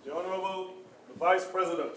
The Honorable Vice President.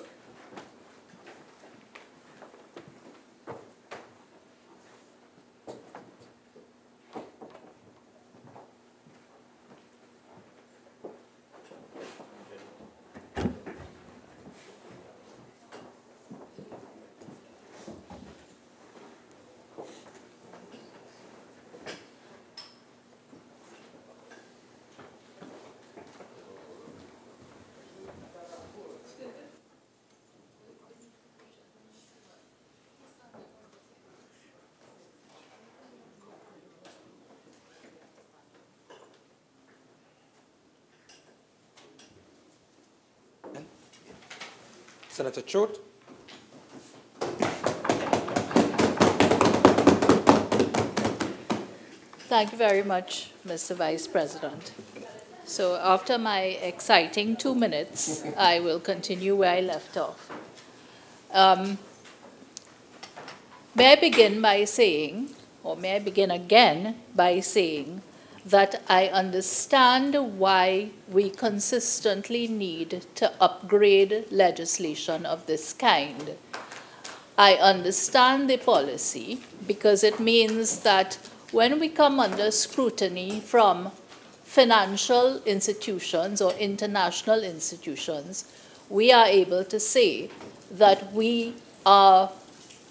Senator Chote. Thank you very much, Mr. Vice President. So after my exciting 2 minutes, I will continue where I left off. May I begin by saying, or may I begin again by saying, that I understand why we consistently need to upgrade legislation of this kind. I understand the policy because it means that when we come under scrutiny from financial institutions or international institutions, we are able to say that we are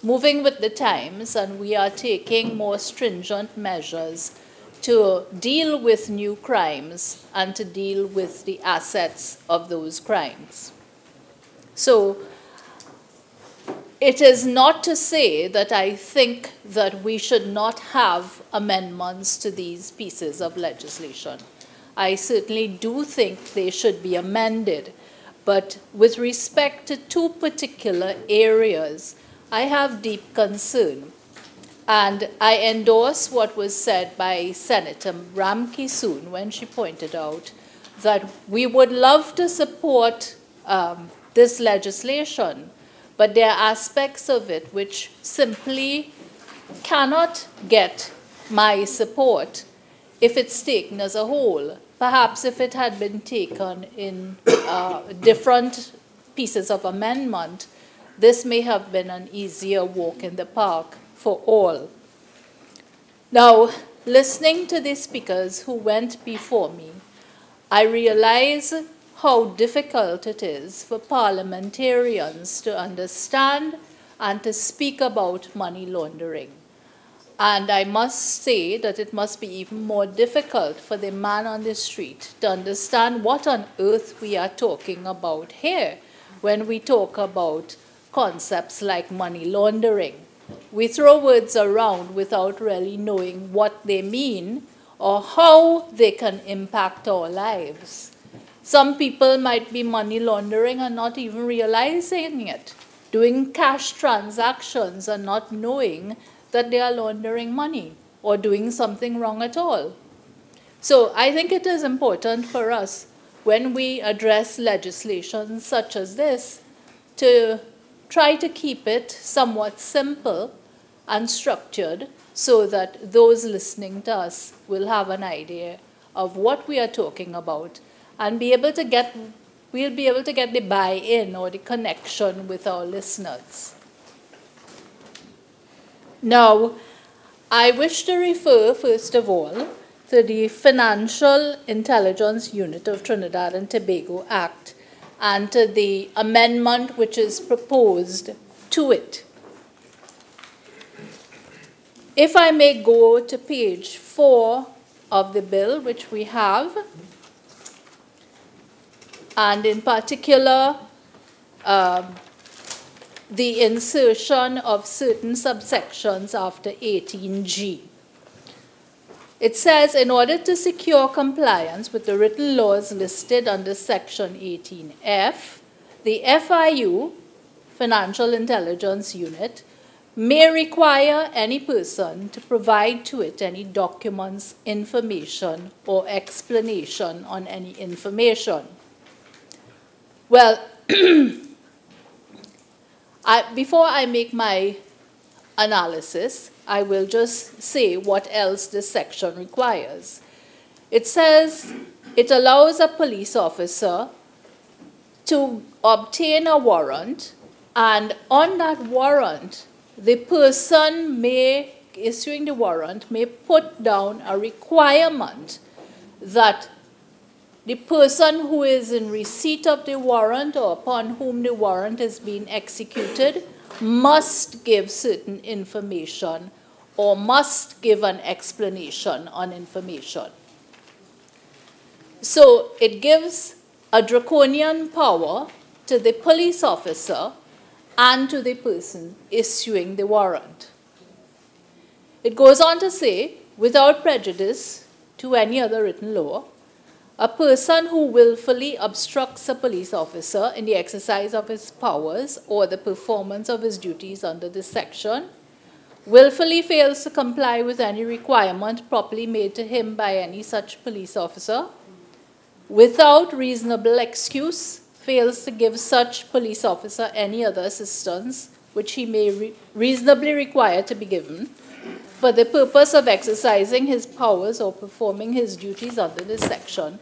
moving with the times and we are taking more stringent measures to deal with new crimes and to deal with the assets of those crimes. So it is not to say that I think that we should not have amendments to these pieces of legislation. I certainly do think they should be amended. But with respect to two particular areas, I have deep concern. And I endorse what was said by Senator Ramkisoon when she pointed out that we would love to support this legislation, but there are aspects of it which simply cannot get my support if it's taken as a whole. Perhaps if it had been taken in different pieces of amendment, this may have been an easier walk in the park for all. Now, listening to the speakers who went before me, I realize how difficult it is for parliamentarians to understand and to speak about money laundering. And I must say that it must be even more difficult for the man on the street to understand what on earth we are talking about here when we talk about concepts like money laundering. We throw words around without really knowing what they mean or how they can impact our lives. Some people might be money laundering and not even realizing it, doing cash transactions and not knowing that they are laundering money or doing something wrong at all. So I think it is important for us when we address legislation such as this to try to keep it somewhat simple and structured so that those listening to us will have an idea of what we are talking about and we'll be able to get the buy-in or the connection with our listeners. Now, I wish to refer, first of all, to the Financial Intelligence Unit of Trinidad and Tobago Act and to the amendment which is proposed to it. If I may go to page 4 of the bill, which we have, and in particular, the insertion of certain subsections after 18G. It says, in order to secure compliance with the written laws listed under Section 18F, the FIU, Financial Intelligence Unit, may require any person to provide to it any documents, information, or explanation on any information. Well, before I make my analysis, I will just say what else this section requires. It says it allows a police officer to obtain a warrant, and on that warrant, the person issuing the warrant may put down a requirement that the person who is in receipt of the warrant or upon whom the warrant is being executed must give certain information or must give an explanation on information. So it gives a draconian power to the police officer and to the person issuing the warrant. It goes on to say, without prejudice to any other written law, a person who willfully obstructs a police officer in the exercise of his powers or the performance of his duties under this section, willfully fails to comply with any requirement properly made to him by any such police officer, without reasonable excuse, fails to give such police officer any other assistance which he may reasonably require to be given for the purpose of exercising his powers or performing his duties under this section,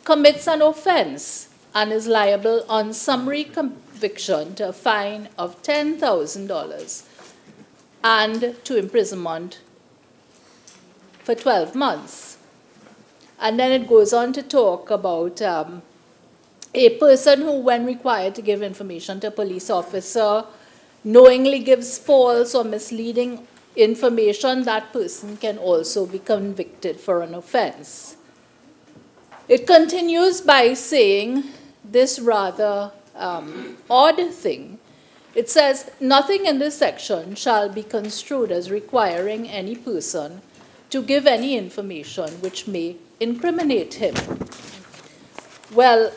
commits an offense and is liable on summary conviction to a fine of $10,000 and to imprisonment for 12 months. And then it goes on to talk about a person who, when required to give information to a police officer, knowingly gives false or misleading information, that person can also be convicted for an offense. It continues by saying this rather odd thing. It says, nothing in this section shall be construed as requiring any person to give any information which may incriminate him. Well,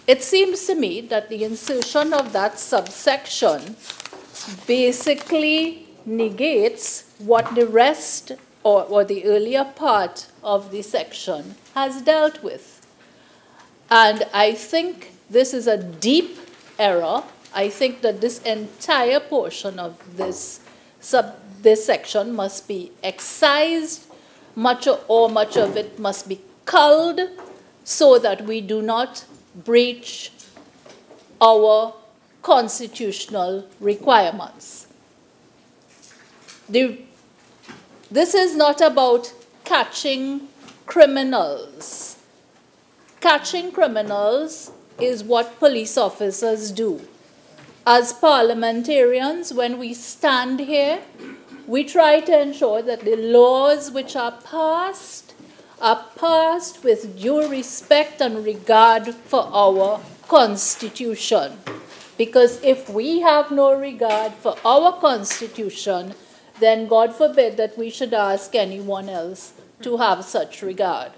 it seems to me that the insertion of that subsection basically negates what the rest or the earlier part of the section has dealt with. And I think this is a deep error. I think that this entire portion of this section must be excised, much of it must be culled so that we do not breach our constitutional requirements. This is not about catching criminals. Catching criminals is what police officers do. As parliamentarians, when we stand here, we try to ensure that the laws which are passed with due respect and regard for our Constitution. Because if we have no regard for our Constitution, then God forbid that we should ask anyone else to have such regard.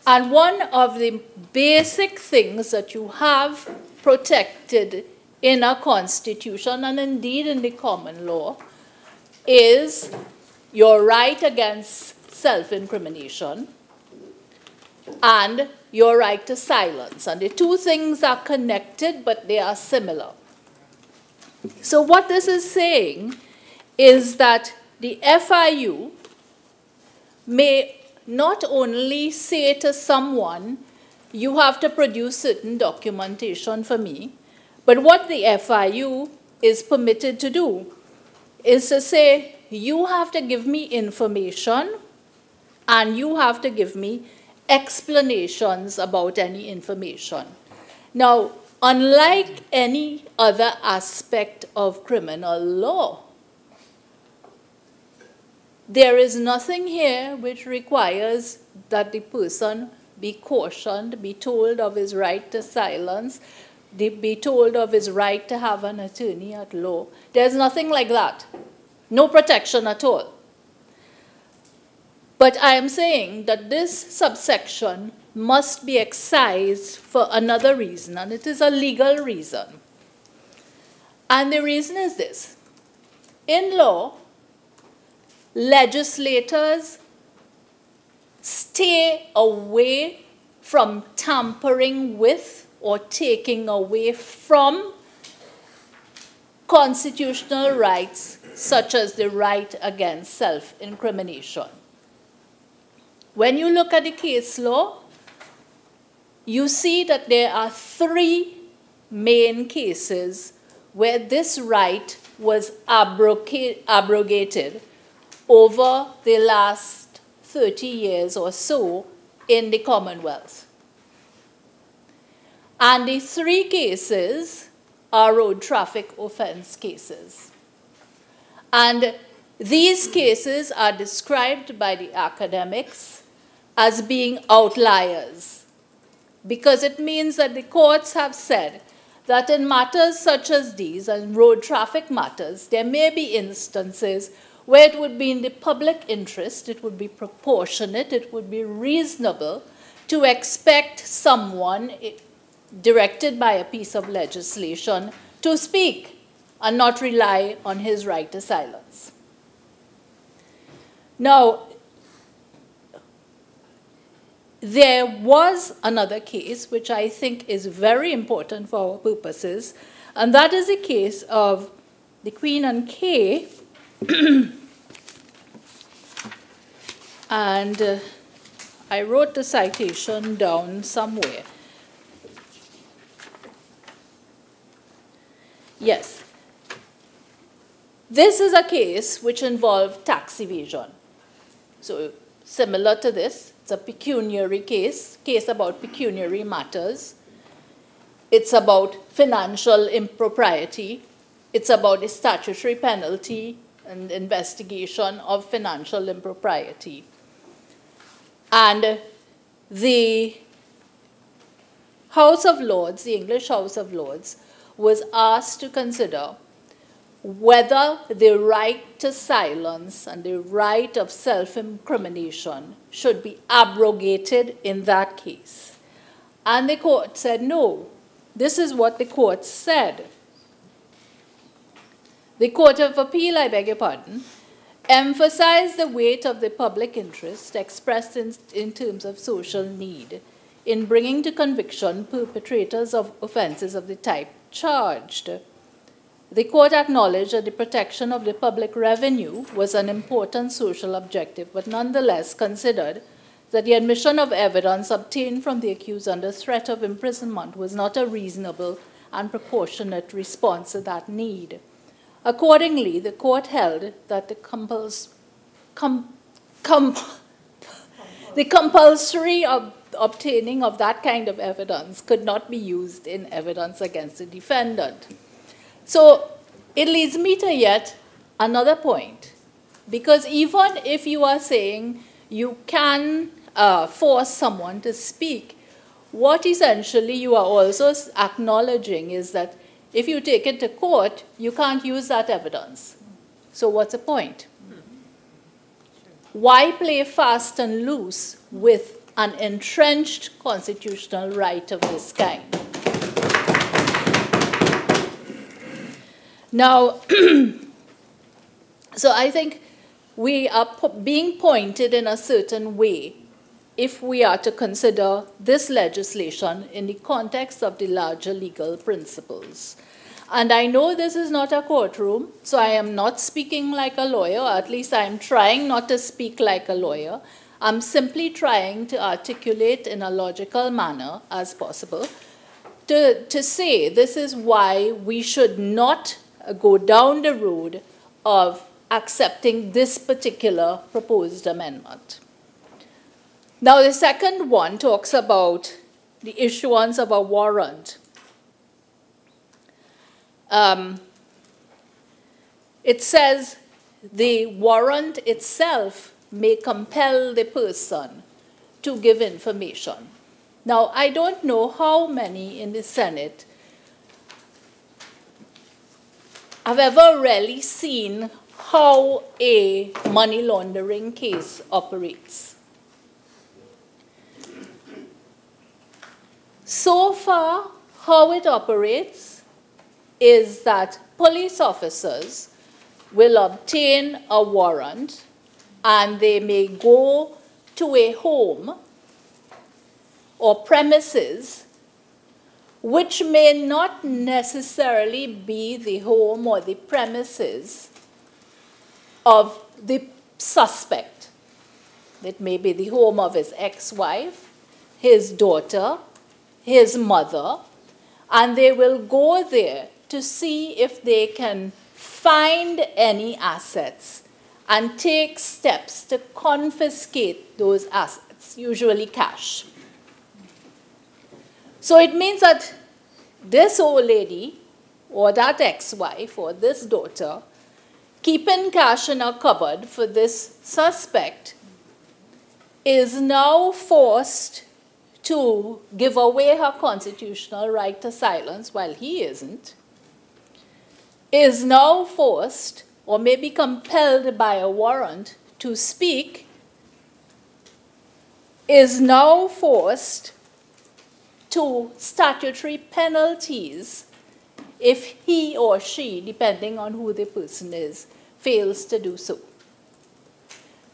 And one of the basic things that you have protected in a Constitution, and indeed in the common law, is your right against self-incrimination and your right to silence. And the two things are connected, but they are similar. So what this is saying is that the FIU may not only say to someone, you have to produce certain documentation for me, but what the FIU is permitted to do is to say, you have to give me information and you have to give me explanations about any information. Now, unlike any other aspect of criminal law, there is nothing here which requires that the person be cautioned, be told of his right to silence, be told of his right to have an attorney at law. There's nothing like that. No protection at all. But I am saying that this subsection must be excised for another reason, and it is a legal reason. And the reason is this. In law, legislators stay away from tampering with or taking away from constitutional rights such as the right against self-incrimination. When you look at the case law, you see that there are three main cases where this right was abrogated over the last 30 years or so in the Commonwealth. And the three cases are road traffic offense cases. And these cases are described by the academics as being outliers, because it means that the courts have said that in matters such as these, and road traffic matters, there may be instances where it would be in the public interest, it would be proportionate, it would be reasonable to expect someone directed by a piece of legislation to speak and not rely on his right to silence. Now, there was another case which I think is very important for our purposes, and that is the case of the Queen and K. And I wrote the citation down somewhere. Yes. This is a case which involved tax evasion. So similar to this, it's a pecuniary case about pecuniary matters. It's about financial impropriety. It's about the statutory penalty and investigation of financial impropriety. And the House of Lords, the English House of Lords, was asked to consider whether the right to silence and the right of self-incrimination should be abrogated in that case. And the court said no. This is what the court said. The Court of Appeal, I beg your pardon, emphasized the weight of the public interest expressed in terms of social need in bringing to conviction perpetrators of offenses of the type charged. The court acknowledged that the protection of the public revenue was an important social objective, but nonetheless considered that the admission of evidence obtained from the accused under threat of imprisonment was not a reasonable and proportionate response to that need. Accordingly, the court held that the compulsory obtaining of that kind of evidence could not be used in evidence against the defendant. So it leads me to yet another point, because even if you are saying you can force someone to speak, what essentially you are also acknowledging is that if you take it to court, you can't use that evidence. So what's the point? Why play fast and loose with an entrenched constitutional right of this kind? Now, so I think we are being pointed in a certain way if we are to consider this legislation in the context of the larger legal principles. And I know this is not a courtroom, so I am not speaking like a lawyer, or at least I am trying not to speak like a lawyer. I'm simply trying to articulate in a logical manner as possible to say this is why we should not go down the road of accepting this particular proposed amendment. Now, the second one talks about the issuance of a warrant. It says the warrant itself may compel the person to give information. Now, I don't know how many in the Senate have ever really seen how a money laundering case operates. So far, how it operates is that police officers will obtain a warrant and they may go to a home or premises which may not necessarily be the home or the premises of the suspect. It may be the home of his ex-wife, his daughter, his mother, and they will go there to see if they can find any assets and take steps to confiscate those assets, usually cash. So it means that this old lady, or that ex-wife, or this daughter, keeping cash in a cupboard for this suspect, is now forced to give away her constitutional right to silence while he isn't, is now forced, or may be compelled by a warrant to speak, is now forced to statutory penalties if he or she, depending on who the person is, fails to do so.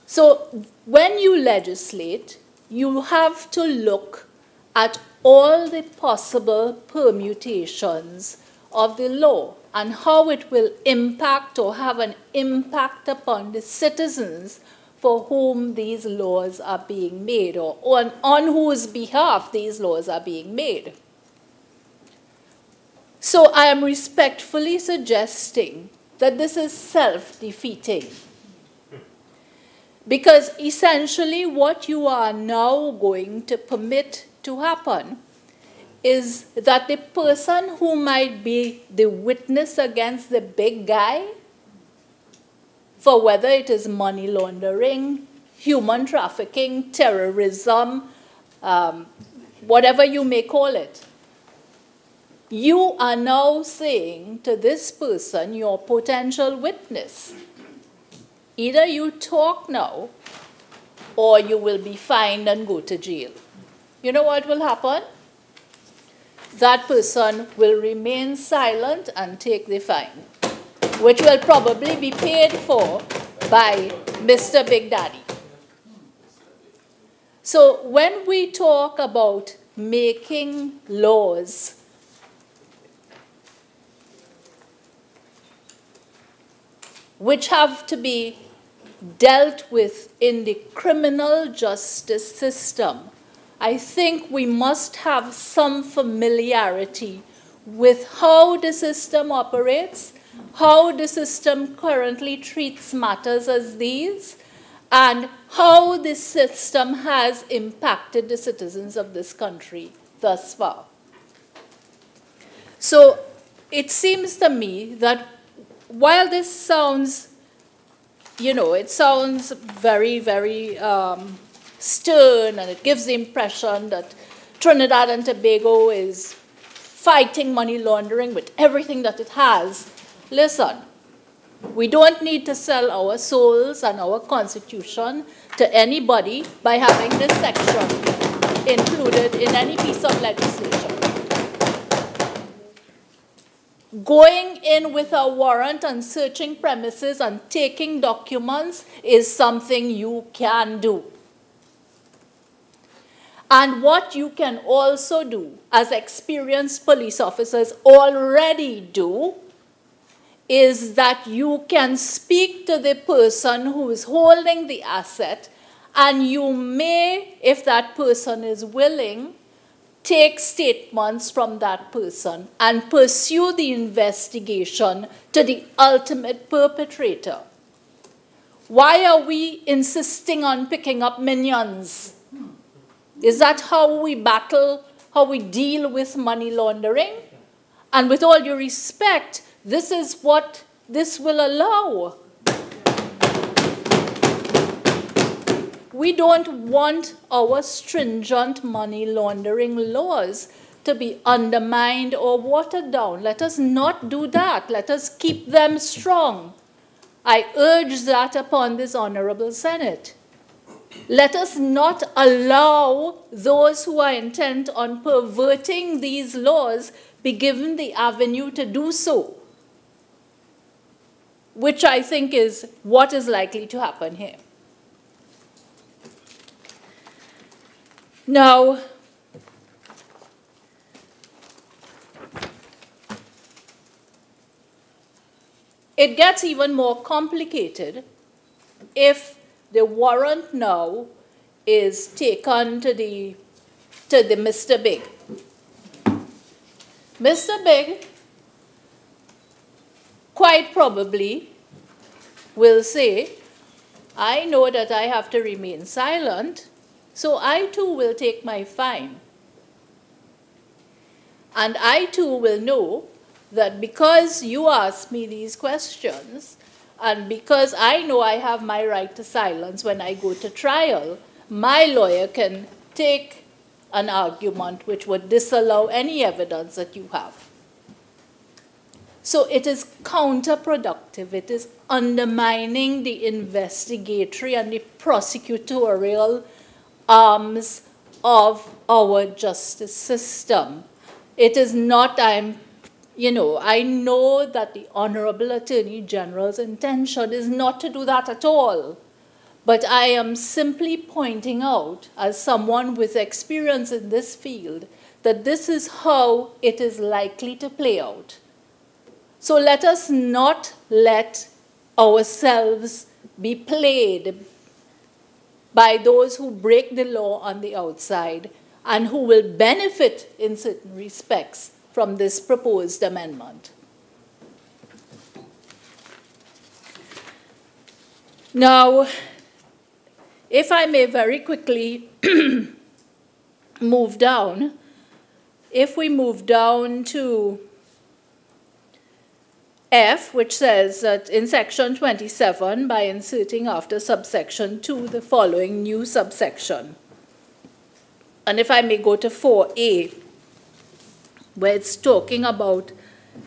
So when you legislate, you have to look at all the possible permutations of the law and how it will impact or have an impact upon the citizens for whom these laws are being made, or on whose behalf these laws are being made. So I am respectfully suggesting that this is self-defeating. Because essentially what you are now going to permit to happen is that the person who might be the witness against the big guy, for whether it is money laundering, human trafficking, terrorism, whatever you may call it, you are now saying to this person, your potential witness, either you talk now or you will be fined and go to jail. You know what will happen? That person will remain silent and take the fine, which will probably be paid for by Mr. Big Daddy. So when we talk about making laws which have to be dealt with in the criminal justice system, I think we must have some familiarity with how the system operates, how the system currently treats matters as these, and how the system has impacted the citizens of this country thus far. So it seems to me that while this sounds, it sounds very, very stern, and it gives the impression that Trinidad and Tobago is fighting money laundering with everything that it has. Listen, we don't need to sell our souls and our constitution to anybody by having this section included in any piece of legislation. Going in with a warrant and searching premises and taking documents is something you can do. And what you can also do, as experienced police officers already do, is that you can speak to the person who is holding the asset, and you may, if that person is willing, take statements from that person and pursue the investigation to the ultimate perpetrator. Why are we insisting on picking up minions? Is that how we battle, how we deal with money laundering? And with all due respect, this is what this will allow. We don't want our stringent money laundering laws to be undermined or watered down. Let us not do that. Let us keep them strong. I urge that upon this Honorable Senate. Let us not allow those who are intent on perverting these laws be given the avenue to do so, which I think is what is likely to happen here. Now, it gets even more complicated if the warrant now is taken to the Mr. Big. Mr. Big quite probably will say, I know that I have to remain silent, so I too will take my fine. And I too will know that because you asked me these questions, and because I know I have my right to silence when I go to trial, my lawyer can take an argument which would disallow any evidence that you have. So it is counterproductive. It is undermining the investigatory and the prosecutorial arms of our justice system. It is not, I know that the Honorable Attorney General's intention is not to do that at all. But I am simply pointing out, as someone with experience in this field, that this is how it is likely to play out. So let us not let ourselves be played by those who break the law on the outside and who will benefit in certain respects from this proposed amendment. Now, if I may very quickly move down, if we move down to F, which says that in section 27, by inserting after subsection 2 the following new subsection. And if I may go to 4A, where it's talking about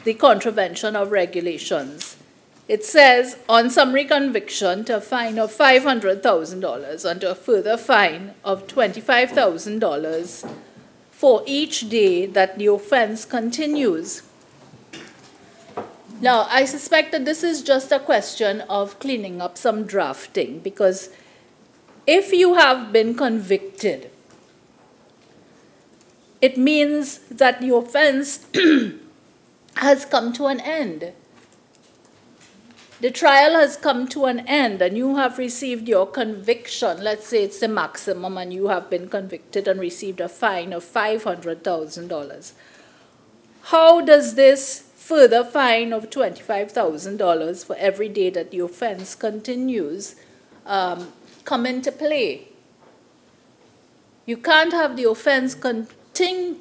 the contravention of regulations. It says, on summary conviction, to a fine of $500,000 and to a further fine of $25,000 for each day that the offense continues. Now, I suspect that this is just a question of cleaning up some drafting, because if you have been convicted, it means that the offense has come to an end. The trial has come to an end and you have received your conviction. Let's say it's the maximum and you have been convicted and received a fine of $500,000. How does this further fine of $25,000 for every day that the offense continues come into play? You can't have the offense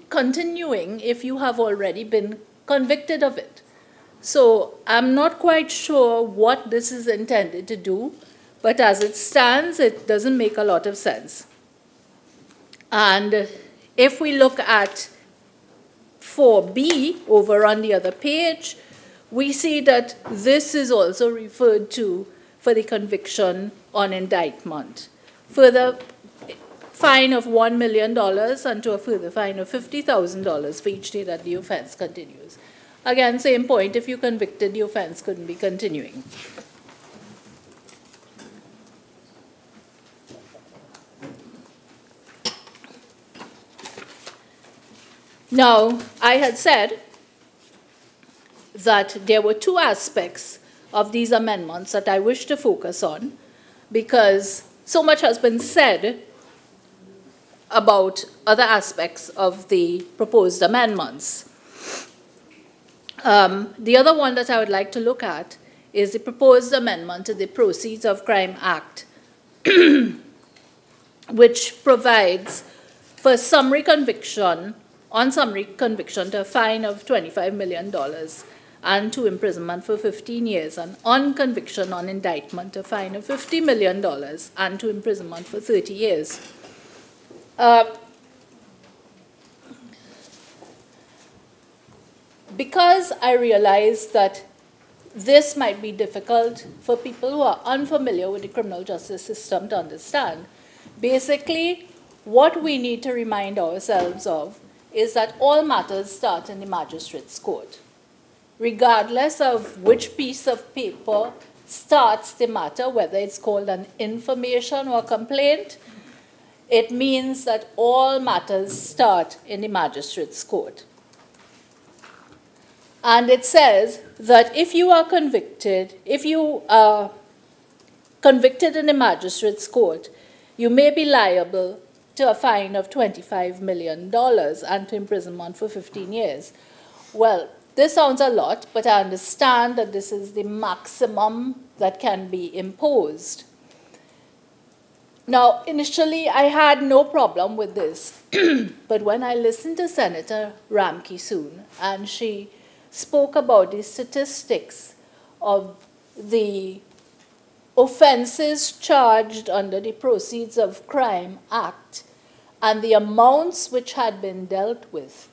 continuing if you have already been convicted of it. So I'm not quite sure what this is intended to do, but as it stands, it doesn't make a lot of sense. And if we look at 4B over on the other page, we see that this is also referred to for the conviction on indictment. Further fine of $1 million and to a further fine of $50,000 for each day that the offense continues. Again, same point, if you convicted, the offense couldn't be continuing. Now, I had said that there were two aspects of these amendments that I wish to focus on, because so much has been said about other aspects of the proposed amendments. The other one that I would like to look at is the proposed amendment to the Proceeds of Crime Act, which provides for summary conviction, on summary conviction, to a fine of $25 million and to imprisonment for 15 years, and on conviction on indictment, a fine of $50 million and to imprisonment for 30 years. Because I realize that this might be difficult for people who are unfamiliar with the criminal justice system to understand, basically what we need to remind ourselves of is that all matters start in the magistrate's court. Regardless of which piece of paper starts the matter, whether it's called an information or complaint, it means that all matters start in the magistrate's court. And it says that if you are convicted, if you are convicted in the magistrate's court, you may be liable to a fine of $25 million and to imprisonment for 15 years. well, this sounds a lot, but I understand that this is the maximum that can be imposed. Now, initially, I had no problem with this, but when I listened to Senator Ramkissoon, and she spoke about the statistics of the offenses charged under the Proceeds of Crime Act and the amounts which had been dealt with,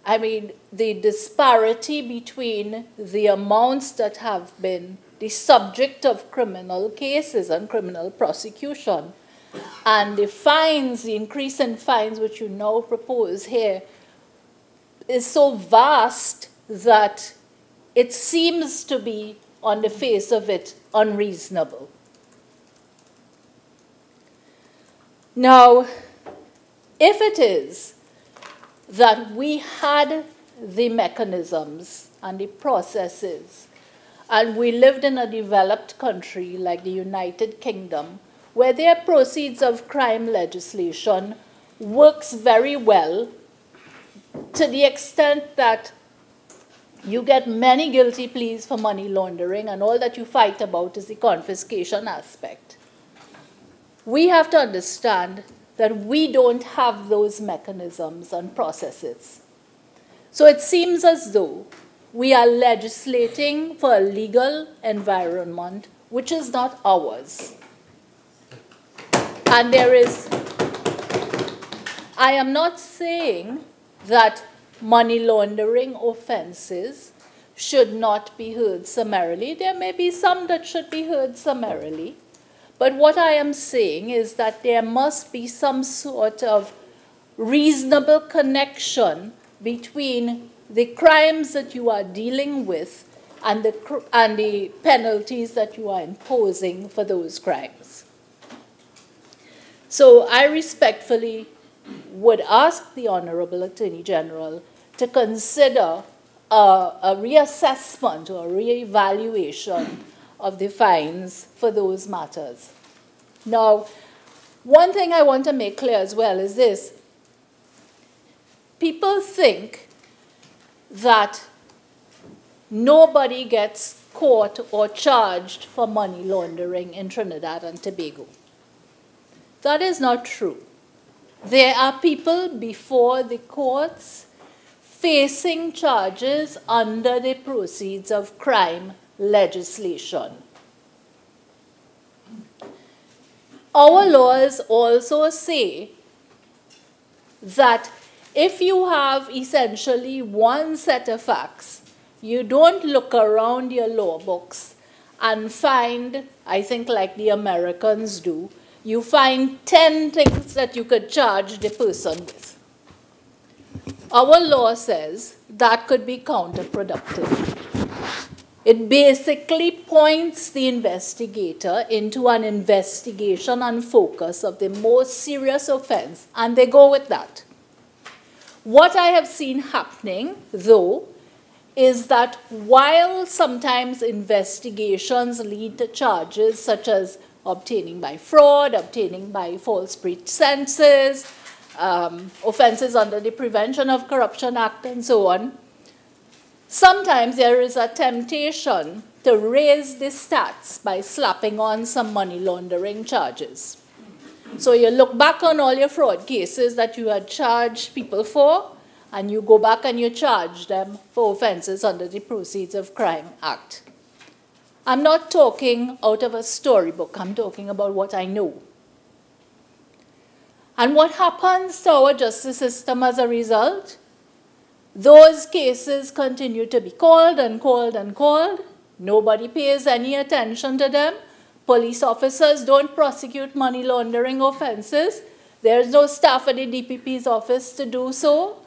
I mean, the disparity between the amounts that have been the subject of criminal cases and criminal prosecution and the fines, the increase in fines which you now propose here is so vast that it seems to be, on the face of it, unreasonable. Now, if it is that we had the mechanisms and the processes, and we lived in a developed country like the United Kingdom, where their proceeds of crime legislation works very well to the extent that you get many guilty pleas for money laundering, and all that you fight about is the confiscation aspect. We have to understand that we don't have those mechanisms and processes. So it seems as though we are legislating for a legal environment which is not ours. And I am not saying that money laundering offenses should not be heard summarily. There may be some that should be heard summarily. But what I am saying is that there must be some sort of reasonable connection between the crimes that you are dealing with and the penalties that you are imposing for those crimes. So I respectfully would ask the Honorable Attorney General to consider a reassessment or a reevaluation of the fines for those matters. Now, one thing I want to make clear as well is this. People think that nobody gets caught or charged for money laundering in Trinidad and Tobago. That is not true. There are people before the courts facing charges under the Proceeds of Crime legislation. Our laws also say that if you have essentially one set of facts, you don't look around your law books and find, I think like the Americans do, you find 10 things that you could charge the person with. Our law says that could be counterproductive. It basically points the investigator into an investigation and focus of the most serious offense, and they go with that. What I have seen happening, though, is that while sometimes investigations lead to charges such as obtaining by fraud, obtaining by false pretenses, offenses under the Prevention of Corruption Act, and so on, sometimes there is a temptation to raise the stats by slapping on some money laundering charges. So you look back on all your fraud cases that you had charged people for, and you go back and you charge them for offenses under the Proceeds of Crime Act. I'm not talking out of a storybook. I'm talking about what I know. And what happens to our justice system as a result? Those cases continue to be called and called and called. Nobody pays any attention to them. Police officers don't prosecute money laundering offenses. There's no staff at the DPP's office to do so.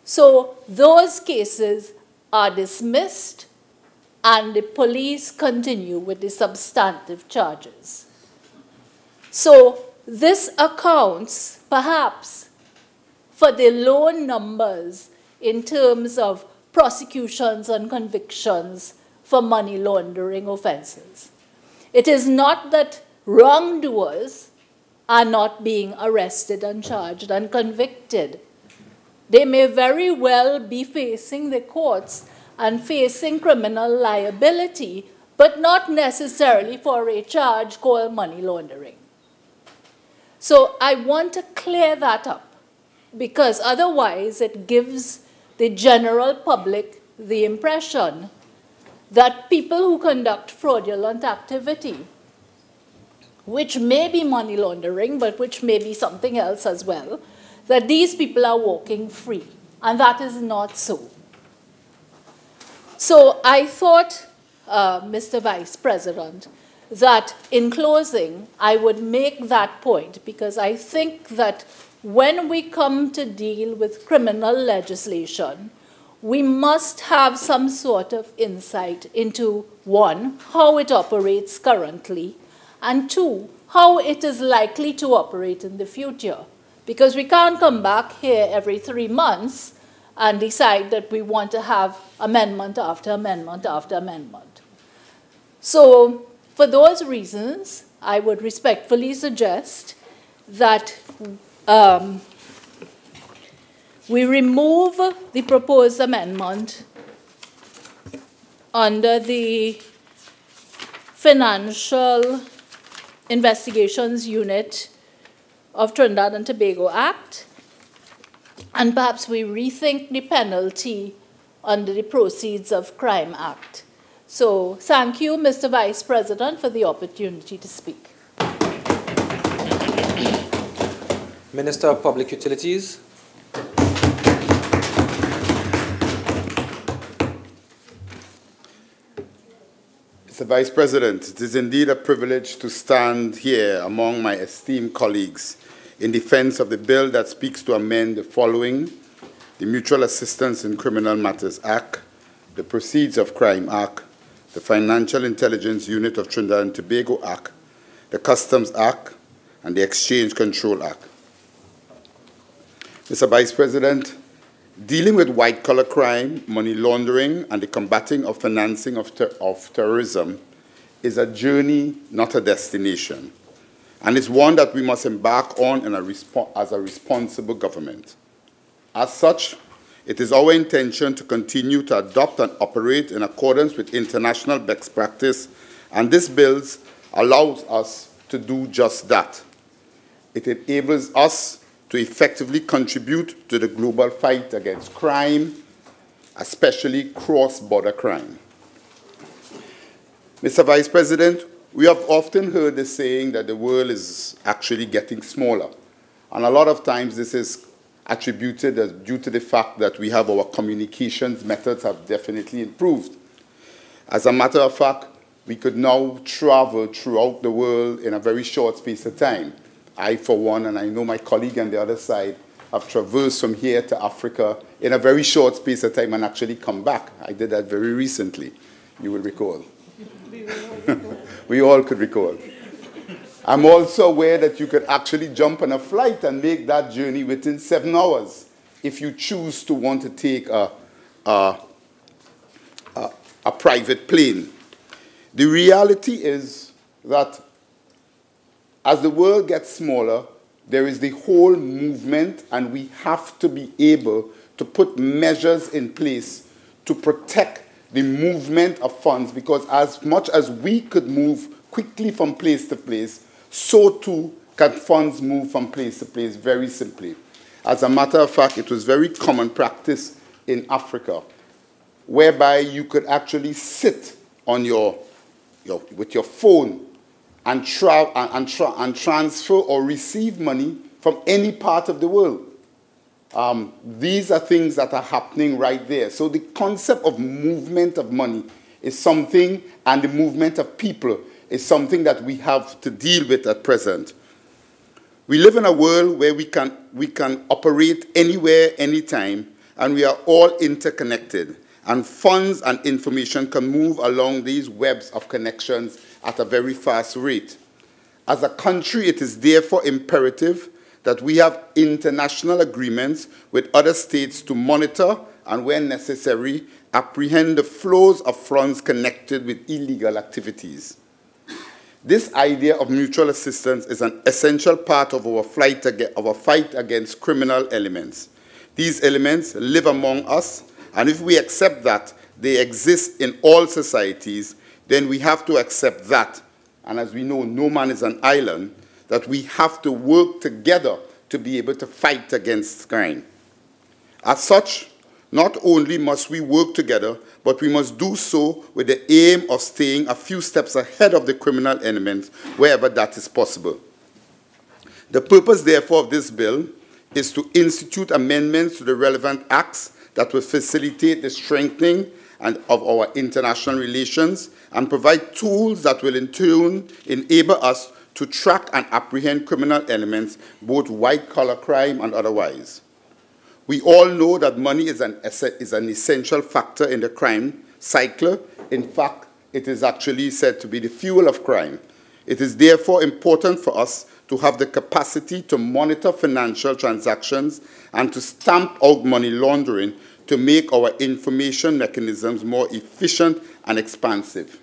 So those cases are dismissed, and the police continue with the substantive charges. So this accounts, perhaps, for the low numbers in terms of prosecutions and convictions for money laundering offenses. It is not that wrongdoers are not being arrested and charged and convicted, they may very well be facing the courts and facing criminal liability, but not necessarily for a charge called money laundering. So I want to clear that up, because otherwise it gives the general public the impression that people who conduct fraudulent activity, which may be money laundering, but which may be something else as well, that these people are walking free, and that is not so. So I thought, Mr. Vice President, that in closing, I would make that point, because I think that when we come to deal with criminal legislation, we must have some sort of insight into, one, how it operates currently, and two, how it is likely to operate in the future. Because we can't come back here every 3 months and decide that we want to have amendment after amendment after amendment. So for those reasons, I would respectfully suggest that we remove the proposed amendment under the Financial Investigations Unit of Trinidad and Tobago Act, and perhaps we rethink the penalty under the Proceeds of Crime Act. So thank you, Mr. Vice President, for the opportunity to speak. Minister of Public Utilities. Mr. Vice President, it is indeed a privilege to stand here among my esteemed colleagues in defense of the bill that speaks to amend the following: the Mutual Assistance in Criminal Matters Act, the Proceeds of Crime Act, the Financial Intelligence Unit of Trinidad and Tobago Act, the Customs Act, and the Exchange Control Act. Mr. Vice President, dealing with white-collar crime, money laundering, and the combating of financing of terrorism is a journey, not a destination, and it's one that we must embark on as a responsible government. As such, it is our intention to continue to adopt and operate in accordance with international best practice, and this bill allows us to do just that. It enables us to effectively contribute to the global fight against crime, especially cross-border crime. Mr. Vice President, we have often heard the saying that the world is actually getting smaller. And a lot of times this is attributed as due to the fact that we have our communications methods have definitely improved. As a matter of fact, we could now travel throughout the world in a very short space of time. I, for one, and I know my colleague on the other side, have traversed from here to Africa in a very short space of time and actually come back. I did that very recently, you will recall. We all could recall. I'm also aware that you could actually jump on a flight and make that journey within 7 hours if you choose to want to take a private plane. The reality is that as the world gets smaller, there is the whole movement, and we have to be able to put measures in place to protect the movement of funds, because as much as we could move quickly from place to place, so too can funds move from place to place very simply. As a matter of fact, it was very common practice in Africa, whereby you could actually sit on with your phone and transfer or receive money from any part of the world. These are things that are happening right there. So the concept of movement of money is something, and the movement of people is something that we have to deal with at present. We live in a world where we can operate anywhere, anytime, and we are all interconnected. And funds and information can move along these webs of connections at a very fast rate. As a country, it is therefore imperative that we have international agreements with other states to monitor and, when necessary, apprehend the flows of funds connected with illegal activities. This idea of mutual assistance is an essential part of our fight against criminal elements. These elements live among us, and if we accept that they exist in all societies, then we have to accept that, and as we know, no man is an island, that we have to work together to be able to fight against crime. As such, not only must we work together, but we must do so with the aim of staying a few steps ahead of the criminal elements wherever that is possible. The purpose, therefore, of this bill is to institute amendments to the relevant acts that will facilitate the strengthening of our international relations and provide tools that will in turn enable us to track and apprehend criminal elements, both white-collar crime and otherwise. We all know that money is an essential factor in the crime cycle. In fact, it is actually said to be the fuel of crime. It is therefore important for us to have the capacity to monitor financial transactions and to stamp out money laundering to make our information mechanisms more efficient and expansive.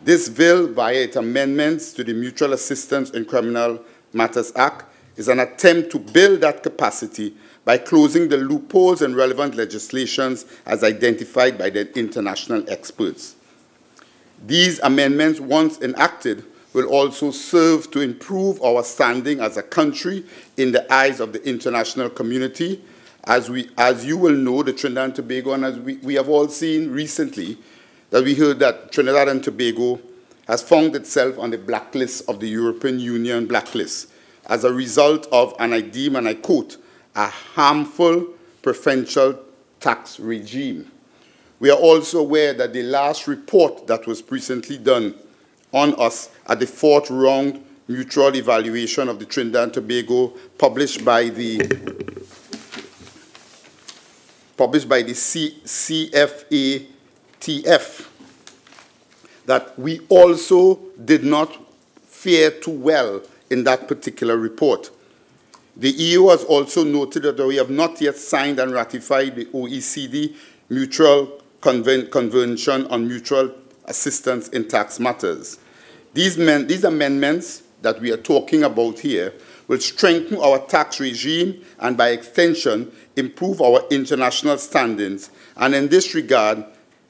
This bill, via its amendments to the Mutual Assistance in Criminal Matters Act, is an attempt to build that capacity by closing the loopholes in relevant legislations as identified by the international experts. These amendments, once enacted, will also serve to improve our standing as a country in the eyes of the international community. As you will know, the Trinidad and Tobago, and as we have all seen recently, that we heard that Trinidad and Tobago has found itself on the blacklist of the European Union blacklist as a result of, and I deem and I quote, a harmful preferential tax regime. We are also aware that the last report that was recently done on us at the 4th round mutual evaluation of the Trinidad and Tobago published by the CFATF, that we also did not fare too well in that particular report. The EU has also noted that we have not yet signed and ratified the OECD Mutual Convention on Mutual Assistance in Tax Matters. These amendments that we are talking about here will strengthen our tax regime and, by extension, improve our international standings. And in this regard,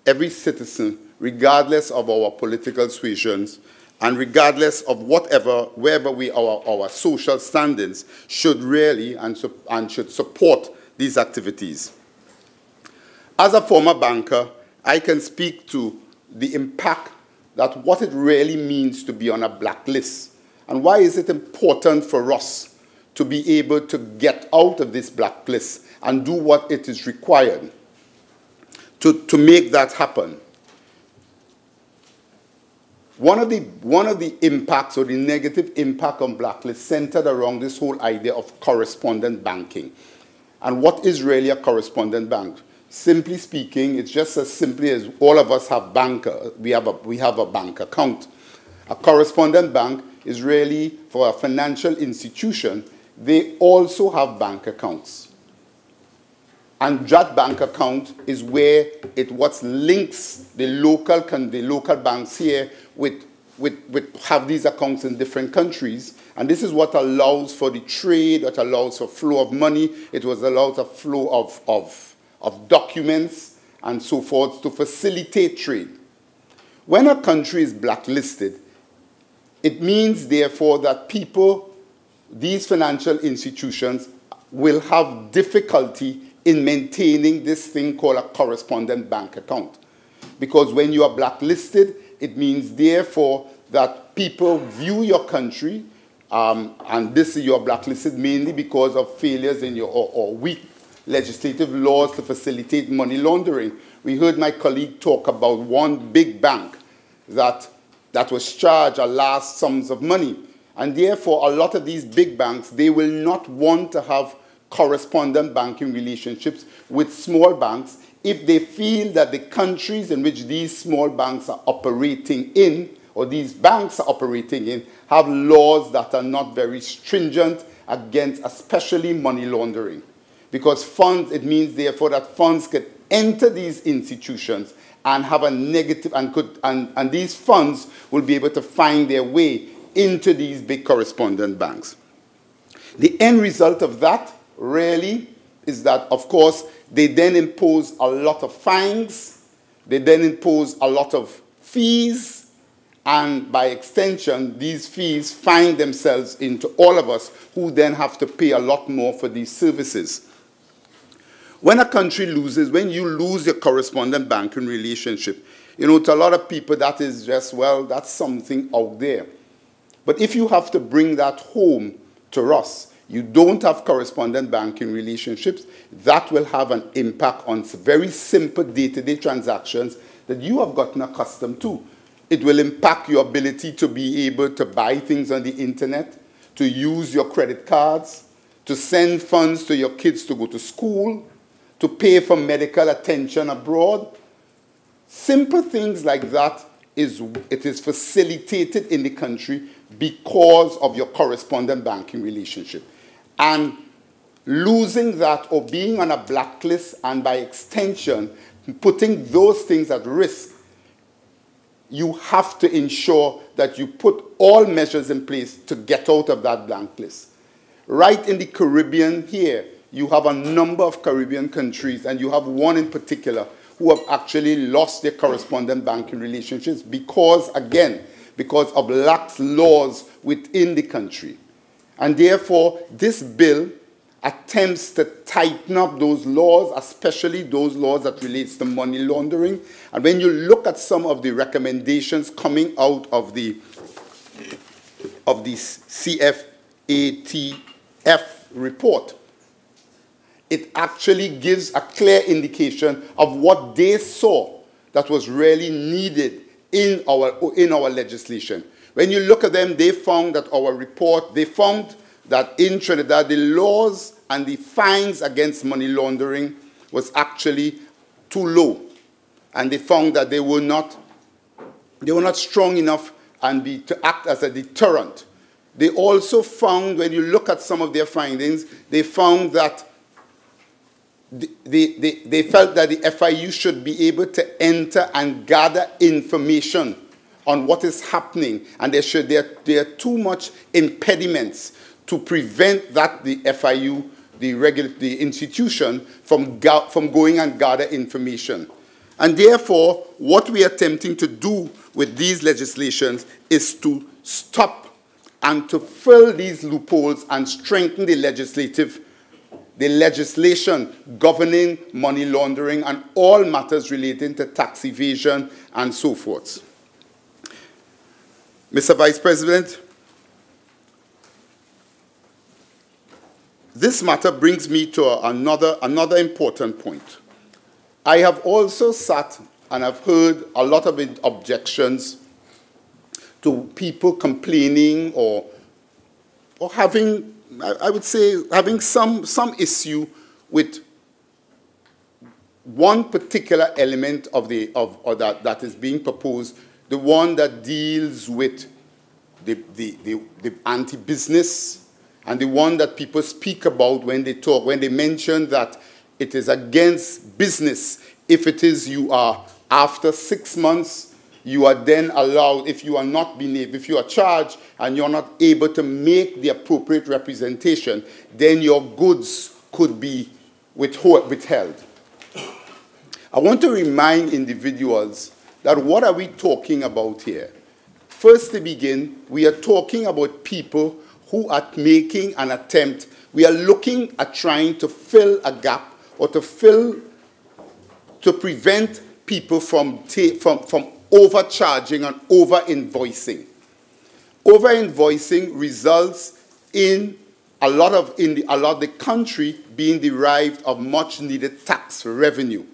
every citizen, regardless of our political suasions, and regardless of wherever our social standings, should really and should support these activities. As a former banker, I can speak to the impact that what it really means to be on a blacklist, and why is it important for us to be able to get out of this blacklist and do what it is required to make that happen. One of the impacts, or the negative impact on blacklist, centered around this whole idea of correspondent banking. And what is really a correspondent bank? Simply speaking, it's just as simply as all of us have we have a bank account. A correspondent bank is really for a financial institution. They also have bank accounts. And that bank account is where what links the local banks here with have these accounts in different countries. And this is what allows for the trade, what allows for flow of money. It was allows a flow of documents and so forth to facilitate trade. When a country is blacklisted, it means, therefore, that these financial institutions will have difficulty in maintaining this thing called a correspondent bank account. Because when you are blacklisted, it means, therefore, that people view your country, and you are blacklisted mainly because of failures in or weak legislative laws to facilitate money laundering. We heard my colleague talk about one big bank that was charged a large sums of money. And therefore, a lot of these big banks, they will not want to have correspondent banking relationships with small banks if they feel that the countries in which these small banks are operating in, or these banks are operating in, have laws that are not very stringent against especially money laundering. Because funds, it means therefore that funds could enter these institutions and have a negative, and these funds will be able to find their way into these big correspondent banks. The end result of that really is that, of course, they then impose a lot of fines, they then impose a lot of fees, and by extension, these fees find themselves into all of us who then have to pay a lot more for these services. When a country loses, when you lose your correspondent banking relationship, you know, to a lot of people that is just, well, that's something out there. But if you have to bring that home to us, you don't have correspondent banking relationships, that will have an impact on very simple day-to-day transactions that you have gotten accustomed to. It will impact your ability to be able to buy things on the internet, to use your credit cards, to send funds to your kids to go to school, to pay for medical attention abroad. Simple things like that, it is facilitated in the country because of your correspondent banking relationship. And losing that or being on a blacklist and by extension putting those things at risk, you have to ensure that you put all measures in place to get out of that blacklist. Right in the Caribbean here, you have a number of Caribbean countries, and you have one in particular who have actually lost their correspondent banking relationships because, again, because of lax laws within the country. And therefore, this bill attempts to tighten up those laws, especially those laws that relates to money laundering. And when you look at some of the recommendations coming out of the CFATF report, it actually gives a clear indication of what they saw that was really needed in our legislation. When you look at them, they found that they found that in Trinidad, the laws and the fines against money laundering was actually too low. And they found that they were not strong enough to act as a deterrent. They also found, when you look at some of their findings, they found that they felt that the FIU should be able to enter and gather information on what is happening, and there are too much impediments to prevent that the FIU, the institution, from going and gather information. And therefore, what we are attempting to do with these legislations is to stop and to fill these loopholes and strengthen the legislation governing money laundering and all matters relating to tax evasion and so forth. Mr. Vice President, this matter brings me to another important point. I have also sat and I've heard a lot of objections to people complaining or having, I would say, having some issue with one particular element that is being proposed, the one that deals with the anti-business, and the one that people speak about when they mention that it is against business if it is you are after 6 months, you are then allowed, if you are charged and you're not able to make the appropriate representation, then your goods could be withheld. I want to remind individuals that what are we talking about here? First to begin, we are talking about people who are making an attempt. We are looking at trying to fill a gap or to prevent people from overcharging and over-invoicing. Over-invoicing results in a lot of the country being derived of much-needed tax revenue.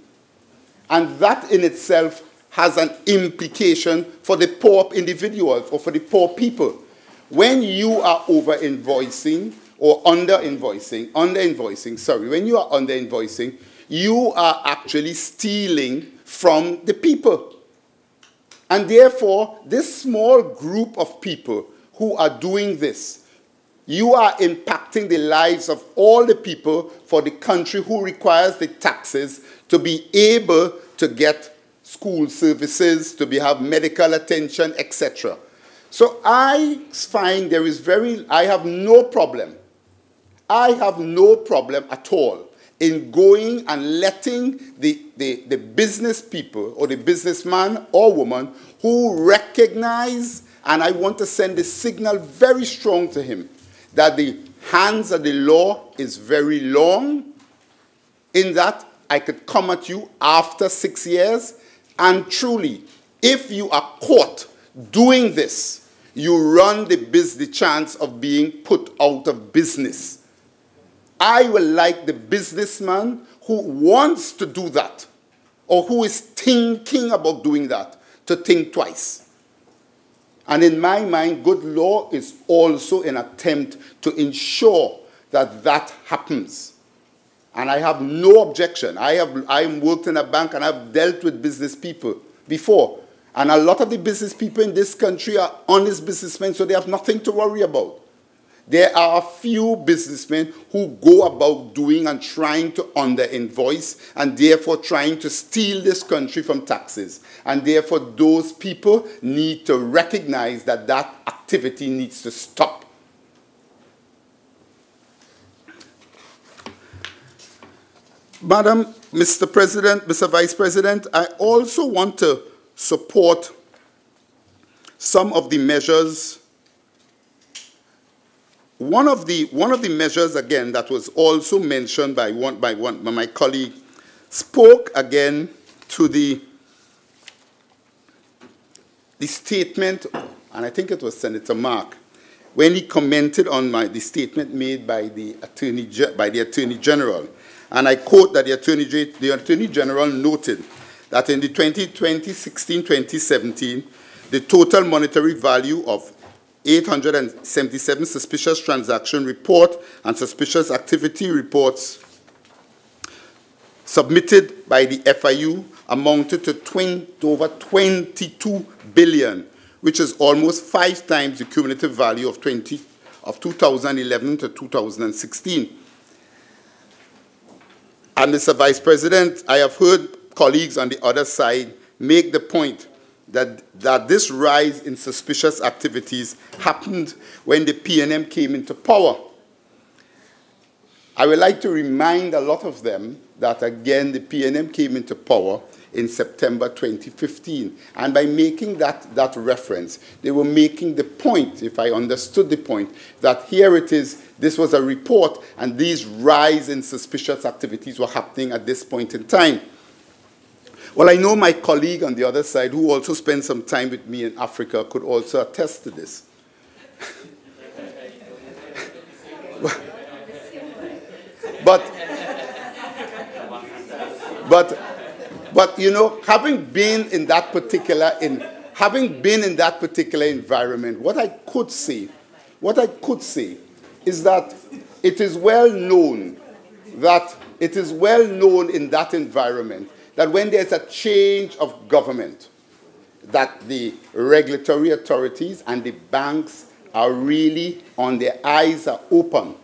And that in itself has an implication for the poor individuals or for the poor people. When you are over-invoicing or under-invoicing, when you are under-invoicing, you are actually stealing from the people. And therefore, this small group of people who are doing this, you are impacting the lives of all the people for the country who requires the taxes to be able to get school services, to have medical attention, etc. So I find I have no problem at all in going and letting the business people or the businessman or woman who recognize, and I want to send a signal very strong to him, that the hands of the law is very long, in that I could come at you after 6 years, and truly, if you are caught doing this, you run the chance of being put out of business. I will like the businessman who wants to do that, or who is thinking about doing that, to think twice. And in my mind, good law is also an attempt to ensure that that happens. And I have no objection. I worked in a bank and I've dealt with business people before. And a lot of the business people in this country are honest businessmen, so they have nothing to worry about. There are a few businessmen who go about doing and trying to under-invoice and therefore trying to steal this country from taxes. And therefore those people need to recognize that that activity needs to stop. Madam, Mr. President, Mr. Vice President, I also want to support some of the measures. One of the measures, again, that was also mentioned by my colleague, spoke again to the statement, and I think it was Senator Mark, when he commented on the statement made by the Attorney General. And I quote that the Attorney General noted that in the 2016-2017, the total monetary value of 877 suspicious transaction report and suspicious activity reports submitted by the FIU amounted to over 22 billion, which is almost 5 times the cumulative value of 2011 to 2016. And Mr. Vice President, I have heard colleagues on the other side make the point that this rise in suspicious activities happened when the PNM came into power. I would like to remind a lot of them that, again, the PNM came into power in September 2015. And by making that reference, they were making the point, if I understood the point, that here it is, this was a report, and these rise in suspicious activities were happening at this point in time. Well, I know my colleague on the other side, who also spent some time with me in Africa, could also attest to this. But you know, having been in that particular environment, what I could say is that it is well known in that environment that when there's a change of government, that the regulatory authorities and the banks are really on their eyes are open,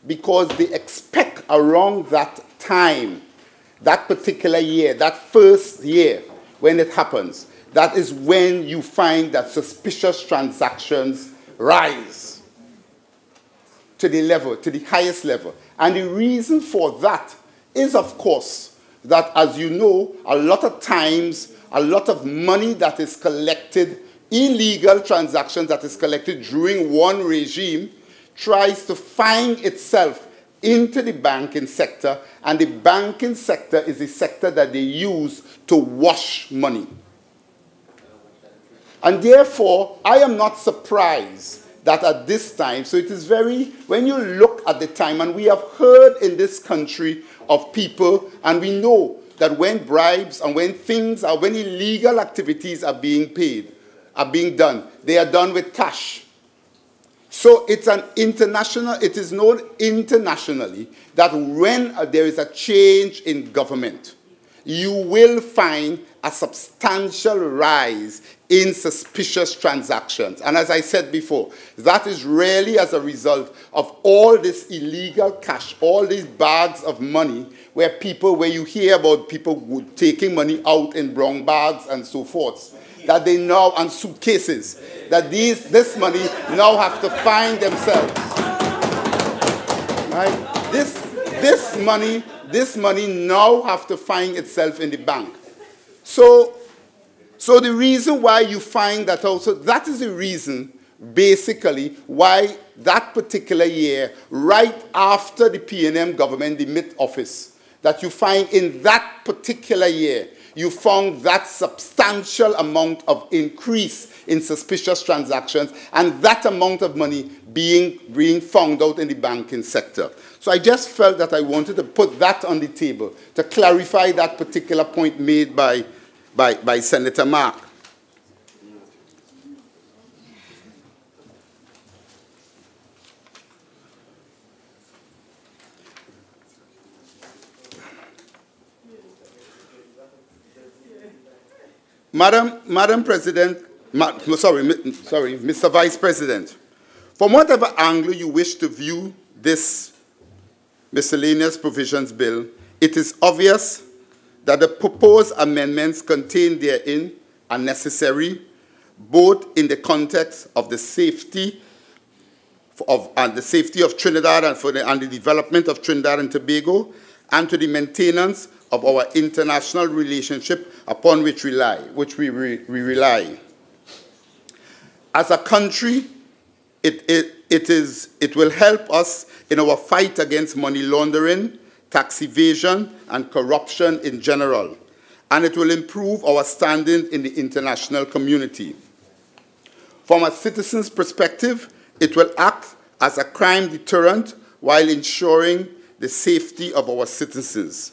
because they expect around that time, that particular year, that first year when it happens, that is when you find that suspicious transactions rise to the highest level. And the reason for that is, of course, that, as you know, a lot of times, a lot of money that is collected, illegal transactions that is collected during one regime, tries to find itself into the banking sector, and the banking sector is the sector that they use to wash money. And therefore, I am not surprised that at this time, so it is very, when you look at the time, and we have heard in this country of people, and we know that when bribes and when illegal activities are being done, they are done with cash. So it is known internationally that when there is a change in government, you will find a substantial rise in suspicious transactions. And as I said before, that is really as a result of all this illegal cash, all these bags of money, where you hear about people taking money out in brown bags and so forth, that they now, and suitcases, that this money now have to find themselves. Right? this money now have to find itself in the bank. So the reason why you find that also, that is the reason basically why that particular year, right after the P&M government demit office, that you find in that particular year, you found that substantial amount of increase in suspicious transactions and that amount of money being found out in the banking sector. So I just felt that I wanted to put that on the table to clarify that particular point made by Senator Mark. Madam President, Mr. Vice President, from whatever angle you wish to view this miscellaneous provisions bill, it is obvious that the proposed amendments contained therein are necessary, both in the context of the safety of Trinidad and the development of Trinidad and Tobago, and to the maintenance of our international relationship upon which we rely. As a country, it will help us in our fight against money laundering, tax evasion, and corruption in general, and it will improve our standing in the international community. From a citizen's perspective, it will act as a crime deterrent while ensuring the safety of our citizens.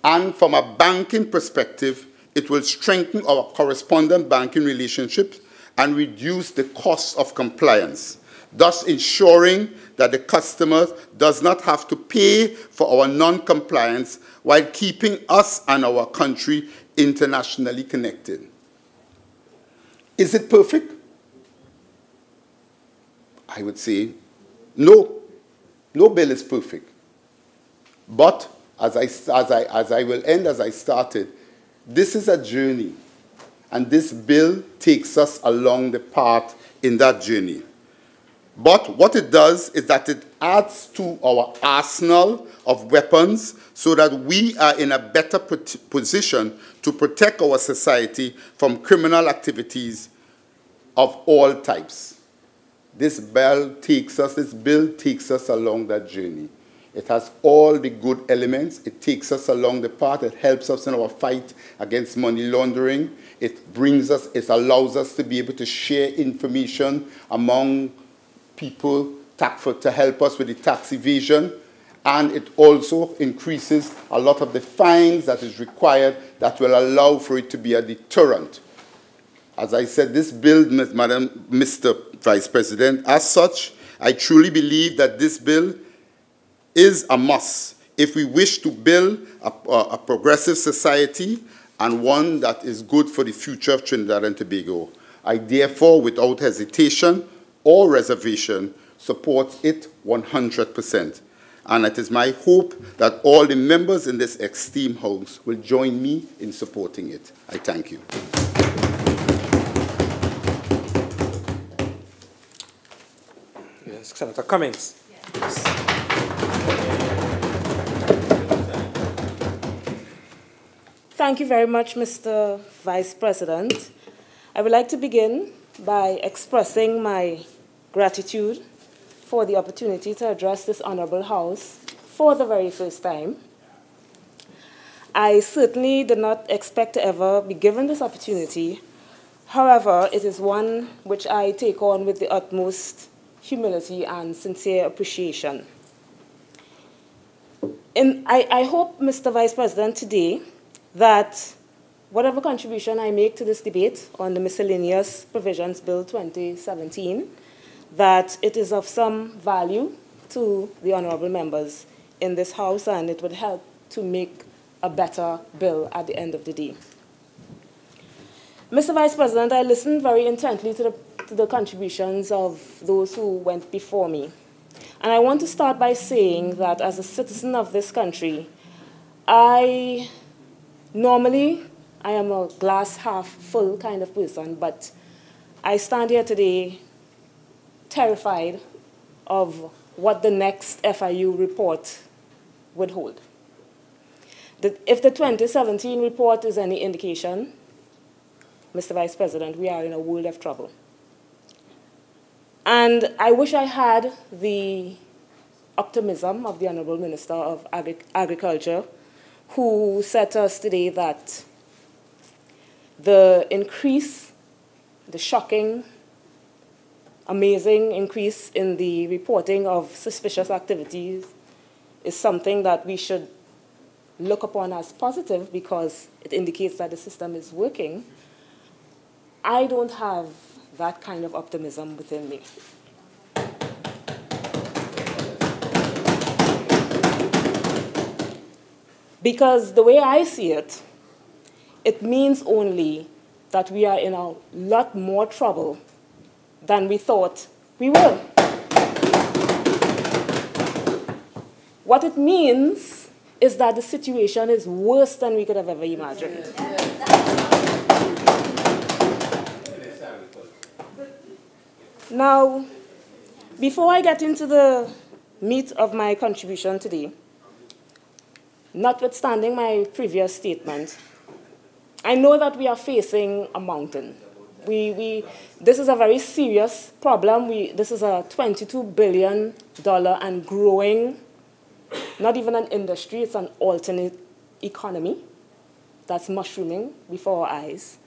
And from a banking perspective, it will strengthen our correspondent banking relationships and reduce the cost of compliance, thus ensuring that the customer does not have to pay for our non-compliance while keeping us and our country internationally connected. Is it perfect? I would say no. No bill is perfect. But as I will end as I started, this is a journey, and this bill takes us along the path in that journey. But what it does is that it adds to our arsenal of weapons so that we are in a better position to protect our society from criminal activities of all types. This bill takes us along that journey. It has all the good elements. It takes us along the path. It helps us in our fight against money laundering. It allows us to be able to share information among people to help us with the tax evasion. And it also increases a lot of the fines that is required that will allow for it to be a deterrent. As I said, this bill, Mr. Vice President, as such, I truly believe that this bill is a must if we wish to build a progressive society and one that is good for the future of Trinidad and Tobago. I therefore, without hesitation or reservation, support it 100%. And it is my hope that all the members in this esteemed House will join me in supporting it. I thank you. Yes, Senator Cummings. Yes. Thank you very much, Mr. Vice President. I would like to begin by expressing my gratitude for the opportunity to address this Honorable House for the very first time. I certainly did not expect to ever be given this opportunity. However, it is one which I take on with the utmost humility and sincere appreciation. I hope, Mr. Vice President, today that whatever contribution I make to this debate on the Miscellaneous Provisions Bill 2017, that it is of some value to the honorable members in this House, and it would help to make a better bill at the end of the day. Mr. Vice President, I listened very intently to the contributions of those who went before me. And I want to start by saying that as a citizen of this country, normally, I am a glass half full kind of person, but I stand here today terrified of what the next FIU report would hold. If the 2017 report is any indication, Mr. Vice President, we are in a world of trouble. And I wish I had the optimism of the Honorable Minister of Agriculture, who said to us today that the increase, the shocking, amazing increase in the reporting of suspicious activities is something that we should look upon as positive because it indicates that the system is working. I don't have that kind of optimism within me. Because the way I see it, it means only that we are in a lot more trouble than we thought we were. What it means is that the situation is worse than we could have ever imagined. Now, before I get into the meat of my contribution today, notwithstanding my previous statement, I know that we are facing a mountain. This is a very serious problem. This is a $22 billion and growing, not even an industry, it's an alternate economy that's mushrooming before our eyes.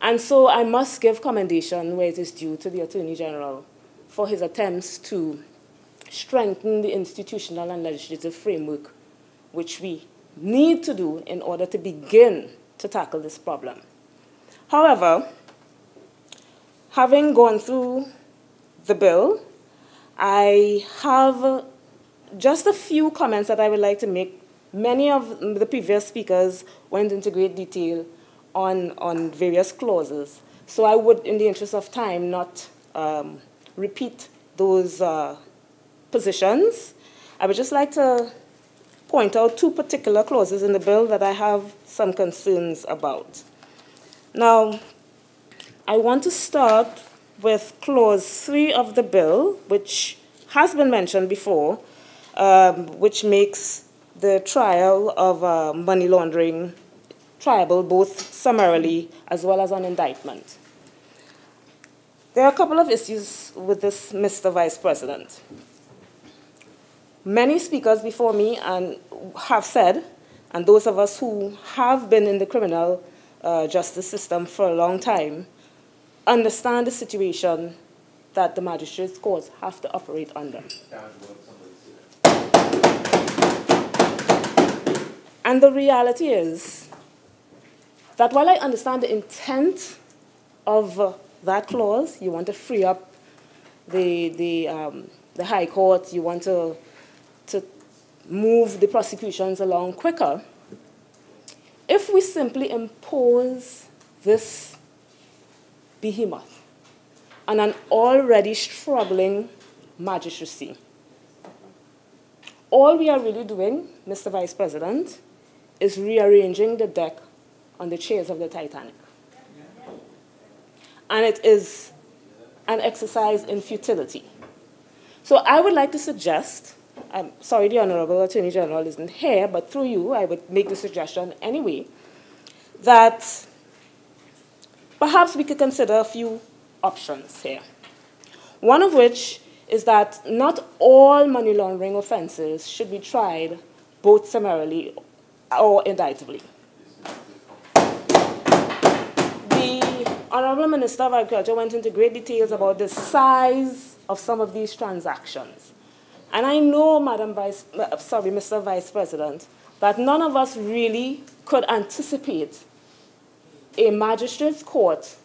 And so I must give commendation where it is due to the Attorney General for his attempts to strengthen the institutional and legislative framework which we need to do in order to begin to tackle this problem. However, having gone through the bill, I have just a few comments that I would like to make. Many of the previous speakers went into great detail on various clauses. So I would, in the interest of time, not repeat those positions. I would just like to point out two particular clauses in the bill that I have some concerns about. Now, I want to start with Clause 3 of the bill, which has been mentioned before, which makes the trial of money laundering triable both summarily as well as on indictment. There are a couple of issues with this, Mr. Vice President. Many speakers before me have said, and those of us who have been in the criminal justice system for a long time, understand the situation that the magistrates' courts have to operate under. And the reality is that while I understand the intent of that clause, you want to free up the High Court, you want to move the prosecutions along quicker, if we simply impose this behemoth on an already struggling magistracy, all we are really doing, Mr. Vice President, is rearranging the deck on the chairs of the Titanic. And it is an exercise in futility. So I would like to suggest, I'm sorry the Honorable Attorney General isn't here, but through you, I would make the suggestion anyway, that perhaps we could consider a few options here. One of which is that not all money laundering offenses should be tried both summarily or indictably. The Honorable Minister of Agriculture went into great details about the size of some of these transactions. And I know, Mr. Vice President, that none of us really could anticipate a magistrate's court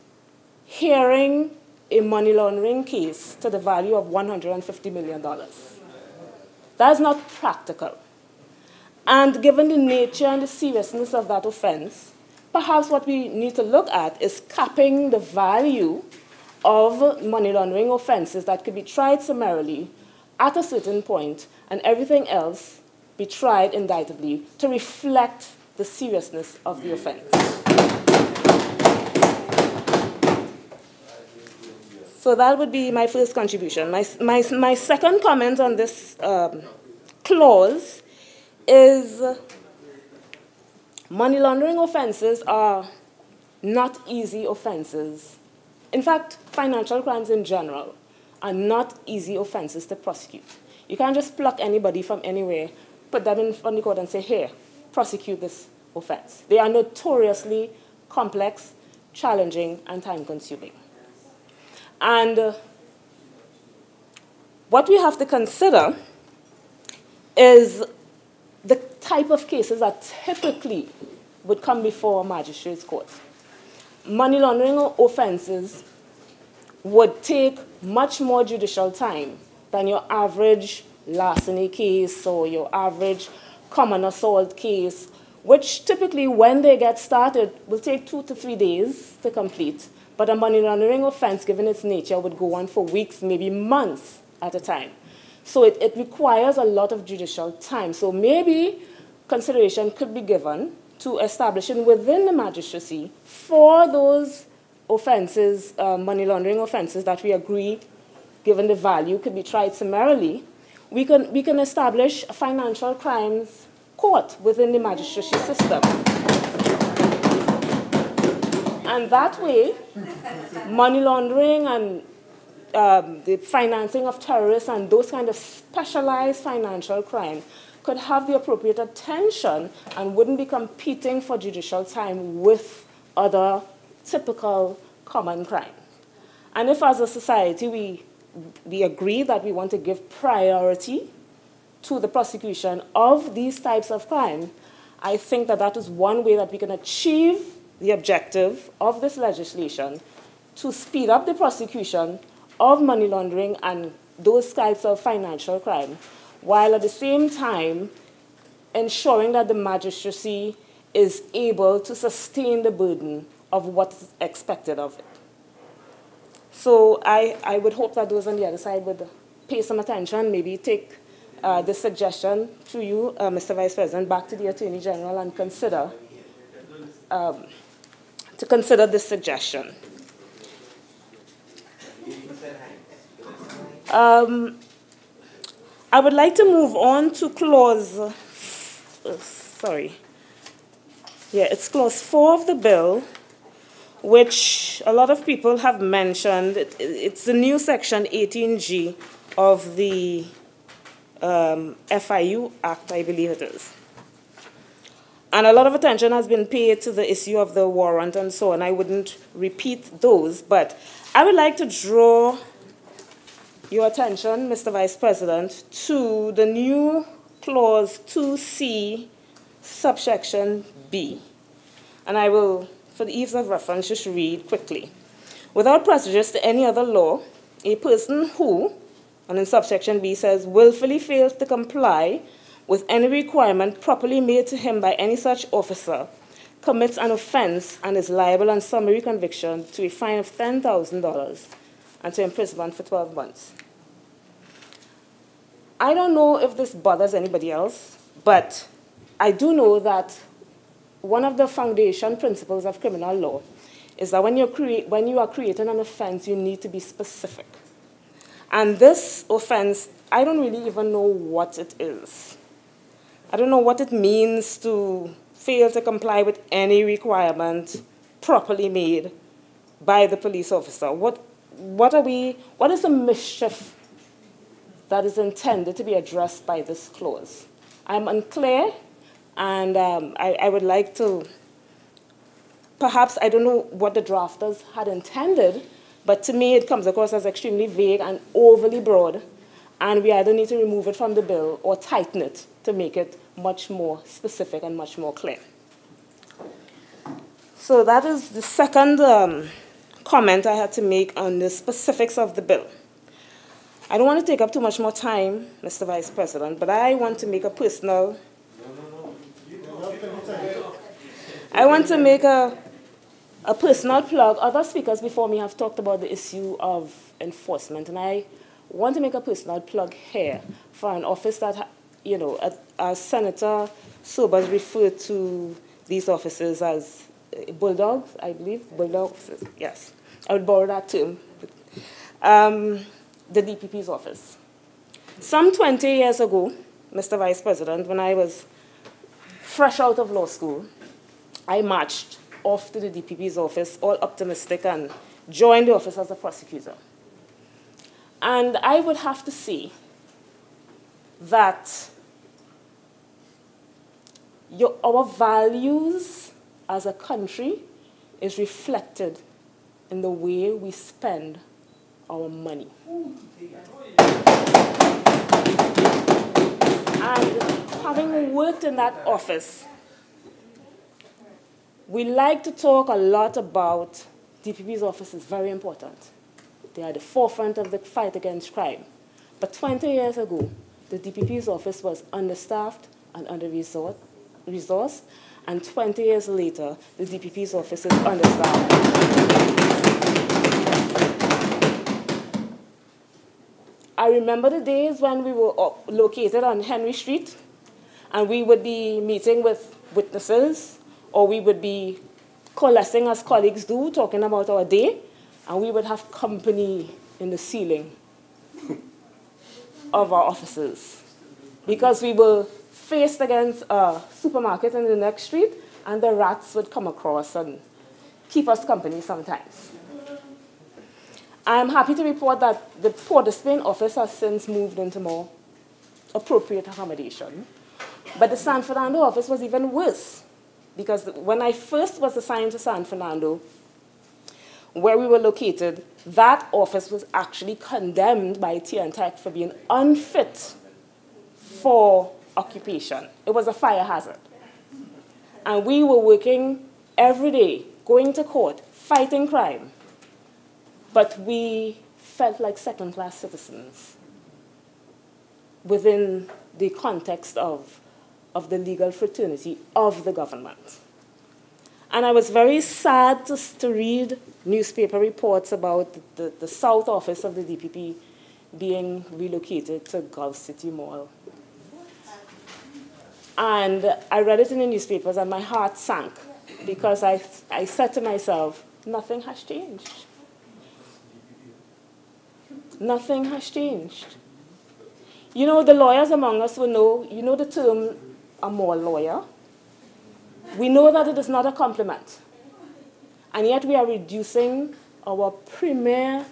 hearing a money laundering case to the value of $150 million. That is not practical. And given the nature and the seriousness of that offense, perhaps what we need to look at is capping the value of money laundering offenses that could be tried summarily at a certain point, and everything else be tried indictably to reflect the seriousness of the offense. So that would be my first contribution. My second comment on this clause is money laundering offenses are not easy offenses. In fact, financial crimes in general are not easy offenses to prosecute. You can't just pluck anybody from anywhere, put them in front of the court and say, here, prosecute this offense. They are notoriously complex, challenging, and time-consuming. And what we have to consider is the type of cases that typically would come before a magistrate's court. Money laundering offenses would take much more judicial time than your average larceny case or your average common assault case, which typically, when they get started, will take 2 to 3 days to complete. But a money laundering offense, given its nature, would go on for weeks, maybe months at a time. So it requires a lot of judicial time. So maybe consideration could be given to establishing within the magistracy for those offenses, money laundering offenses that we agree, given the value, could be tried summarily. We can establish a financial crimes court within the magistracy system. And that way, money laundering and the financing of terrorists and those kind of specialized financial crime could have the appropriate attention and wouldn't be competing for judicial time with other typical common crimes. And if as a society we agree that we want to give priority to the prosecution of these types of crime, I think that that is one way that we can achieve the objective of this legislation to speed up the prosecution of money laundering and those types of financial crime, while at the same time ensuring that the magistracy is able to sustain the burden of what's expected of it. So I would hope that those on the other side would pay some attention, maybe take this suggestion through you, Mr. Vice President, back to the Attorney General and consider this suggestion. I would like to move on to clause, it's clause 4 of the bill, which a lot of people have mentioned. It's the new section 18G of the FIU Act, I believe it is. And a lot of attention has been paid to the issue of the warrant and so on. I wouldn't repeat those, but I would like to draw your attention, Mr. Vice President, to the new clause 2C, subsection B. And I will, for the ease of reference, just read quickly. Without prejudice to any other law, a person who, and in subsection B says, willfully fails to comply with any requirement properly made to him by any such officer, commits an offense and is liable on summary conviction to a fine of $10,000 and to imprisonment for 12 months. I don't know if this bothers anybody else, but I do know that one of the foundation principles of criminal law is that when you are creating an offense, you need to be specific. And this offense, I don't really even know what it is. I don't know what it means to fail to comply with any requirement properly made by the police officer. What is the mischief that is intended to be addressed by this clause? I'm unclear, and I would like to, perhaps, I don't know what the drafters had intended, but to me it comes across as extremely vague and overly broad, and we either need to remove it from the bill or tighten it to make it much more specific and much more clear. So that is the second comment I had to make on the specifics of the bill. I don't want to take up too much more time, Mr. Vice President, but I want to make a personal... I want to make a personal plug. Other speakers before me have talked about the issue of enforcement, and I want to make a personal plug here for an office that, you know, as Senator Sobers referred to these offices as bulldogs, I believe, bulldog offices, yes. I would borrow that term. The DPP's office. Some 20 years ago, Mr. Vice President, when I was fresh out of law school, I marched off to the DPP's office, all optimistic, and joined the office as a prosecutor. And I would have to say that our values as a country is reflected in the way we spend our money. And having worked in that office, we like to talk a lot about DPP's office is very important. They are at the forefront of the fight against crime. But 20 years ago, the DPP's office was understaffed and under-resourced, and 20 years later, the DPP's office is understaffed. I remember the days when we were located on Henry Street, and we would be meeting with witnesses, or we would be coalescing as colleagues do, talking about our day, and we would have company in the ceiling of our offices, because we were faced against a supermarket in the next street, and the rats would come across and keep us company sometimes. I'm happy to report that the Port of Spain office has since moved into more appropriate accommodation. But the San Fernando office was even worse, because when I first was assigned to San Fernando, where we were located, that office was actually condemned by TNTech for being unfit for occupation. It was a fire hazard. And we were working every day, going to court, fighting crime. But we felt like second-class citizens within the context of the legal fraternity of the government. And I was very sad to read newspaper reports about the south office of the DPP being relocated to Gulf City Mall. And I read it in the newspapers and my heart sank, because I said to myself, nothing has changed. Nothing has changed. You know, the lawyers among us will know, you know the term a mall lawyer. We know that it is not a compliment. And yet we are reducing our premier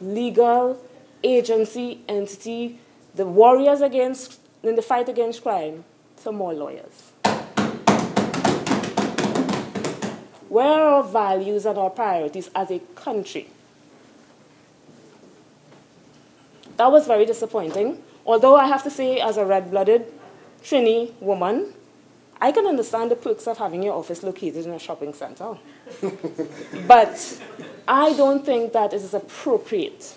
legal agency entity, the warriors in the fight against crime, to mall lawyers. Where are our values and our priorities as a country? That was very disappointing. Although I have to say, as a red-blooded Trini woman, I can understand the perks of having your office located in a shopping center. But I don't think that it is appropriate,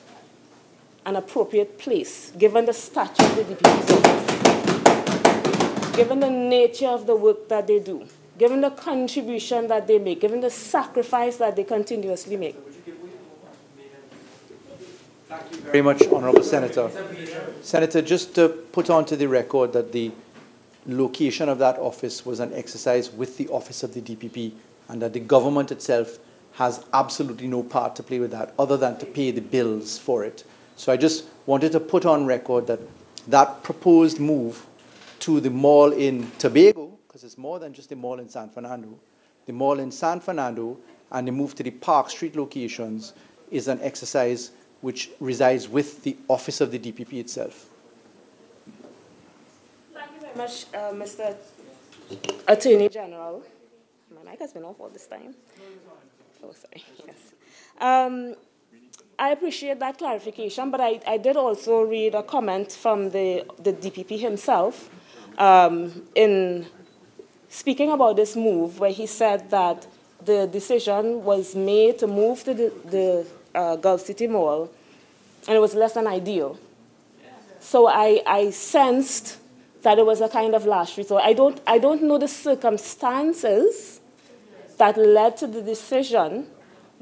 an appropriate place, given the stature of the DPP's office, given the nature of the work that they do, given the contribution that they make, given the sacrifice that they continuously make. Thank you very much, Honourable Senator. Senator, just to put onto the record that the location of that office was an exercise with the office of the DPP, and that the government itself has absolutely no part to play with that other than to pay the bills for it. So I just wanted to put on record that that proposed move to the mall in Tobago, because it's more than just the mall in San Fernando, the mall in San Fernando and the move to the Park Street locations is an exercise which resides with the office of the DPP itself. Thank you very much, Mr. Attorney General. My mic has been off all this time. Oh, sorry. Yes. I appreciate that clarification, but I did also read a comment from the DPP himself in speaking about this move, where he said that the decision was made to move to the Gulf City Mall, and it was less than ideal. So I sensed that it was a kind of last resort. I don't know the circumstances that led to the decision,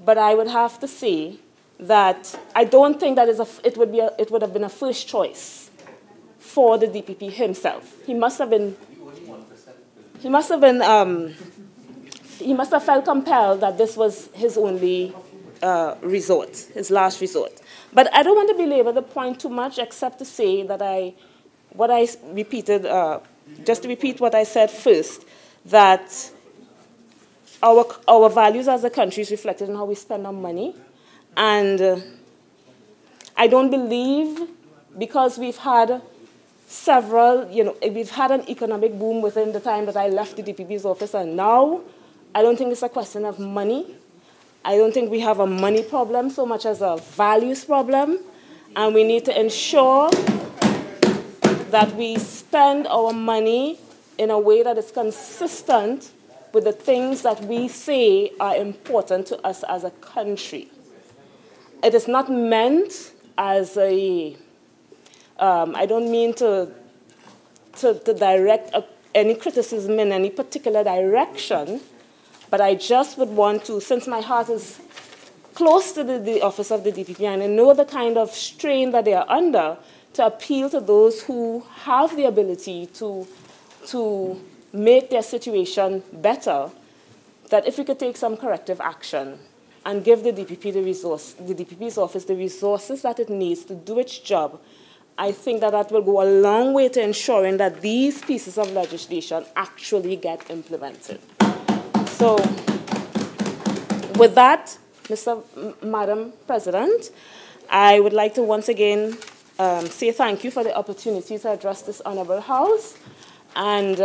but I would have to say that I don't think that it would have been a first choice for the DPP himself. He must have felt compelled that this was his only resort, his last resort. But I don't want to belabor the point too much, except to say that just to repeat what I said first, that our values as a country is reflected in how we spend our money. And I don't believe, because we've had several, we've had an economic boom within the time that I left the DPP's office, and now I don't think it's a question of money. I don't think we have a money problem so much as a values problem, and we need to ensure that we spend our money in a way that is consistent with the things that we say are important to us as a country. It is not meant as a, I don't mean to direct any criticism in any particular direction, but I just would want to, since my heart is close to the office of the DPP, and I know the kind of strain that they are under, to appeal to those who have the ability to make their situation better, that if we could take some corrective action and give the DPP the DPP's office the resources that it needs to do its job, I think that that will go a long way to ensuring that these pieces of legislation actually get implemented. So, with that, Madam President, I would like to once again say thank you for the opportunity to address this Honourable House. And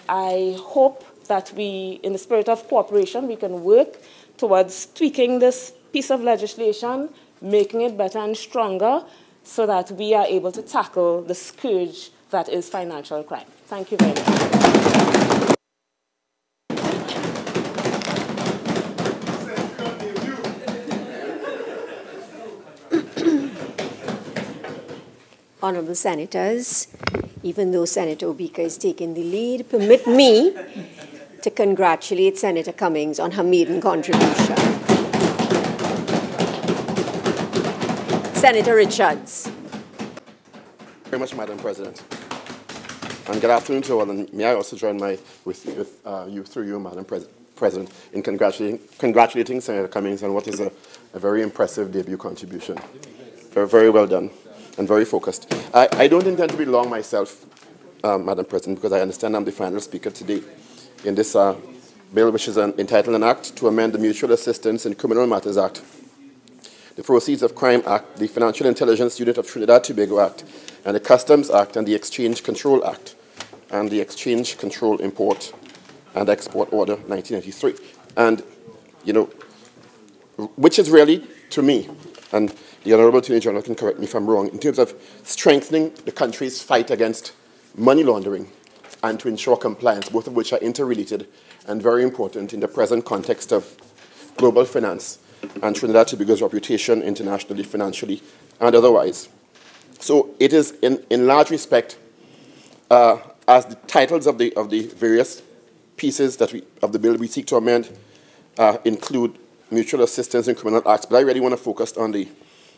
I hope that we, in the spirit of cooperation, we can work towards tweaking this piece of legislation, making it better and stronger, so that we are able to tackle the scourge that is financial crime. Thank you very much. Honourable Senators, even though Senator Obika is taking the lead, permit me to congratulate Senator Cummings on her maiden contribution. Senator Richards. Thank you very much, Madam President. And good afternoon to all. And may I also join with you through you, Madam President, in congratulating Senator Cummings on what is a very impressive debut contribution. Very, very well done and very focused. I don't intend to be long myself, Madam President, because I understand I'm the final speaker today in this bill, which is entitled an Act to amend the Mutual Assistance in Criminal Matters Act, the Proceeds of Crime Act, the Financial Intelligence Unit of Trinidad Tobago Act, and the Customs Act, and the Exchange Control Act, and the Exchange Control Import and Export Order 1993. And, which is really, to me, and the Honourable Attorney General can correct me if I'm wrong, in terms of strengthening the country's fight against money laundering and to ensure compliance, both of which are interrelated and very important in the present context of global finance and Trinidad Tobago's reputation internationally, financially, and otherwise. So it is, in large respect, as the titles of the various pieces of the bill we seek to amend include mutual assistance in criminal acts, but I really want to focus on the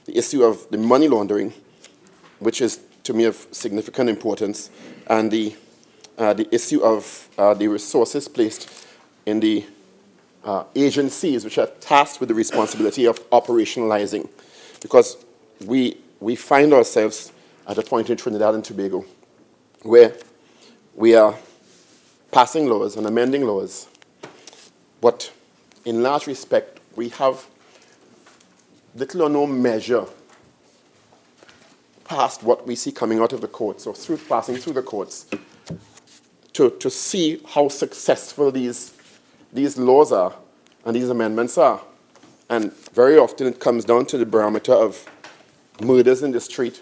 issue of the money laundering, which is, to me, of significant importance, and the issue of the resources placed in the agencies which are tasked with the responsibility of operationalizing, because we find ourselves at a point in Trinidad and Tobago where we are passing laws and amending laws, but in large respect we have little or no measure past what we see coming out of the courts or passing through the courts to see how successful these laws are and these amendments are. And very often it comes down to the barometer of murders in the streets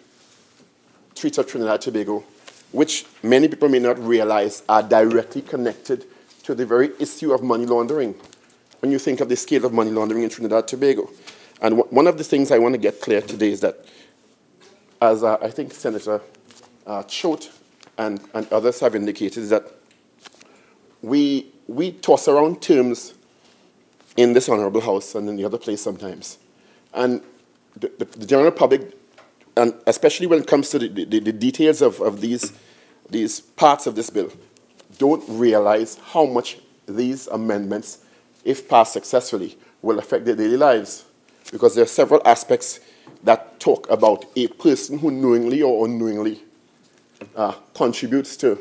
of Trinidad Tobago, which many people may not realize are directly connected to the very issue of money laundering when you think of the scale of money laundering in Trinidad Tobago. And one of the things I want to get clear today is that, as I think Senator Chote and others have indicated, is that we toss around terms in this Honourable House and in the other place sometimes. And the general public, and especially when it comes to the details of these parts of this bill, don't realize how much these amendments, if passed successfully, will affect their daily lives. Because there are several aspects that talk about a person who knowingly or unknowingly contributes to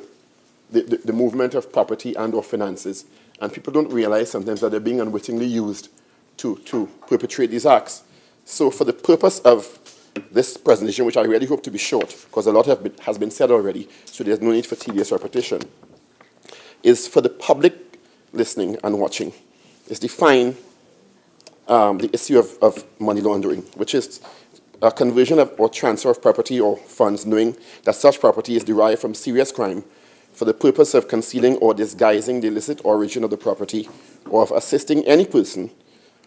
the movement of property and or finances. And people don't realize sometimes that they're being unwittingly used to perpetrate these acts. So for the purpose of this presentation, which I really hope to be short, because a lot has been said already, so there's no need for tedious repetition, is for the public listening and watching, is define the issue of money laundering, which is a conversion of or transfer of property or funds knowing that such property is derived from serious crime for the purpose of concealing or disguising the illicit origin of the property or of assisting any person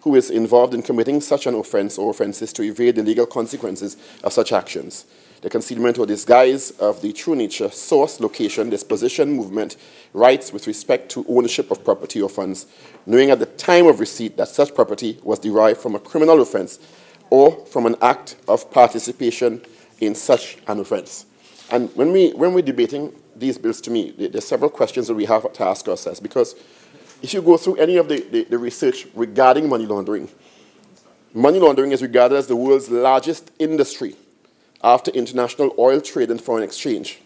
who is involved in committing such an offense or offenses to evade the legal consequences of such actions. The concealment or disguise of the true nature, source, location, disposition, movement, rights with respect to ownership of property or funds, knowing at the time of receipt that such property was derived from a criminal offense or from an act of participation in such an offense. And when we're debating these bills, to me, there are several questions that we have to ask ourselves, because if you go through any of the research regarding money laundering is regarded as the world's largest industry after international oil trade and foreign exchange.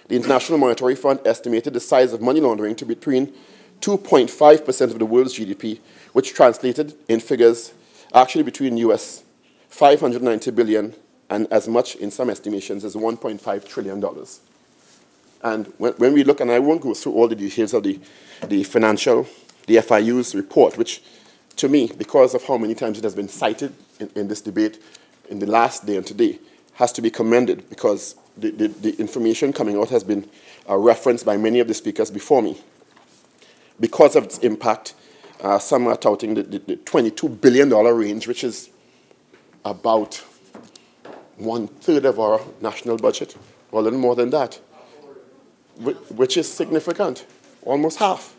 The International Monetary Fund estimated the size of money laundering to be between 2.5% of the world's GDP, which translated in figures actually between US $590 billion and as much in some estimations as $1.5 trillion. And when we look, and I won't go through all the details of the FIU's report, which to me, because of how many times it has been cited in this debate in the last day and today, has to be commended, because the information coming out has been referenced by many of the speakers before me. Because of its impact, some are touting the $22 billion range, which is about 1/3 of our national budget, or a little more than that, which is significant, almost half.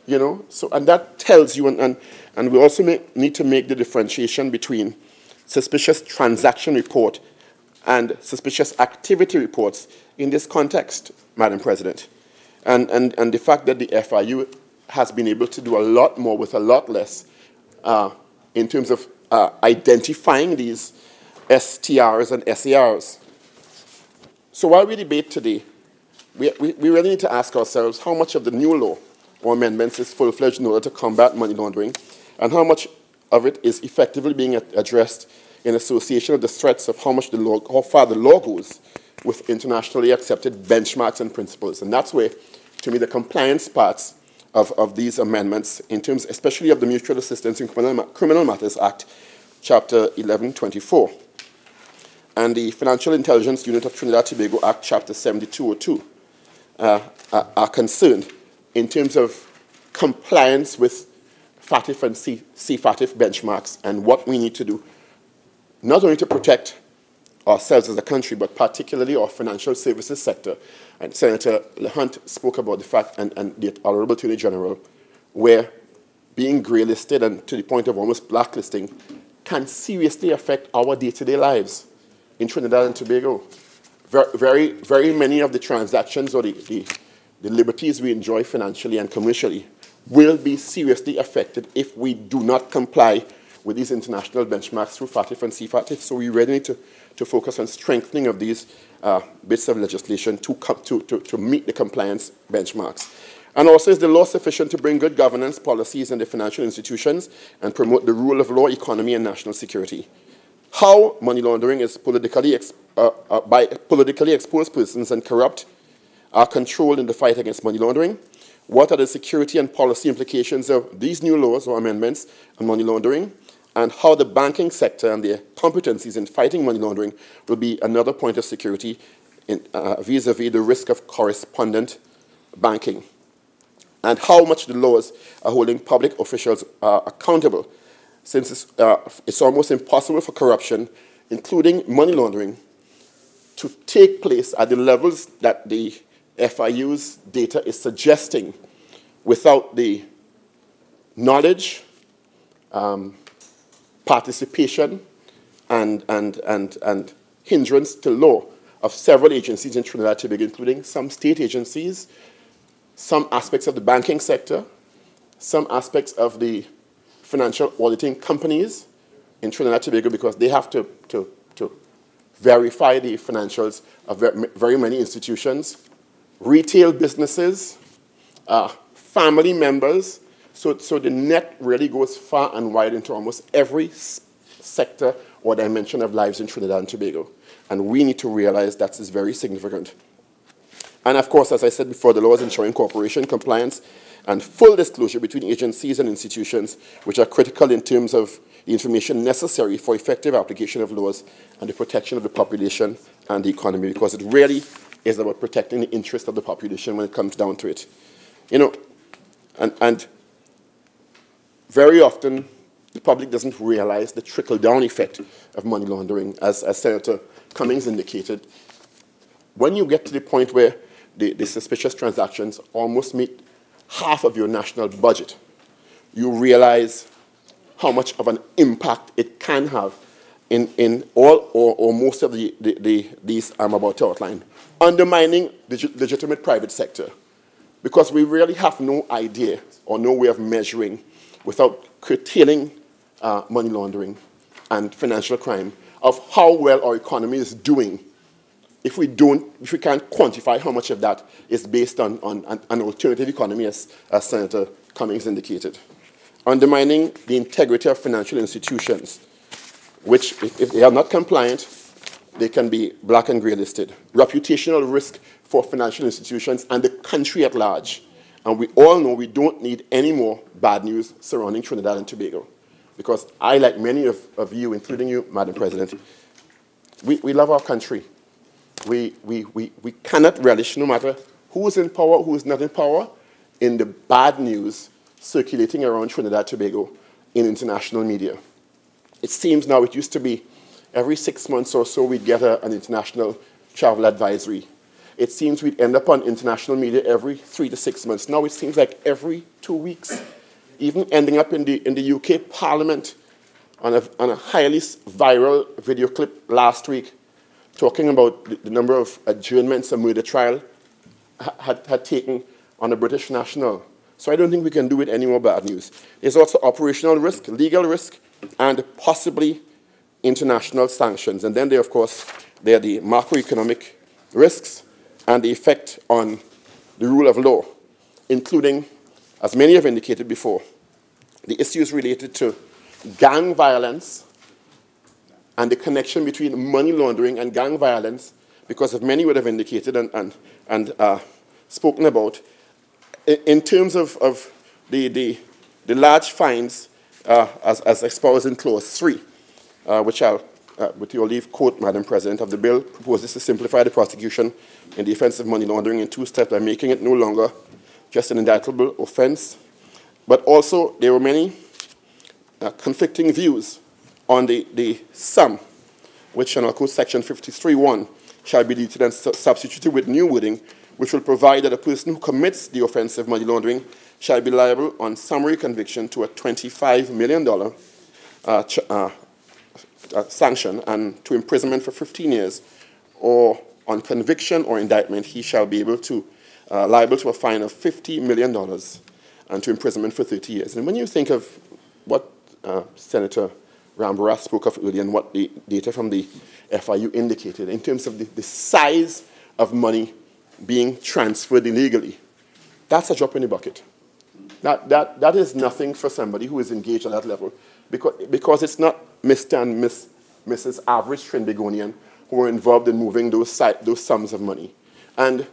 You know, so, and that tells you, and we also need to make the differentiation between suspicious transaction report and suspicious activity reports in this context, Madam President. And the fact that the FIU has been able to do a lot more with a lot less in terms of identifying these STRs and SARs. So while we debate today, we really need to ask ourselves how much of the new law or amendments is full-fledged in order to combat money laundering, and how much of it is effectively being addressed in association with the threats of how far the law goes with internationally accepted benchmarks and principles. And that's where, to me, the compliance parts of these amendments, in terms especially of the Mutual Assistance in Criminal Matters Act, Chapter 1124, and the Financial Intelligence Unit of Trinidad Tobago Act, Chapter 7202, are concerned in terms of compliance with FATF and CFATF benchmarks, and what we need to do, not only to protect ourselves as a country, but particularly our financial services sector. And Senator Hunte spoke about the fact, and the Honorable Attorney General, where being grey-listed and to the point of almost blacklisting can seriously affect our day-to-day lives in Trinidad and Tobago. Very, very many of the transactions or the liberties we enjoy financially and commercially will be seriously affected if we do not comply with these international benchmarks through FATF and CFATF. So we really need to focus on strengthening of these bits of legislation to meet the compliance benchmarks. And also, is the law sufficient to bring good governance policies in the financial institutions and promote the rule of law, economy, and national security? How money laundering is by politically exposed persons and corrupt are controlled in the fight against money laundering? What are the security and policy implications of these new laws or amendments on money laundering? And how the banking sector and their competencies in fighting money laundering will be another point of security vis-a-vis the risk of correspondent banking? And how much the laws are holding public officials accountable, since it's almost impossible for corruption, including money laundering, to take place at the levels that the FIU's data is suggesting without the knowledge, participation, and hindrance to law of several agencies in Trinidad and Tobago, including some state agencies, some aspects of the banking sector, some aspects of the financial auditing companies in Trinidad and Tobago, because they have to verify the financials of very many institutions retail businesses, family members. So the net really goes far and wide into almost every sector or dimension of lives in Trinidad and Tobago. And we need to realize that is very significant. And of course, as I said before, the laws ensuring cooperation, compliance, and full disclosure between agencies and institutions, which are critical in terms of the information necessary for effective application of laws and the protection of the population and the economy, because it really is about protecting the interest of the population when it comes down to it. You know, and very often the public doesn't realize the trickle-down effect of money laundering, as Senator Cummings indicated. When you get to the point where the suspicious transactions almost meet half of your national budget, you realize how much of an impact it can have in all or most of these I'm about to outline, undermining the legitimate private sector, because we really have no idea or no way of measuring without curtailing money laundering and financial crime of how well our economy is doing if we can't quantify how much of that is based on an alternative economy, as Senator Cummings indicated. Undermining the integrity of financial institutions, which, if they are not compliant, they can be black and grey listed. Reputational risk for financial institutions and the country at large. And we all know we don't need any more bad news surrounding Trinidad and Tobago. Because I, like many of you, including you, Madam President, we love our country. We cannot relish, no matter who is in power, who is not in power, in the bad news circulating around Trinidad and Tobago in international media. It seems now, it used to be every 6 months or so we'd get an international travel advisory. It seems we'd end up on international media every 3 to 6 months. Now it seems like every 2 weeks, even ending up in the UK Parliament on a highly viral video clip last week talking about the number of adjournments a murder trial had taken on a British national. So I don't think we can do it any more bad news. There's also operational risk, legal risk, and possibly international sanctions. And then there, of course, there are the macroeconomic risks and the effect on the rule of law, including, as many have indicated before, the issues related to gang violence and the connection between money laundering and gang violence, because as many would have indicated and spoken about, in terms of the large fines as exposed in Clause 3, which I'll, with your leave, quote, Madam President, of the bill, proposes to simplify the prosecution in the offence of money laundering in 2 steps by making it no longer just an indictable offence, but also there were many conflicting views on the sum, which, and I'll quote Section 53(1), shall be deleted and substituted with new wording, which will provide that a person who commits the offence of money laundering shall be liable on summary conviction to a $25 million sanction and to imprisonment for 15 years, or on conviction or indictment, he shall be able to liable to a fine of $50 million and to imprisonment for 30 years. And when you think of what Senator Rambaras spoke of earlier and what the data from the FIU indicated in terms of the size of money being transferred illegally, that's a drop in the bucket. That is nothing for somebody who is engaged at that level, because it's not Mr. and Mrs. average Trinbagonian who are involved in moving those sums of money. And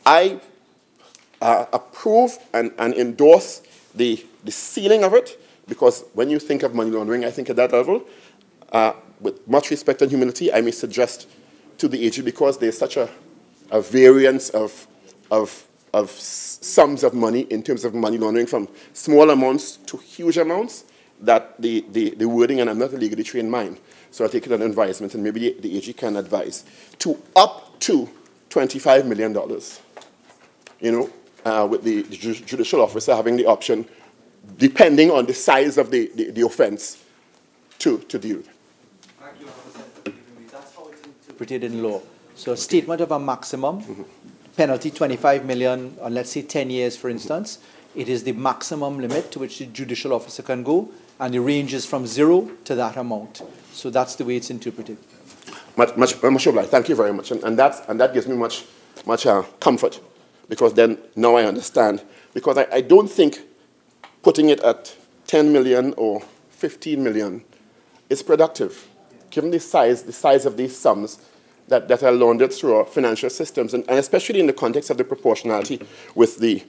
I approve and endorse the sealing of it, because when you think of money laundering, I think at that level, with much respect and humility, I may suggest to the AG, because there's such a variance of sums of money in terms of money laundering, from small amounts to huge amounts, that the wording, and I'm not a legally trained mind, so I'll take it under advisement, and maybe the AG can advise, to up to $25 million, you know, with the judicial officer having the option, depending on the size of the offense, to deal with. That's how it's interpreted in law. So a statement of a maximum, penalty 25 million, on let's say 10 years, for instance, it is the maximum limit to which the judicial officer can go, and the range is from 0 to that amount. So that's the way it's interpreted. Much obliged. Thank you very much. And that gives me much comfort, because then now I understand. Because I don't think putting it at 10 million or 15 million is productive, given the size of these sums that are laundered through our financial systems, and especially in the context of the proportionality with the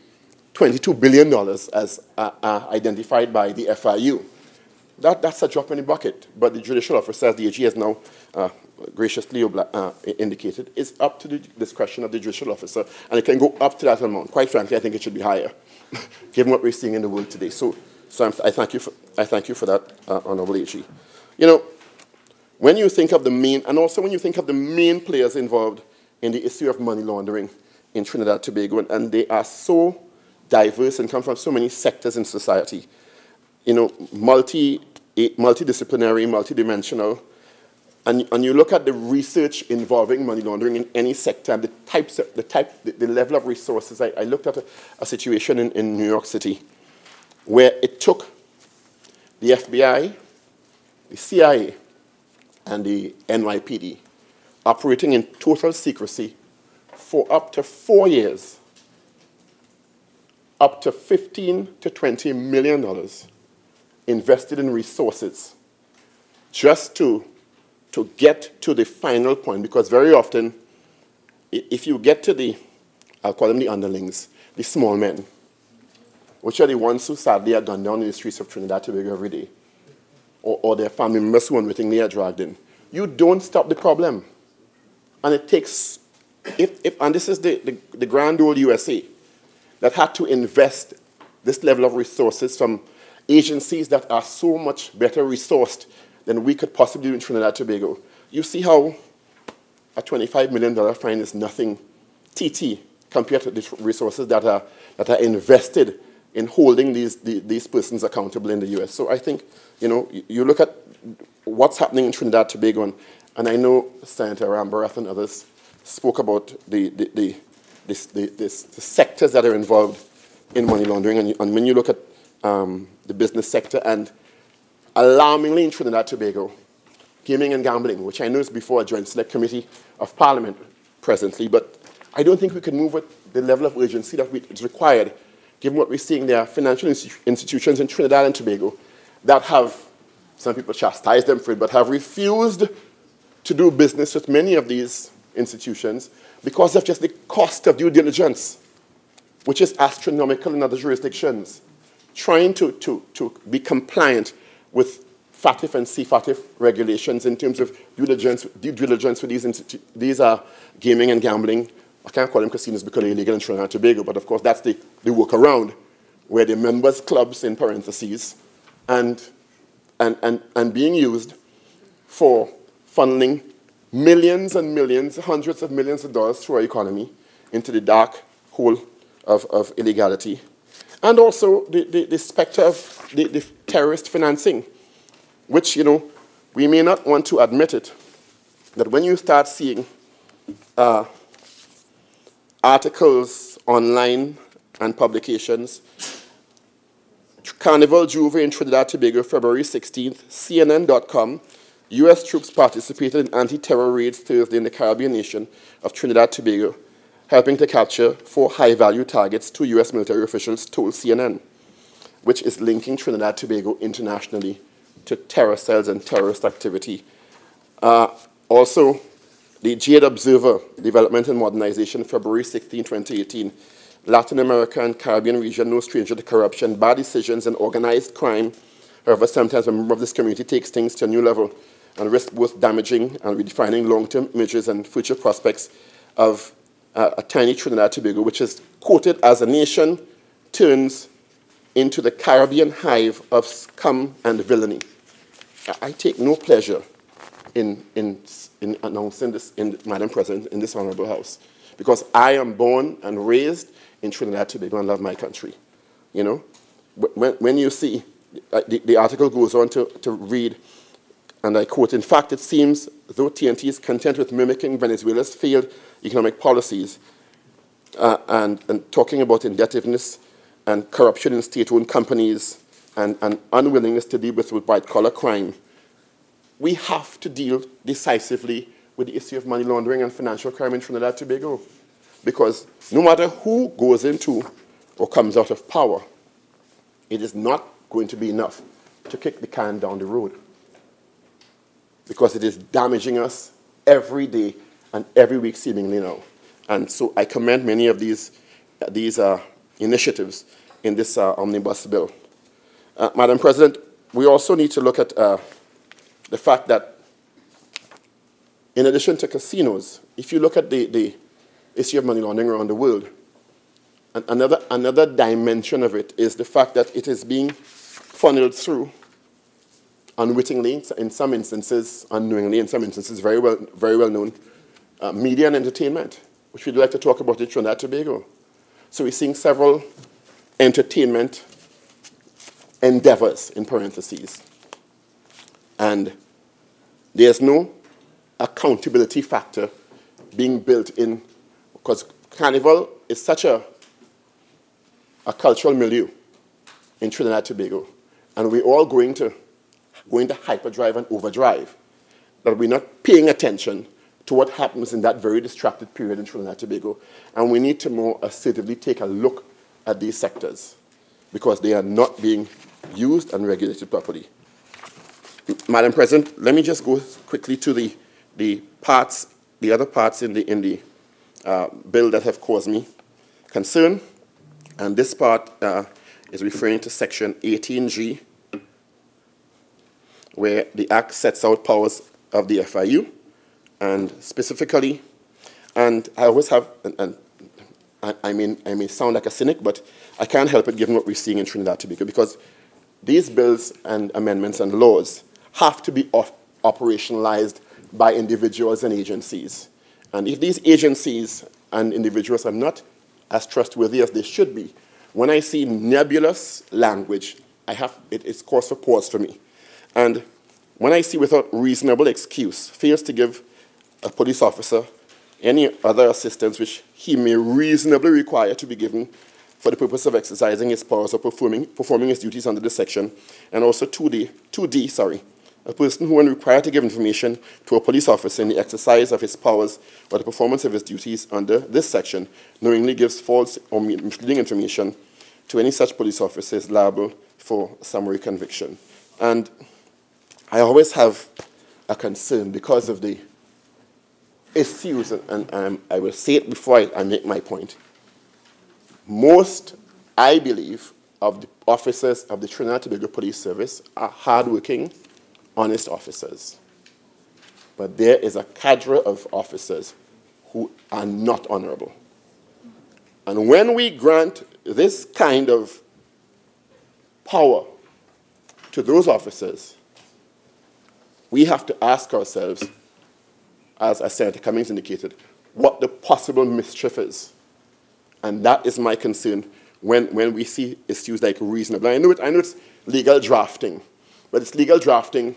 $22 billion as identified by the FIU. That's a drop in the bucket, but the judicial officer, as the AG has now graciously indicated, is up to the discretion of the judicial officer, and it can go up to that amount. Quite frankly, I think it should be higher, given what we're seeing in the world today. So I thank you for that, Honourable AG. You know, when you think of the main, and also when you think of the main players involved in the issue of money laundering in Trinidad and Tobago, and they are so diverse and come from so many sectors in society, you know, multidisciplinary, multidimensional, and you look at the research involving money laundering in any sector, and the level of resources. I looked at a situation in New York City where it took the FBI, the CIA, and the NYPD operating in total secrecy for up to 4 years, up to $15 to $20 million invested in resources just to get to the final point. Because very often, if you get to the, I'll call them the underlings, the small men, which are the ones who sadly are gunned down in the streets of Trinidad and Tobago every day, or their family members who unwittingly are dragged in, you don't stop the problem. And it takes, and this is the grand old USA that had to invest this level of resources from agencies that are so much better resourced than we could possibly do in Trinidad and Tobago. You see how a $25 million fine is nothing TT compared to the resources that are invested in holding these persons accountable in the US. So I think, you know, you look at what's happening in Trinidad and Tobago, and I know Senator Rambarath and others spoke about the sectors that are involved in money laundering, and when you look at the business sector, and alarmingly in Trinidad and Tobago, gaming and gambling, which I know is before a joint select committee of Parliament presently, but I don't think we can move with the level of urgency that is required, given what we're seeing there are financial institutions in Trinidad and Tobago that have, some people chastise them for it, but have refused to do business with many of these institutions because of just the cost of due diligence, which is astronomical in other jurisdictions. Trying to be compliant with FATF and CFATF regulations in terms of due diligence for these are gaming and gambling. I can't call them casinos because they're illegal in Trinidad and Tobago, but of course that's the workaround, where the members' clubs, in parentheses, and being used for funneling millions and millions, hundreds of millions of dollars through our economy into the dark hole of illegality. And also the specter of the terrorist financing, which, you know, we may not want to admit it, that when you start seeing articles online and publications, Carnival Juve in Trinidad and Tobago, February 16th, CNN.com, U.S. troops participated in anti-terror raids Thursday in the Caribbean nation of Trinidad and Tobago, helping to capture 4 high-value targets, 2 U.S. military officials told CNN, which is linking Trinidad and Tobago internationally to terror cells and terrorist activity. Also, the Jade Observer, Development and Modernization, February 16, 2018, Latin America and Caribbean region, no stranger to corruption, bad decisions, and organized crime. However, sometimes a member of this community takes things to a new level and risks both damaging and redefining long-term images and future prospects of a tiny Trinidad and Tobago, which is quoted as a nation turns into the Caribbean hive of scum and villainy. I take no pleasure in announcing this, Madam President, in this honorable house, because I am born and raised in Trinidad and Tobago and love my country. You know, when you see, the article goes on to read, and I quote, "In fact, it seems though TNT is content with mimicking Venezuela's failed economic policies and talking about indebtedness and corruption in state-owned companies and unwillingness to deal with white-collar crime, we have to deal decisively with the issue of money laundering and financial crime in Trinidad and Tobago. Because no matter who goes into or comes out of power, it is not going to be enough to kick the can down the road. Because it is damaging us every day and every week seemingly now. And so I commend many of these initiatives in this omnibus bill. Madam President, we also need to look at the fact that in addition to casinos, if you look at the issue of money laundering around the world, another dimension of it is the fact that it is being funneled through unwittingly, in some instances, unknowingly, in some instances, very well known, media and entertainment, which we'd like to talk about in Trinidad and Tobago. So we're seeing several entertainment endeavors, in parentheses. And there's no accountability factor being built in, because Carnival is such a cultural milieu in Trinidad and Tobago, and we're all going to hyperdrive and overdrive, that we're not paying attention to what happens in that very distracted period in Trinidad and Tobago, and we need to more assertively take a look at these sectors, because they are not being used and regulated properly. Madam President, let me just go quickly to the other parts in the bill that have caused me concern, and this part is referring to Section 18G, where the Act sets out powers of the FIU, and specifically, and I always have, and I may sound like a cynic, but I can't help it given what we're seeing in Trinidad and Tobago, because these bills and amendments and laws have to be operationalized by individuals and agencies. And if these agencies and individuals are not as trustworthy as they should be, when I see nebulous language, it's cause for pause for me. And when I see without reasonable excuse fails to give a police officer any other assistance which he may reasonably require to be given for the purpose of exercising his powers or performing his duties under this section, and also 2D, a person who, when required to give information to a police officer in the exercise of his powers or the performance of his duties under this section, knowingly gives false or misleading information to any such police officer, is liable for summary conviction. And I always have a concern because of the issues, and I will say it before I make my point. Most, I believe, of the officers of the Trinidad and Tobago Police Service are hardworking, honest officers. But there is a cadre of officers who are not honorable. And when we grant this kind of power to those officers, we have to ask ourselves, as Senator Cummings indicated, what the possible mischief is. And that is my concern when we see issues like reasonable. I know it's legal drafting, but it's legal drafting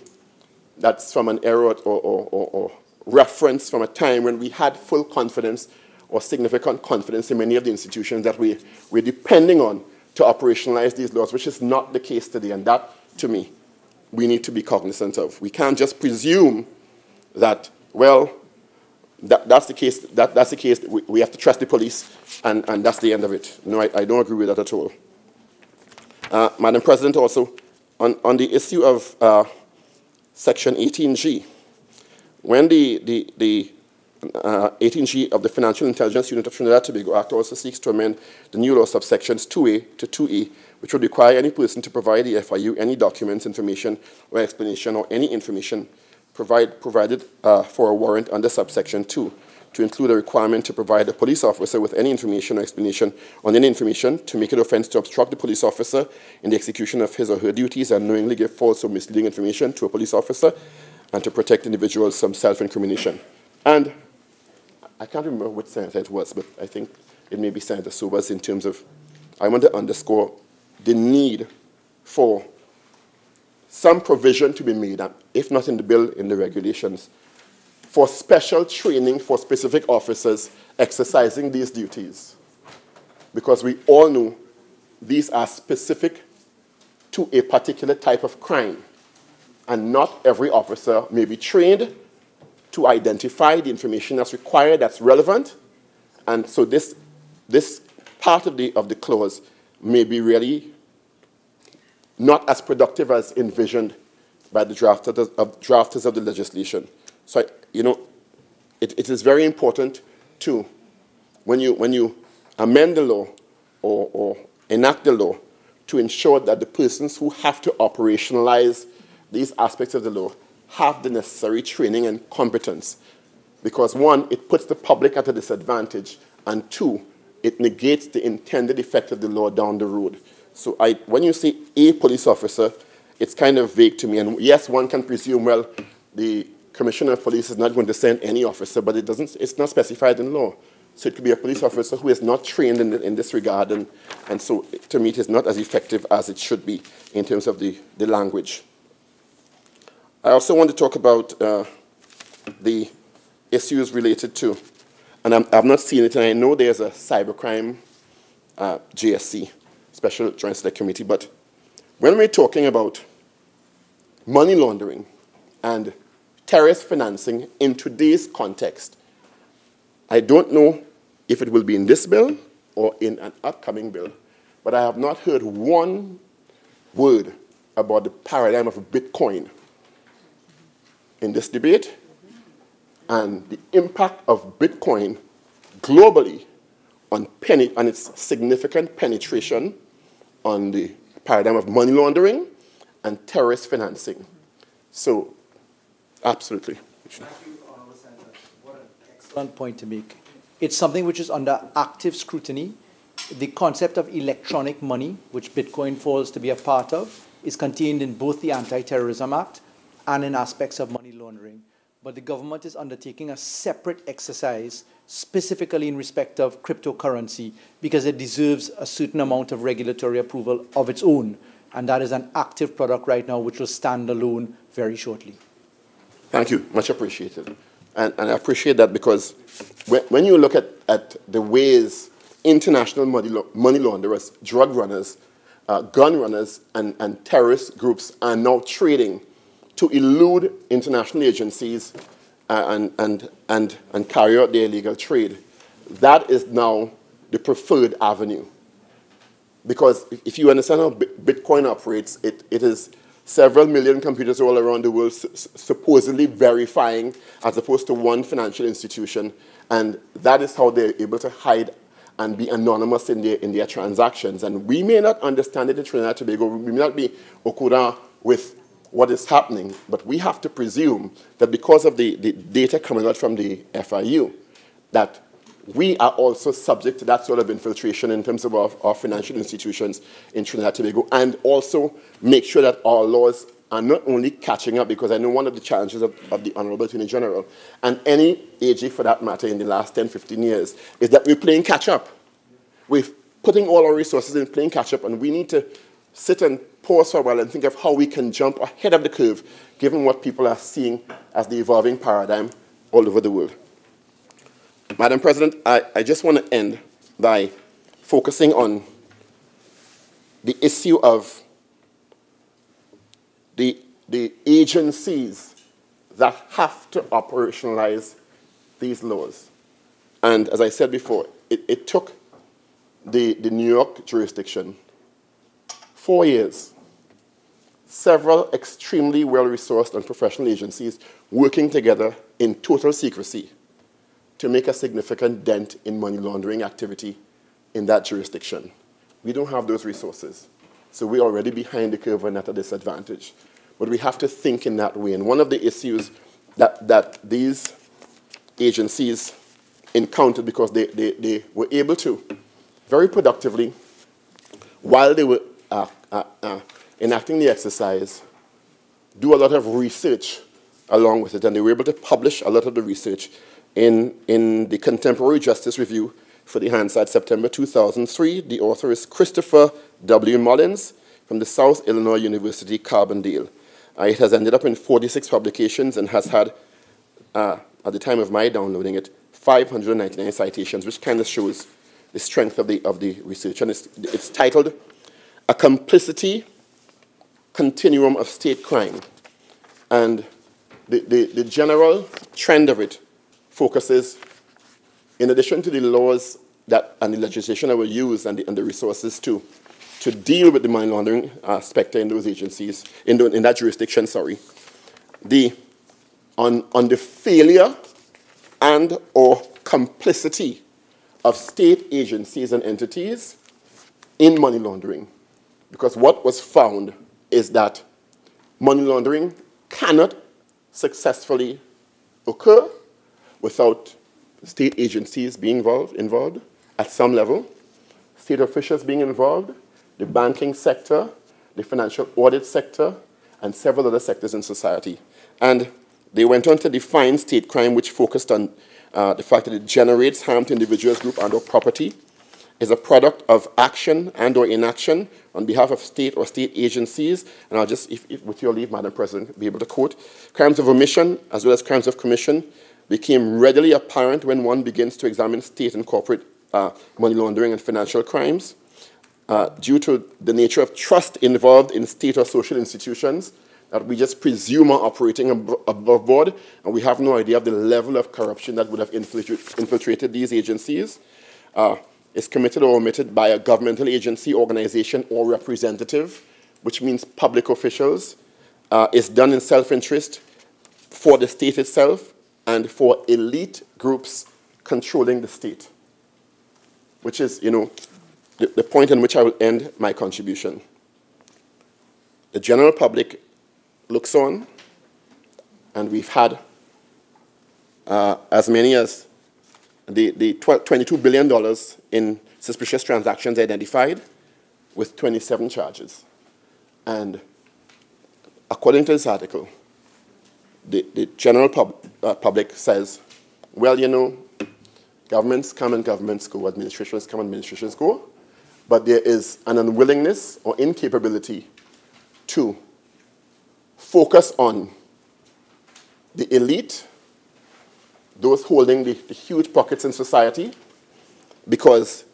that's from an era or reference from a time when we had full confidence or significant confidence in many of the institutions that we're depending on to operationalize these laws, which is not the case today. And that, to me, we need to be cognizant of. We can't just presume that, well, that's the case. That's the case. We have to trust the police, and that's the end of it. No, I don't agree with that at all. Madam President, also on the issue of Section 18G, when the 18G of the Financial Intelligence Unit of Trinidad and Tobago Act also seeks to amend the new law subsections 2A to 2E, which would require any person to provide the FIU any documents, information, or explanation, or any information provided for a warrant under subsection 2, to include a requirement to provide a police officer with any information or explanation on any information to make it offense to obstruct the police officer in the execution of his or her duties and knowingly give false or misleading information to a police officer, and to protect individuals from self-incrimination. And I can't remember which senator it was, but I think it may be Senator Sobers in terms of, I want to underscore the need for some provision to be made, if not in the bill, in the regulations, for special training for specific officers exercising these duties. Because we all know these are specific to a particular type of crime, and not every officer may be trained to identify the information that's required, that's relevant. And so this part of the clause may be really not as productive as envisioned by the drafters of the legislation. So, you know, it is very important to, when you amend the law or enact the law, to ensure that the persons who have to operationalize these aspects of the law have the necessary training and competence. Because one, it puts the public at a disadvantage, and two, it negates the intended effect of the law down the road. So when you say a police officer, it's kind of vague to me. And yes, one can presume, well, the commissioner of police is not going to send any officer, but it's not specified in law. So it could be a police officer who is not trained in this regard, and so to me it is not as effective as it should be in terms of the language. I also want to talk about the issues related to, and I've not seen it, and I know there's a cybercrime GSC, Special Joint Select Committee, but when we're talking about money laundering and terrorist financing in today's context, I don't know if it will be in this bill or in an upcoming bill, but I have not heard one word about the paradigm of Bitcoin in this debate and the impact of Bitcoin globally on its significant penetration on the paradigm of money laundering and terrorist financing. So, absolutely. Thank you, Honourable Senator. What an excellent point to make. It's something which is under active scrutiny. The concept of electronic money, which Bitcoin falls to be a part of, is contained in both the Anti-Terrorism Act and in aspects of money laundering. But the government is undertaking a separate exercise specifically in respect of cryptocurrency because it deserves a certain amount of regulatory approval of its own. And that is an active product right now which will stand alone very shortly. Thank you. Much appreciated. And I appreciate that because when you look at the ways international money launderers, drug runners, gun runners, and terrorist groups are now trading to elude international agencies and carry out their illegal trade, that is now the preferred avenue. Because if you understand how Bitcoin operates, it is several million computers all around the world supposedly verifying as opposed to one financial institution, and that is how they're able to hide and be anonymous in their transactions. And we may not understand it in Trinidad and Tobago, we may not be au courant with what is happening, but we have to presume that because of the data coming out from the FIU, that we are also subject to that sort of infiltration in terms of our financial institutions in Trinidad and Tobago, and also make sure that our laws are not only catching up, because I know one of the challenges of the Honourable Attorney General, and any AG for that matter in the last 10, 15 years, is that we're playing catch up. We're putting all our resources in playing catch up, and we need to sit and pause for a while and think of how we can jump ahead of the curve, given what people are seeing as the evolving paradigm all over the world. Madam President, I just want to end by focusing on the issue of the agencies that have to operationalize these laws. And as I said before, it took the New York jurisdiction 4 years, several extremely well-resourced and professional agencies working together in total secrecy to make a significant dent in money laundering activity in that jurisdiction. We don't have those resources, so we're already behind the curve and at a disadvantage. But we have to think in that way. And one of the issues that these agencies encountered, because they were able to, very productively, while they were enacting the exercise, do a lot of research along with it, and they were able to publish a lot of the research in the Contemporary Justice Review for the Hansard, September 2003. The author is Christopher W. Mullins from the South Illinois University, Carbondale. It has ended up in 46 publications and has had, at the time of my downloading it, 599 citations, which kind of shows the strength of the research. And it's titled A Complicity Continuum of State Crime. And the general trend of it focuses, in addition to the laws that, and the legislation that were used and the resources to deal with the money laundering specter in those agencies, in that jurisdiction, sorry, on the failure and or complicity of state agencies and entities in money laundering. Because what was found is that money laundering cannot successfully occur without state agencies being involved at some level, state officials being involved, the banking sector, the financial audit sector, and several other sectors in society. And they went on to define state crime, which focused on the fact that it generates harm to individuals, group, and or property, is a product of action and or inaction on behalf of state or state agencies. And I'll just, if with your leave, Madam President, be able to quote, crimes of omission as well as crimes of commission became readily apparent when one begins to examine state and corporate money laundering and financial crimes. Due to the nature of trust involved in state or social institutions that we just presume are operating above board, and we have no idea of the level of corruption that would have infiltrated these agencies, is committed or omitted by a governmental agency, organization, or representative, which means public officials, is done in self-interest for the state itself and for elite groups controlling the state, which is, the point in which I will end my contribution. The general public looks on, and we've had as many as the $22 billion in suspicious transactions identified with 27 charges. And according to this article, the general public says, well, governments come and governments go, administrations come and administrations go, but there is an unwillingness or incapability to focus on the elite, those holding the huge pockets in society, because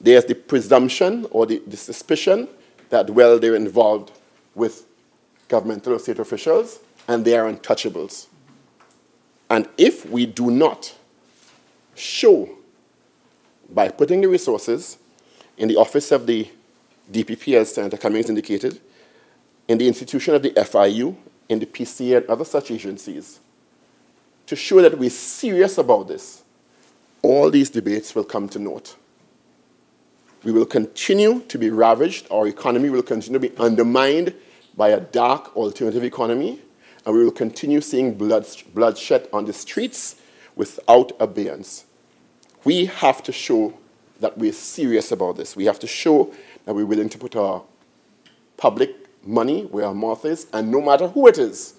there's the presumption or the suspicion that, well, they're involved with governmental or state officials and they are untouchables. And if we do not show, by putting the resources in the office of the DPP, as Senator Cummings indicated, in the institution of the FIU, in the PCA and other such agencies, to show that we're serious about this, all these debates will come to naught. We will continue to be ravaged, our economy will continue to be undermined by a dark alternative economy, and we will continue seeing bloodshed on the streets without abeyance. We have to show that we're serious about this. We have to show that we're willing to put our public money where our mouth is, and no matter who it is,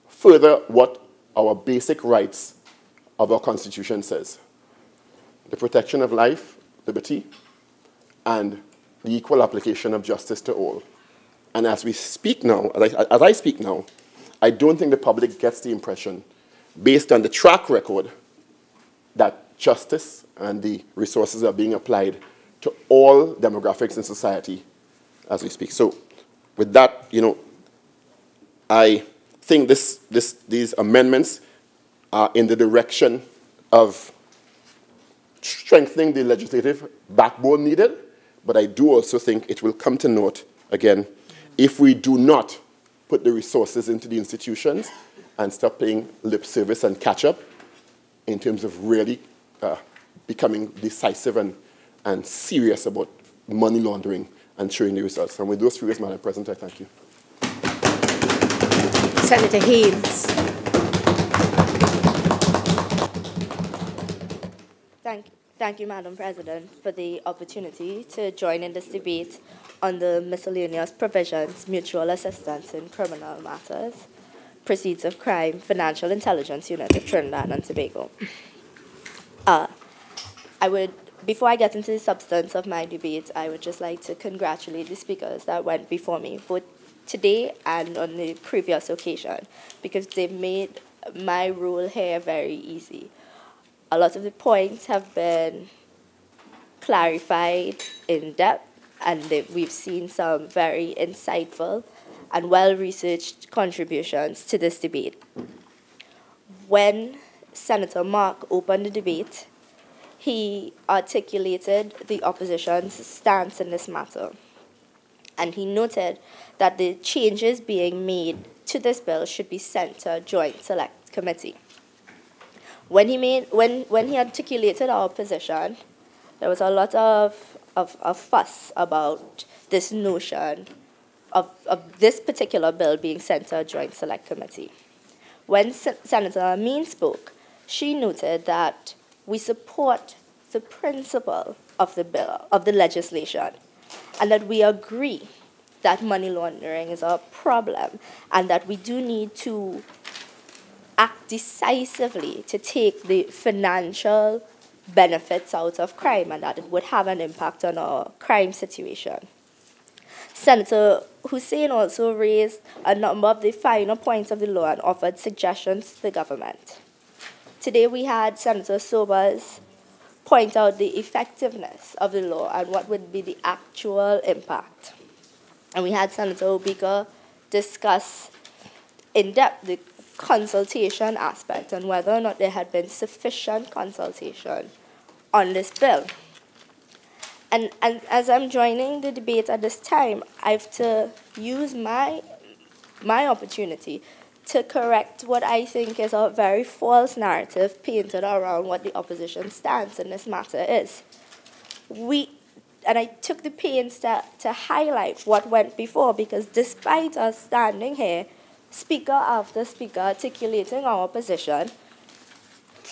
further what our basic rights of our Constitution says. The protection of life, liberty, and the equal application of justice to all. And as we speak now, as I speak now, I don't think the public gets the impression, based on the track record, that justice and the resources are being applied to all demographics in society as we speak. So with that, I think these amendments are in the direction of strengthening the legislative backbone needed, but I do also think it will come to naught, again, if we do not put the resources into the institutions and stop paying lip service and catch up in terms of really becoming decisive and serious about money laundering and showing the results. And with those few words, Madam President, I thank you. Senator Haynes. Thank you, Madam President, for the opportunity to join in this debate on the Miscellaneous Provisions, Mutual Assistance in Criminal Matters, Proceeds of Crime, Financial Intelligence Unit of Trinidad and Tobago. Before I get into the substance of my debate, I would just like to congratulate the speakers that went before me, both today and on the previous occasion, because they've made my role here very easy. A lot of the points have been clarified in depth, and we've seen some very insightful and well-researched contributions to this debate. When Senator Mark opened the debate, he articulated the opposition's stance in this matter. And he noted that the changes being made to this bill should be sent to a joint select committee. When he articulated our position, there was a lot of fuss about this notion of this particular bill being sent to a joint select committee. When Senator Amin spoke, she noted that we support the principle of the bill, of the legislation, and that we agree that money laundering is a problem and that we do need to act decisively to take the financial benefits out of crime and that it would have an impact on our crime situation. Senator Hussain also raised a number of the finer points of the law and offered suggestions to the government. Today we had Senator Sobers point out the effectiveness of the law and what would be the actual impact. And we had Senator Obika discuss in depth the consultation aspect and whether or not there had been sufficient consultation on this bill. And as I'm joining the debate at this time, I have to use my opportunity to correct what I think is a very false narrative painted around what the opposition stance in this matter is. And I took the pains to highlight what went before, because despite us standing here, speaker after speaker articulating our position,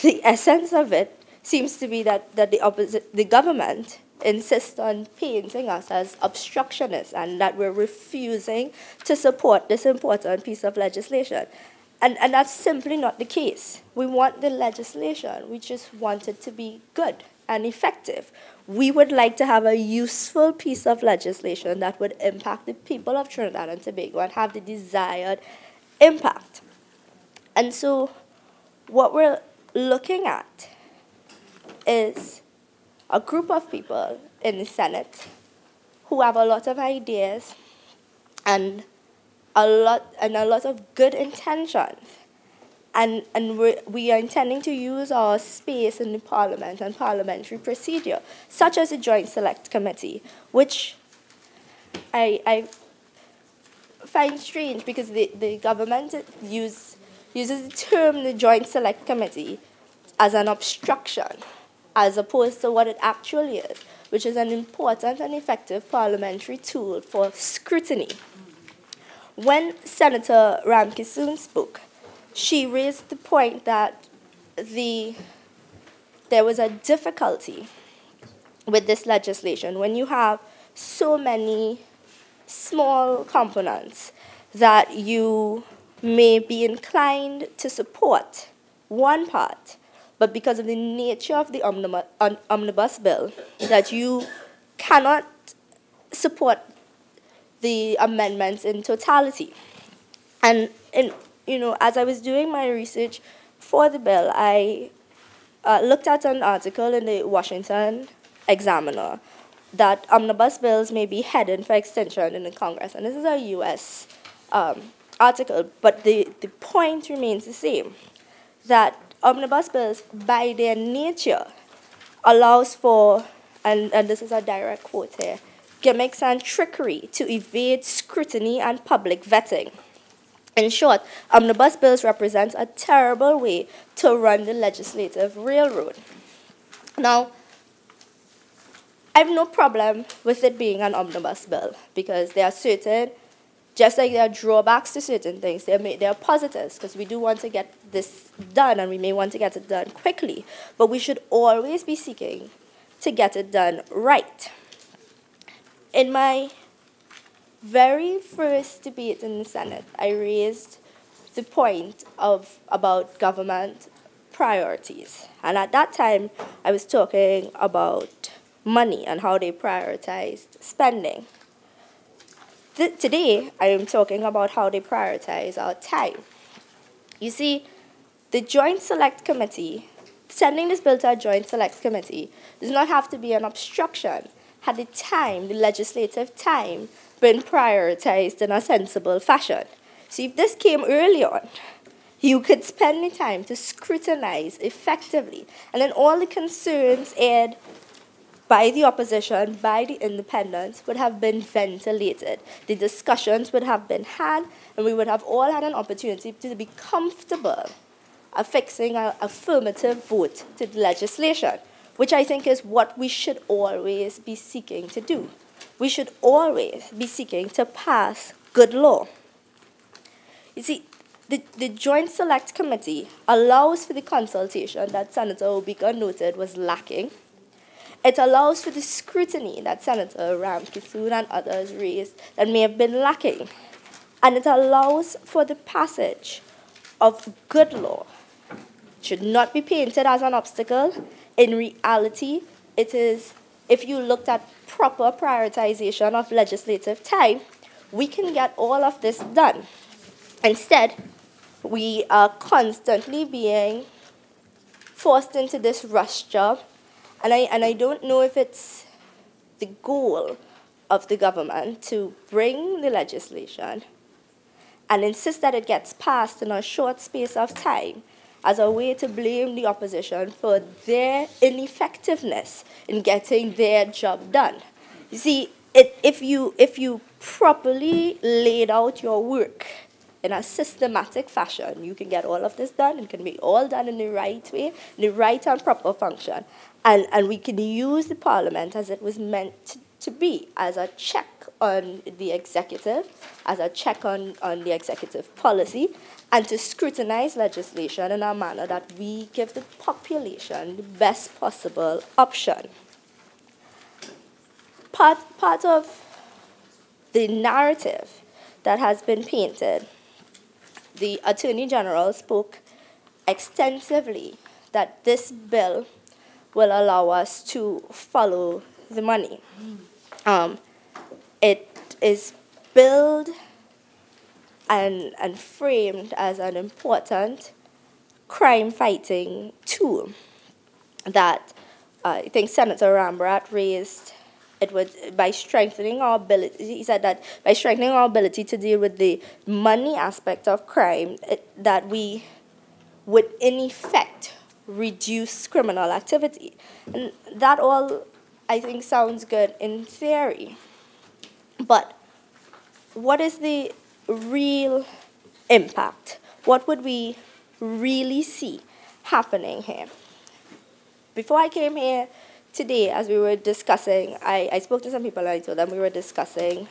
the essence of it seems to be that the government insists on painting us as obstructionists and that we're refusing to support this important piece of legislation. And that's simply not the case. We want the legislation. We just want it to be good and effective. We would like to have a useful piece of legislation that would impact the people of Trinidad and Tobago and have the desired impact. And so what we're looking at is a group of people in the Senate who have a lot of ideas and a lot of good intentions. And we are intending to use our space in the Parliament and parliamentary procedure, such as the Joint Select Committee, which I find strange because the government uses the term the Joint Select Committee as an obstruction, as opposed to what it actually is, which is an important and effective parliamentary tool for scrutiny. When Senator Ramkissoon spoke, she raised the point that there was a difficulty with this legislation when you have so many small components that you may be inclined to support one part, but because of the nature of the omnibus bill, that you cannot support the amendments in totality. And as I was doing my research for the bill, I looked at an article in the Washington Examiner that omnibus bills may be headed for extension in the Congress. And this is a U.S. Article, but the point remains the same, that omnibus bills, by their nature, allows for, and this is a direct quote here, gimmicks and trickery to evade scrutiny and public vetting. In short, omnibus bills represent a terrible way to run the legislative railroad. Now, I have no problem with it being an omnibus bill because there are certain, just like there are drawbacks to certain things, there are positives because we do want to get this done and we may want to get it done quickly, but we should always be seeking to get it done right. In my very first debate in the Senate, I raised the point about government priorities. And at that time, I was talking about money and how they prioritized spending. Today, I am talking about how they prioritize our time. You see, the Joint Select Committee, sending this bill to a Joint Select Committee, does not have to be an obstruction. Had the time, the legislative time, been prioritized in a sensible fashion. So if this came early on, you could spend the time to scrutinize effectively, and then all the concerns aired by the opposition, by the independents, would have been ventilated. The discussions would have been had, and we would have all had an opportunity to be comfortable affixing an affirmative vote to the legislation, which I think is what we should always be seeking to do. We should always be seeking to pass good law. You see, the Joint Select Committee allows for the consultation that Senator Obika noted was lacking. It allows for the scrutiny that Senator Ramkissoon and others raised that may have been lacking. And it allows for the passage of good law. It should not be painted as an obstacle. In reality, it is, if you looked at proper prioritization of legislative time, we can get all of this done. Instead, we are constantly being forced into this rush job, and I don't know if it's the goal of the government to bring the legislation and insist that it gets passed in a short space of time as a way to blame the opposition for their ineffectiveness in getting their job done. You see, if you properly laid out your work in a systematic fashion, you can get all of this done. It can be all done in the right way, in the right and proper function. And we can use the Parliament as it was meant to be, as a check on the executive, as a check on the executive policy, and to scrutinize legislation in a manner that we give the population the best possible option. Part of the narrative that has been painted, the Attorney General spoke extensively that this bill will allow us to follow the money. It is billed and framed as an important crime-fighting tool that I think Senator Rambrat raised. It would, by strengthening our ability, he said that by strengthening our ability to deal with the money aspect of crime, that we would in effect reduce criminal activity. And that all, I think, sounds good in theory. But what is the real impact? What would we really see happening here? Before I came here today, as we were discussing, I spoke to some people and I told them we were discussing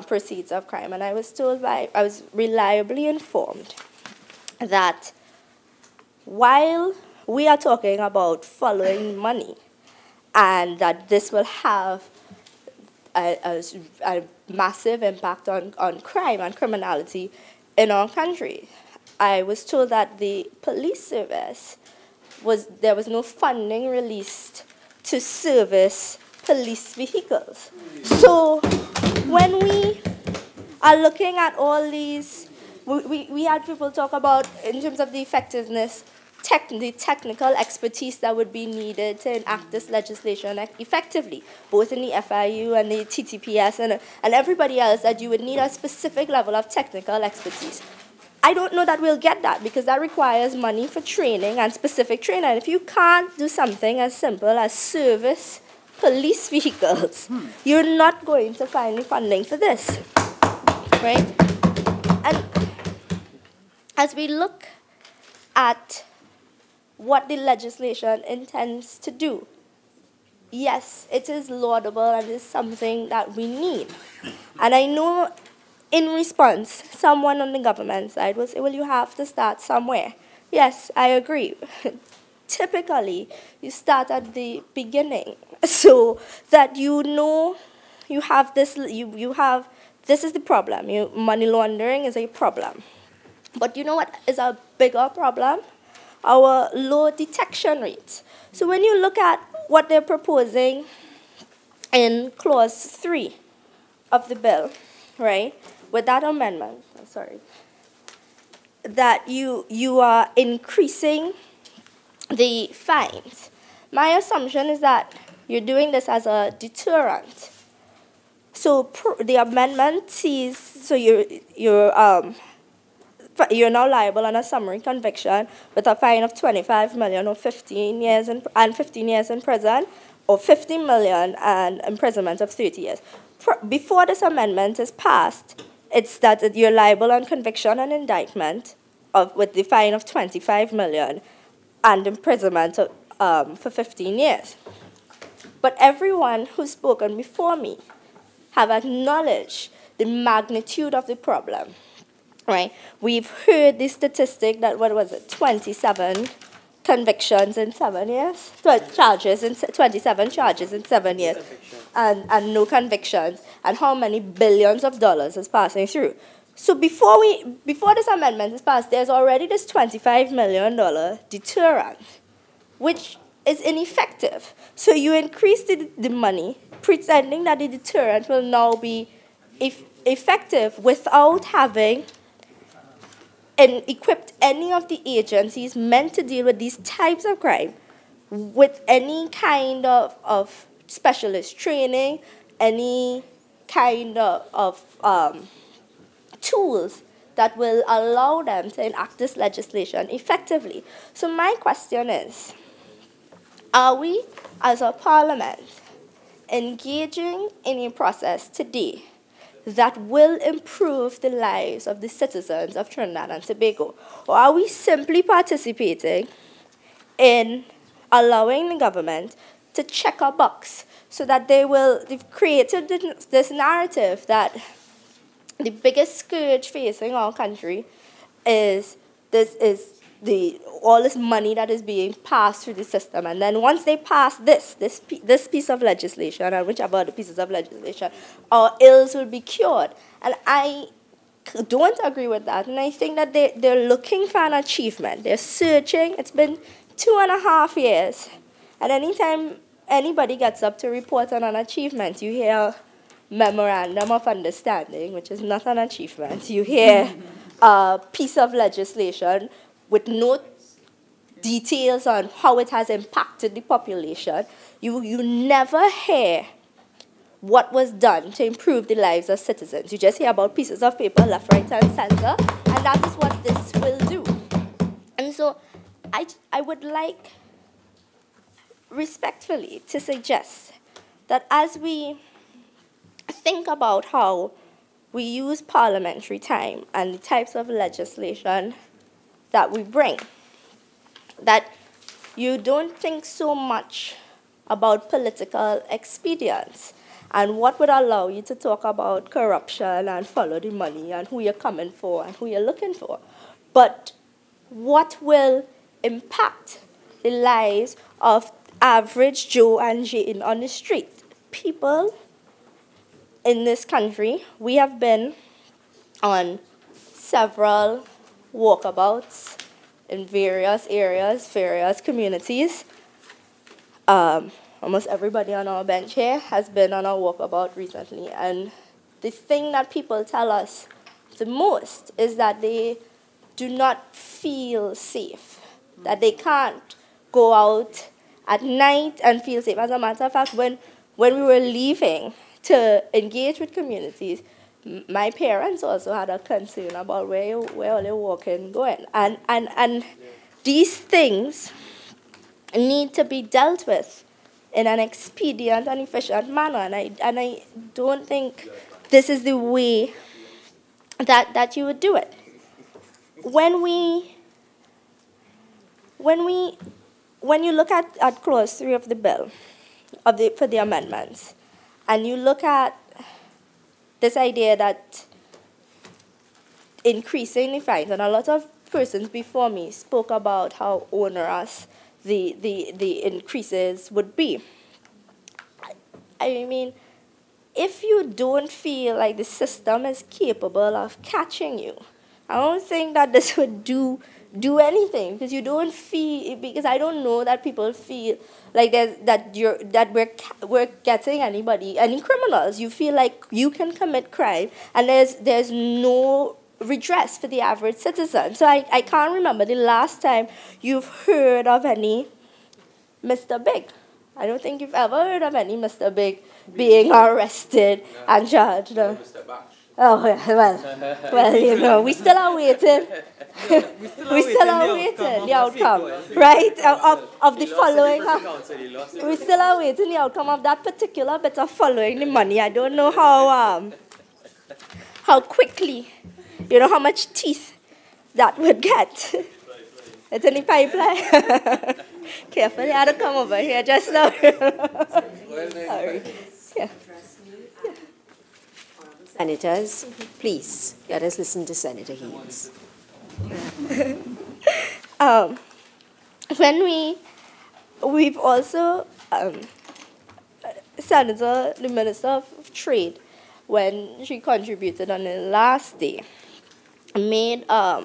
proceeds of crime, and I was reliably informed that while we are talking about following money and that this will have a massive impact on crime and criminality in our country, I was told that the police service there was no funding released to service police vehicles. So when we are looking at all these, we had people talk about, in terms of the effectiveness, the technical expertise that would be needed to enact this legislation effectively, both in the FIU and the TTPS and everybody else, that you would need a specific level of technical expertise. I don't know that we'll get that, because that requires money for training and specific training. And if you can't do something as simple as service police vehicles, you're not going to find the funding for this, right? And as we look at what the legislation intends to do, yes, it is laudable and is something that we need. And I know in response, someone on the government side will say, well, you have to start somewhere. Yes, I agree. Typically, you start at the beginning so that you know you have this, this is the problem. Money laundering is a problem. But you know what is a bigger problem? Our low detection rates. So when you look at what they're proposing in Clause 3 of the bill, right, with that amendment, that you are increasing the fines. My assumption is that you're doing this as a deterrent. So the amendment sees, so you're now liable on a summary conviction with a fine of 25 million or 15 years and 15 years in prison, or 50 million and imprisonment of 30 years. Before this amendment is passed, it's that you're liable on conviction and indictment with the fine of 25 million and imprisonment for 15 years. But everyone who's spoken before me have acknowledged the magnitude of the problem. Right? We've heard the statistic that, 27 convictions in 7 years? 27 charges in 7 years, and no convictions, and how many billions of dollars is passing through. So before this amendment is passed, there's already this $25 million deterrent, which is ineffective. So you increase the money, pretending that the deterrent will now be effective without having and equipped any of the agencies meant to deal with these types of crime with any kind of specialist training, any kind of tools that will allow them to enact this legislation effectively. So my question is, are we, as a parliament, engaging in a process today that will improve the lives of the citizens of Trinidad and Tobago? Or are we simply participating in allowing the government to check a box so that they've created this narrative that the biggest scourge facing our country is all this money that is being passed through the system, and then once they pass this piece of legislation and whichever other pieces of legislation, our ills will be cured. And I don't agree with that, and I think that they're looking for an achievement. They're searching. It's been 2.5 years, and anytime anybody gets up to report on an achievement, you hear memorandum of understanding, which is not an achievement. You hear a piece of legislation with no details on how it has impacted the population. You never hear what was done to improve the lives of citizens. You just hear about pieces of paper left, right, and center, and that is what this will do. And so I would like respectfully to suggest that as we think about how we use parliamentary time and the types of legislation that we bring, that you don't think so much about political expedience and what would allow you to talk about corruption and follow the money and who you're coming for and who you're looking for, but what will impact the lives of average Joe and Jane on the street. People in this country, we have been on several walkabouts in various areas, various communities. Almost everybody on our bench here has been on a walkabout recently. And the thing that people tell us the most is that they do not feel safe, that they can't go out at night and feel safe. As a matter of fact, when we were leaving to engage with communities, my parents also had a concern about where are they walking, going. And these things need to be dealt with in an expedient and efficient manner. And I don't think this is the way that you would do it. When you look at clause 3 of the bill, for the amendments, and you look at this idea that increasing the fines, and a lot of persons before me spoke about how onerous the increases would be. I mean, if you don't feel like the system is capable of catching you, I don't think that this would do anything, because you don't feel, because I don't know that people feel like we're getting any criminals. You feel like you can commit crime and there's no redress for the average citizen. So I can't remember the last time you've heard of any Mr. Big. I don't think you've ever heard of any Mr. Big being arrested and charged. Oh, well, you know, we still are waiting. We still are waiting the outcome, right, of the following. We still are waiting the outcome of that particular bit of following the money. I don't know how quickly, you know, how much teeth that would get. It's in the pipeline. Careful, you had to come over here just now. Sorry. Yeah. Senators, please, let us listen to Senator Haynes. We've also, Senator, the Minister of Trade, when she contributed on the last day, made a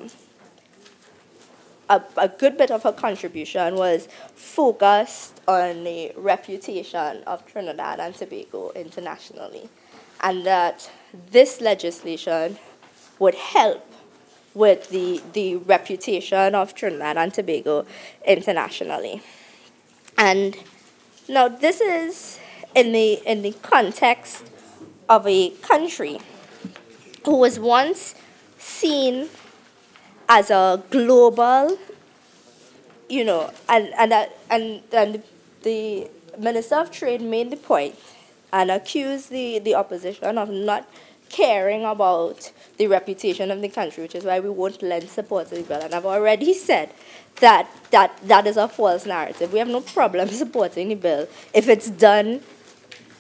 good bit of her contribution was focused on the reputation of Trinidad and Tobago internationally, and that this legislation would help with the reputation of Trinidad and Tobago internationally. And now this is in the context of a country who was once seen as a global, you know, and the Minister of Trade made the point and accused the opposition of not caring about the reputation of the country, which is why we won't lend support to the bill. And I've already said that is a false narrative. We have no problem supporting the bill if it's done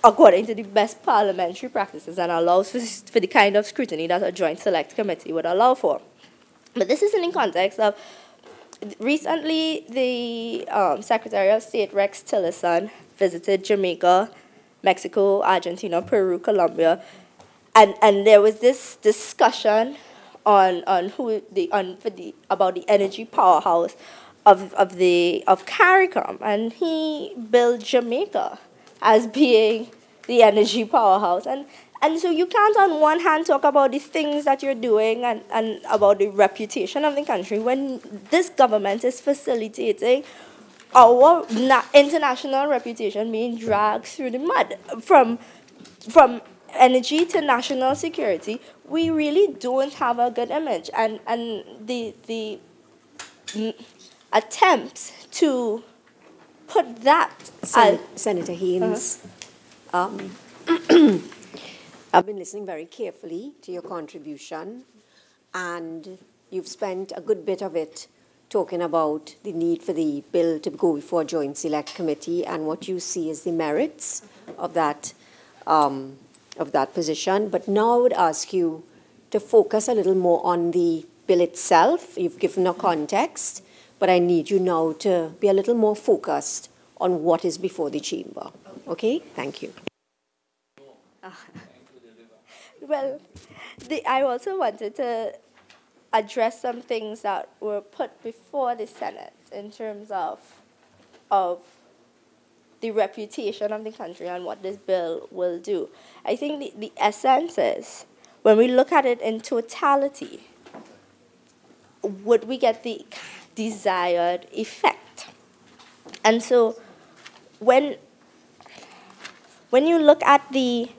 according to the best parliamentary practices and allows for the kind of scrutiny that a joint select committee would allow for. But this is in the context of, recently the Secretary of State Rex Tillerson visited Jamaica, Mexico, Argentina, Peru, Colombia, and there was this discussion about the energy powerhouse of CARICOM, and he billed Jamaica as being the energy powerhouse. And so you can't on one hand talk about the things that you're doing and about the reputation of the country when this government is facilitating our international reputation being dragged through the mud. From energy to national security, we really don't have a good image. And the attempts to put that Senator Haynes, I've been listening very carefully to your contribution, and you've spent a good bit of it talking about the need for the bill to go before a joint select committee and what you see as the merits of that position. But now I would ask you to focus a little more on the bill itself. You've given a context, but I need you now to be a little more focused on what is before the chamber. Okay? Thank you. Well, I also wanted to address some things that were put before the Senate in terms of the reputation of the country and what this bill will do. I think the essence is, when we look at it in totality, would we get the desired effect? And so when you look at the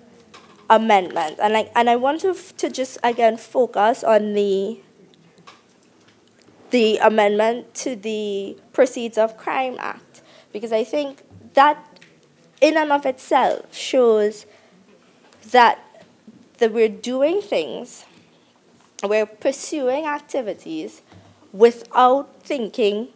amendment, and I want to just again focus on the amendment to the Proceeds of Crime Act, because I think that in and of itself shows that we're doing things, we're pursuing activities without thinking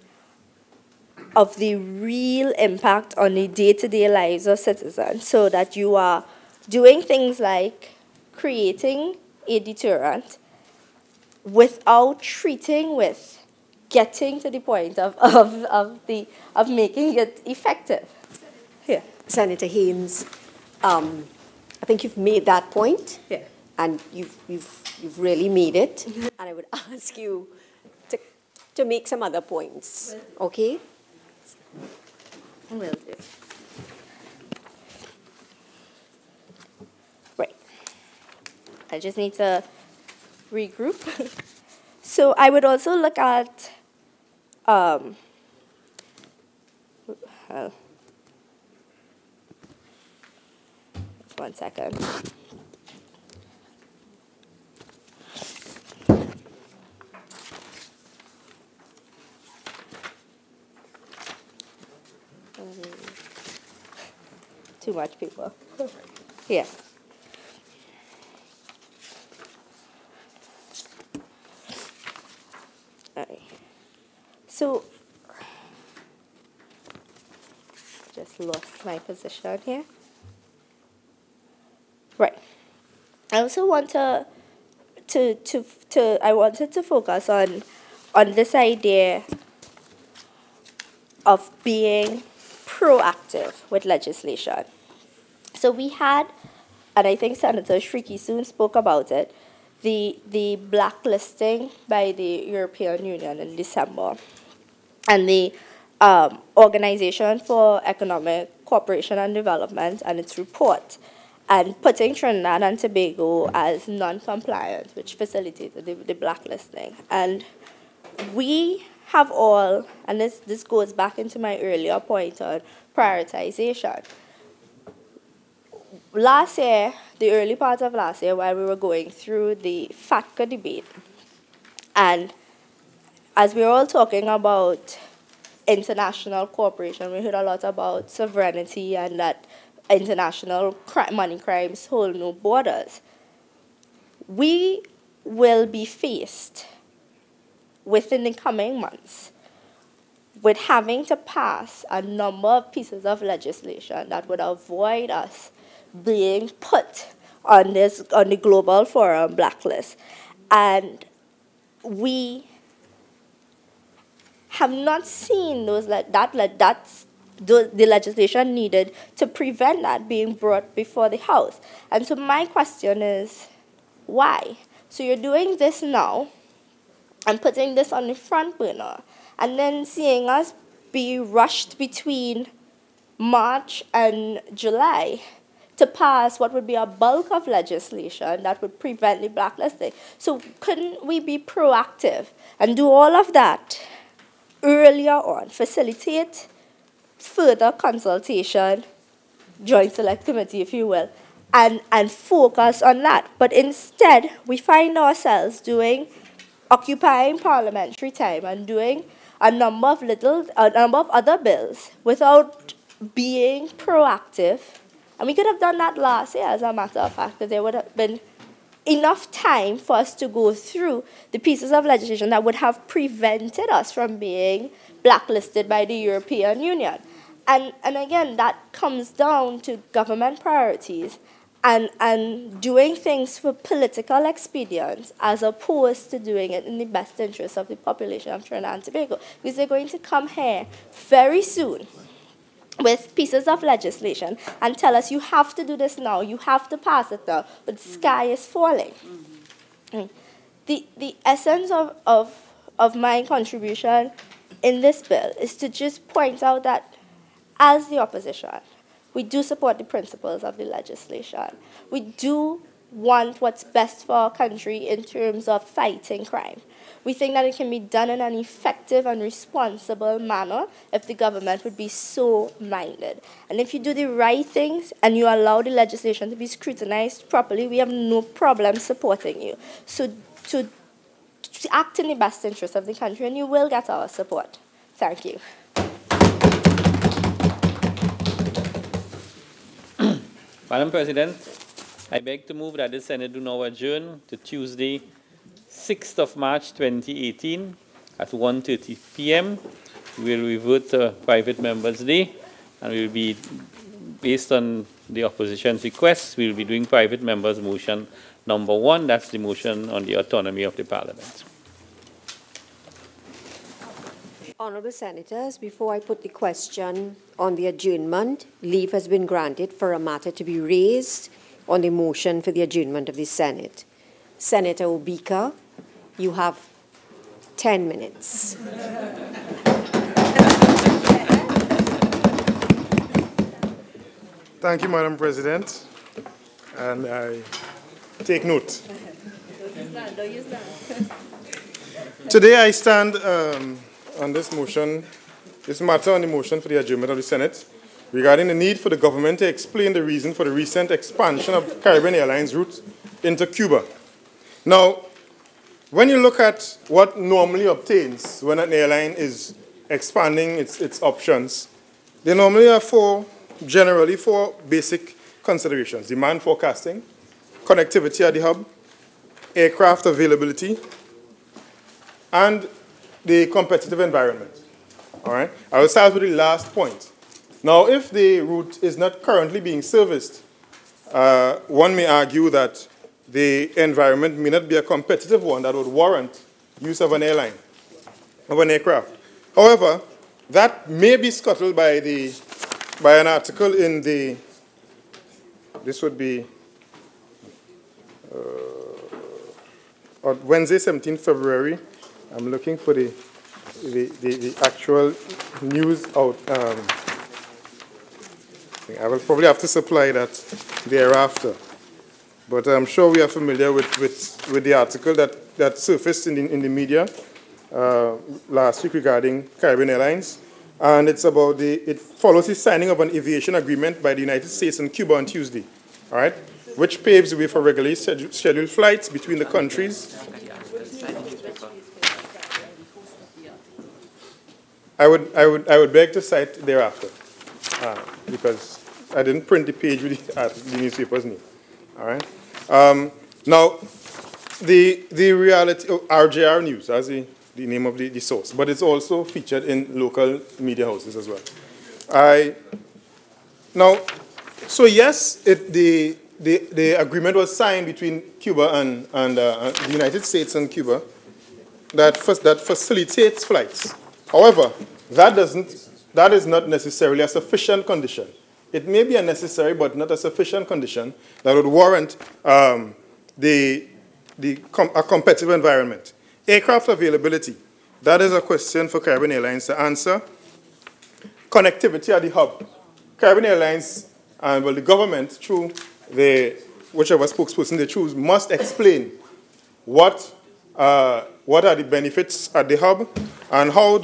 of the real impact on the day-to-day lives of citizens, so that you are doing things like creating a deterrent without treating with getting to the point of making it effective. Yeah. Senator Haynes, I think you've made that point, yeah, and you've really made it. And I would ask you to make some other points. Okay? Will do. Right. I just need to regroup. So I would also look at 1 second. Too much paper. Here. All right. So, just lost my position here. Right. I also want I wanted to focus on this idea of being proactive with legislation. So we had, and I think Senator Shriki soon spoke about it, the blacklisting by the European Union in December, and the Organization for Economic Cooperation and Development and its report, and putting Trinidad and Tobago as non-compliant, which facilitated the blacklisting. And we have all, and this goes back into my earlier point on prioritization. Last year, the early part of last year, while we were going through the FATCA debate, and as we were all talking about international cooperation, we heard a lot about sovereignty and that international money crimes hold no borders. We will be faced within the coming months with having to pass a number of pieces of legislation that would avoid us being put on the global forum blacklist. And we have not seen the legislation needed to prevent that being brought before the House. And so my question is, why? So you're doing this now and putting this on the front burner, and then seeing us be rushed between March and July to pass what would be a bulk of legislation that would prevent the blacklisting. So couldn't we be proactive and do all of that earlier on, facilitate further consultation, joint select committee, if you will, and focus on that? But instead, we find ourselves occupying parliamentary time and doing a number of other bills without being proactive. And we could have done that last year, as a matter of fact, that there would have been enough time for us to go through the pieces of legislation that would have prevented us from being blacklisted by the European Union. And again, that comes down to government priorities and doing things for political expedience as opposed to doing it in the best interest of the population of Trinidad and Tobago. Because they're going to come here very soon with pieces of legislation and tell us, you have to do this now, you have to pass it now, but the sky is falling. The essence of my contribution in this bill is to just point out that as the opposition, we do support the principles of the legislation. We do want what's best for our country in terms of fighting crime. We think that it can be done in an effective and responsible manner if the government would be so minded. And if you do the right things and you allow the legislation to be scrutinized properly, we have no problem supporting you. So to act in the best interest of the country, and you will get our support. Thank you. Madam President, I beg to move that the Senate do now adjourn to Tuesday, 6th of March 2018 at 1:30 p.m. We will revert to private members' day, and we will be, based on the opposition's request, we will be doing private members' motion number 1. That's the motion on the autonomy of the Parliament. Honourable Senators, before I put the question on the adjournment, leave has been granted for a matter to be raised on the motion for the adjournment of the Senate. Senator Obika, you have 10 minutes. Thank you, Madam President. And I take note. Today I stand on this motion, this matter on the motion for the adjournment of the Senate, regarding the need for the government to explain the reason for the recent expansion of Caribbean Airlines routes into Cuba. Now, when you look at what normally obtains when an airline is expanding its options, they normally have generally four basic considerations: demand forecasting, connectivity at the hub, aircraft availability, and the competitive environment. All right? I will start with the last point. Now, if the route is not currently being serviced, one may argue that the environment may not be a competitive one that would warrant use of an airline, of an aircraft. However, that may be scuttled by an article in the, this would be on Wednesday, 17th February. I'm looking for the actual news out. I will probably have to supply that thereafter. But I'm sure we are familiar with the article that surfaced in the media last week regarding Caribbean Airlines. And it's about it follows the signing of an aviation agreement by the United States and Cuba on Tuesday, all right, which paves the way for regularly scheduled flights between the countries. I would beg to cite thereafter, because I didn't print the page with the newspaper's name. All right. Now, the reality, RJR News, that's the name of the source, but it's also featured in local media houses as well. So yes, the agreement was signed between Cuba and the United States and Cuba that facilitates flights. However, that is not necessarily a sufficient condition. It may be a necessary but not a sufficient condition that would warrant a competitive environment. Aircraft availability, that is a question for Caribbean Airlines to answer. Connectivity at the hub. Caribbean Airlines, well, the government, through whichever spokesperson they choose, must explain what are the benefits at the hub and how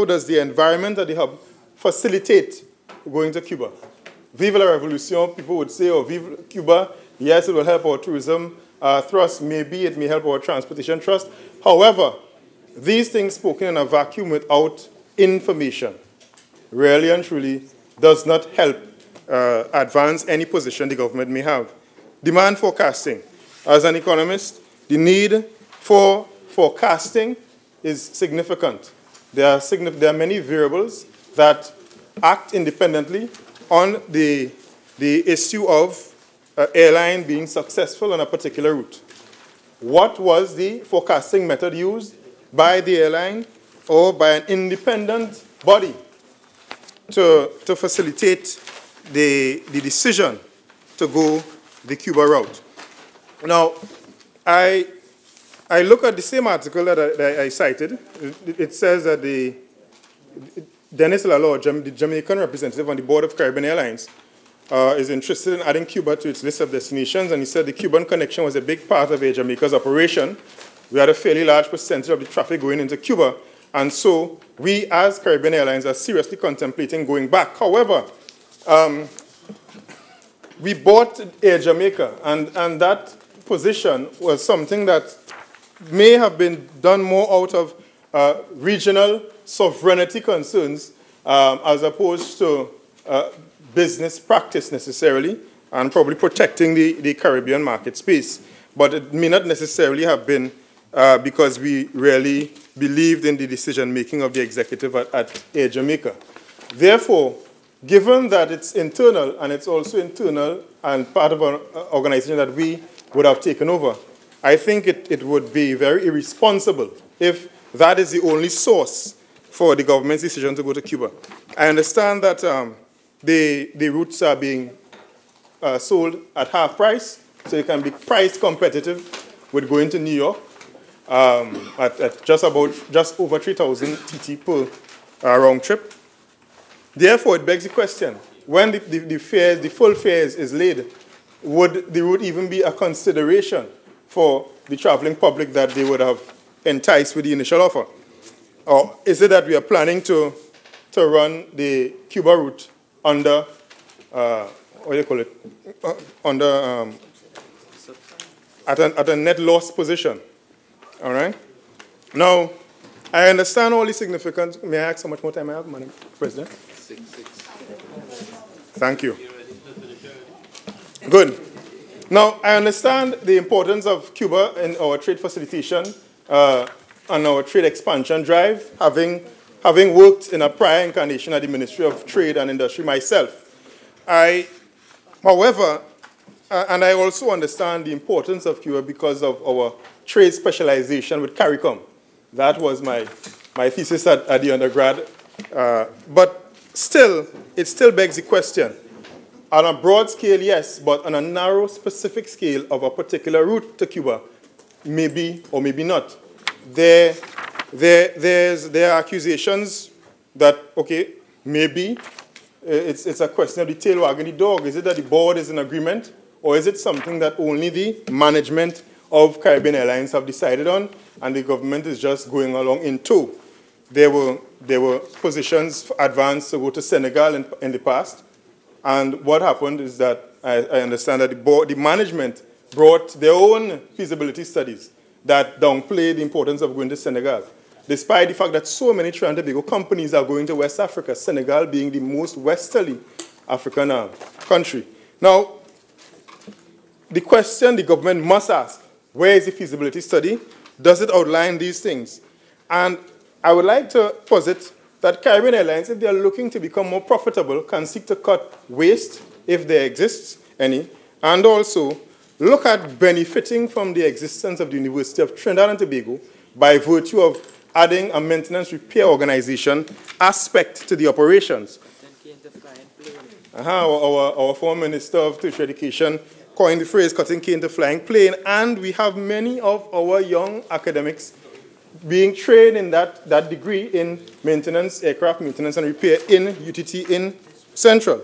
does the environment at the hub facilitate going to Cuba. Vive la Revolution, people would say, or Vive Cuba, yes, it will help our tourism thrust, maybe it may help our transportation thrust. However, these things spoken in a vacuum without information really and truly does not help advance any position the government may have. Demand forecasting. As an economist, the need for forecasting is significant. There are many variables that act independently on the issue of an airline being successful on a particular route. What was the forecasting method used by the airline or by an independent body to facilitate the decision to go the Cuba route? Now, I look at the same article that I cited. It says that Dennis Lalo, the Jamaican representative on the board of Caribbean Airlines, is interested in adding Cuba to its list of destinations, and he said the Cuban connection was a big part of Air Jamaica's operation. We had a fairly large percentage of the traffic going into Cuba, and so we, as Caribbean Airlines, are seriously contemplating going back. However, we bought Air Jamaica, and that position was something that may have been done more out of regional sovereignty concerns as opposed to business practice necessarily, and probably protecting the Caribbean market space. But it may not necessarily have been because we really believed in the decision-making of the executive at Air Jamaica. Therefore, given that it's internal, and it's also internal and part of an organization that we would have taken over, I think it would be very irresponsible if that is the only source for the government's decision to go to Cuba. I understand that the routes are being sold at half price, so it can be price competitive with going to New York at just over 3,000 TT per round trip. Therefore, it begs the question, when the full fares is laid, would the route even be a consideration for the traveling public that they would have enticed with the initial offer? Or is it that we are planning to run the Cuba route under, what do you call it, under, at a net loss position, all right? Now, I understand all the significance. May I ask how much more time I have, Madam President? 6. Thank you. Good. Now, I understand the importance of Cuba in our trade facilitation and our trade expansion drive, having worked in a prior incarnation at the Ministry of Trade and Industry myself. However, and I also understand the importance of Cuba because of our trade specialization with CARICOM. That was my thesis at the undergrad. But still, it still begs the question. On a broad scale, yes, but on a narrow, specific scale of a particular route to Cuba, maybe or maybe not. There are accusations that, okay, maybe it's a question of the tail wagging the dog. Is it that the board is in agreement, or is it something that only the management of Caribbean Airlines have decided on, and the government is just going along in tow? There were positions advanced to go to Senegal in the past, and what happened is that I understand that the management brought their own feasibility studies that downplay the importance of going to Senegal, despite the fact that so many Trinidad and Tobago companies are going to West Africa, Senegal being the most westerly African country. Now, the question the government must ask, where is the feasibility study? Does it outline these things? And I would like to posit that Caribbean Airlines, if they are looking to become more profitable, can seek to cut waste, if there exists any, and also look at benefiting from the existence of the University of Trinidad and Tobago by virtue of adding a maintenance repair organization aspect to the operations. Our former Minister of Tertiary Education coined the phrase cutting cane to flying plane, and we have many of our young academics being trained in that degree in maintenance, aircraft maintenance and repair in UTT in Central.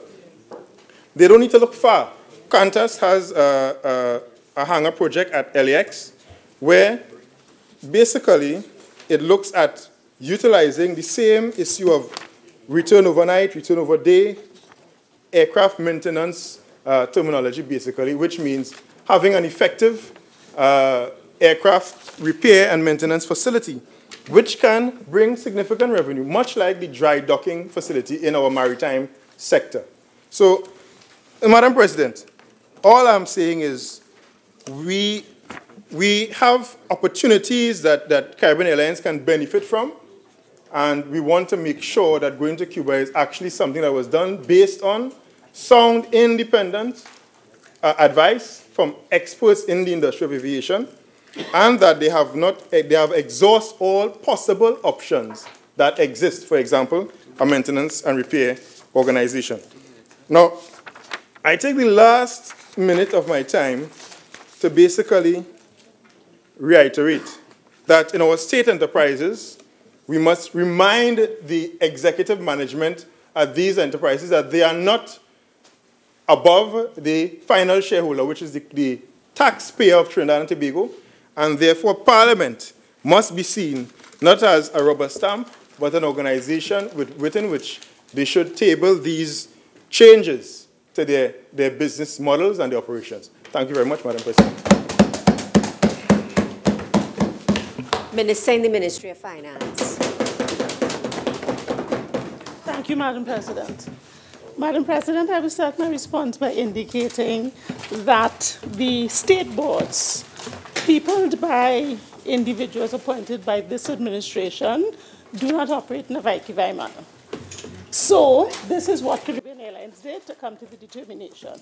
They don't need to look far. Qantas has a hangar project at LAX where basically it looks at utilizing the same issue of return overnight, return over day, aircraft maintenance terminology basically, which means having an effective aircraft repair and maintenance facility, which can bring significant revenue, much like the dry docking facility in our maritime sector. So, Madam President, all I'm saying is we have opportunities that Caribbean Airlines can benefit from, and we want to make sure that going to Cuba is actually something that was done based on sound, independent advice from experts in the industry of aviation, and that they have exhausted all possible options that exist, for example, a maintenance and repair organization. Now, I take the last minute of my time to basically reiterate that in our state enterprises, we must remind the executive management at these enterprises that they are not above the final shareholder, which is the taxpayer of Trinidad and Tobago, and therefore Parliament must be seen not as a rubber stamp, but an organization within which they should table these changes to their business models and their operations. Thank you very much, Madam President. Minister in the Ministry of Finance. Thank you, Madam President. Madam President, I will start my response by indicating that the state boards, peopled by individuals appointed by this administration, do not operate in a vice manner. So this is what Caribbean Airlines did to come to the determination.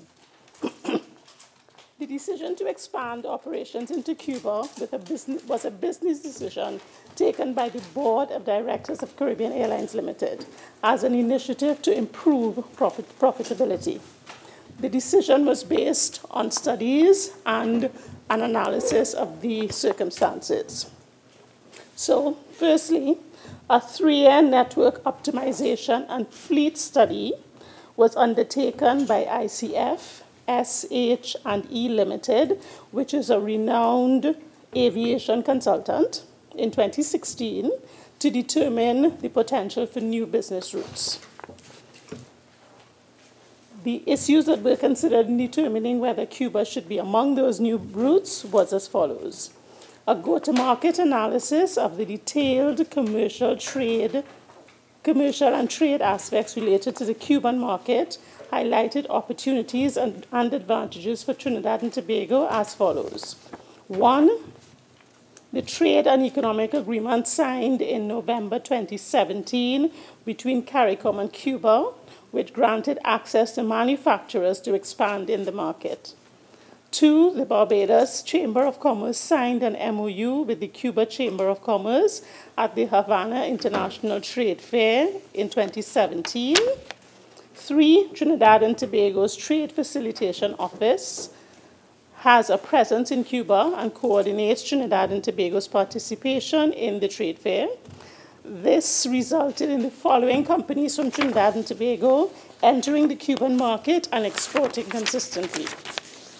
The decision to expand operations into Cuba was a business decision taken by the Board of Directors of Caribbean Airlines Limited as an initiative to improve profitability. The decision was based on studies and an analysis of the circumstances. So, firstly, a 3-year network optimization and fleet study was undertaken by ICF, SH&E Limited, which is a renowned aviation consultant, in 2016 to determine the potential for new business routes. The issues that were considered in determining whether Cuba should be among those new routes was as follows. A go-to-market analysis of the detailed commercial and trade aspects related to the Cuban market highlighted opportunities and advantages for Trinidad and Tobago as follows. 1, the trade and economic agreement signed in November 2017 between CARICOM and Cuba, which granted access to manufacturers to expand in the market. 2, the Barbados Chamber of Commerce signed an MOU with the Cuba Chamber of Commerce at the Havana International Trade Fair in 2017. 3, Trinidad and Tobago's Trade Facilitation Office has a presence in Cuba and coordinates Trinidad and Tobago's participation in the trade fair. This resulted in the following companies from Trinidad and Tobago entering the Cuban market and exporting consistently.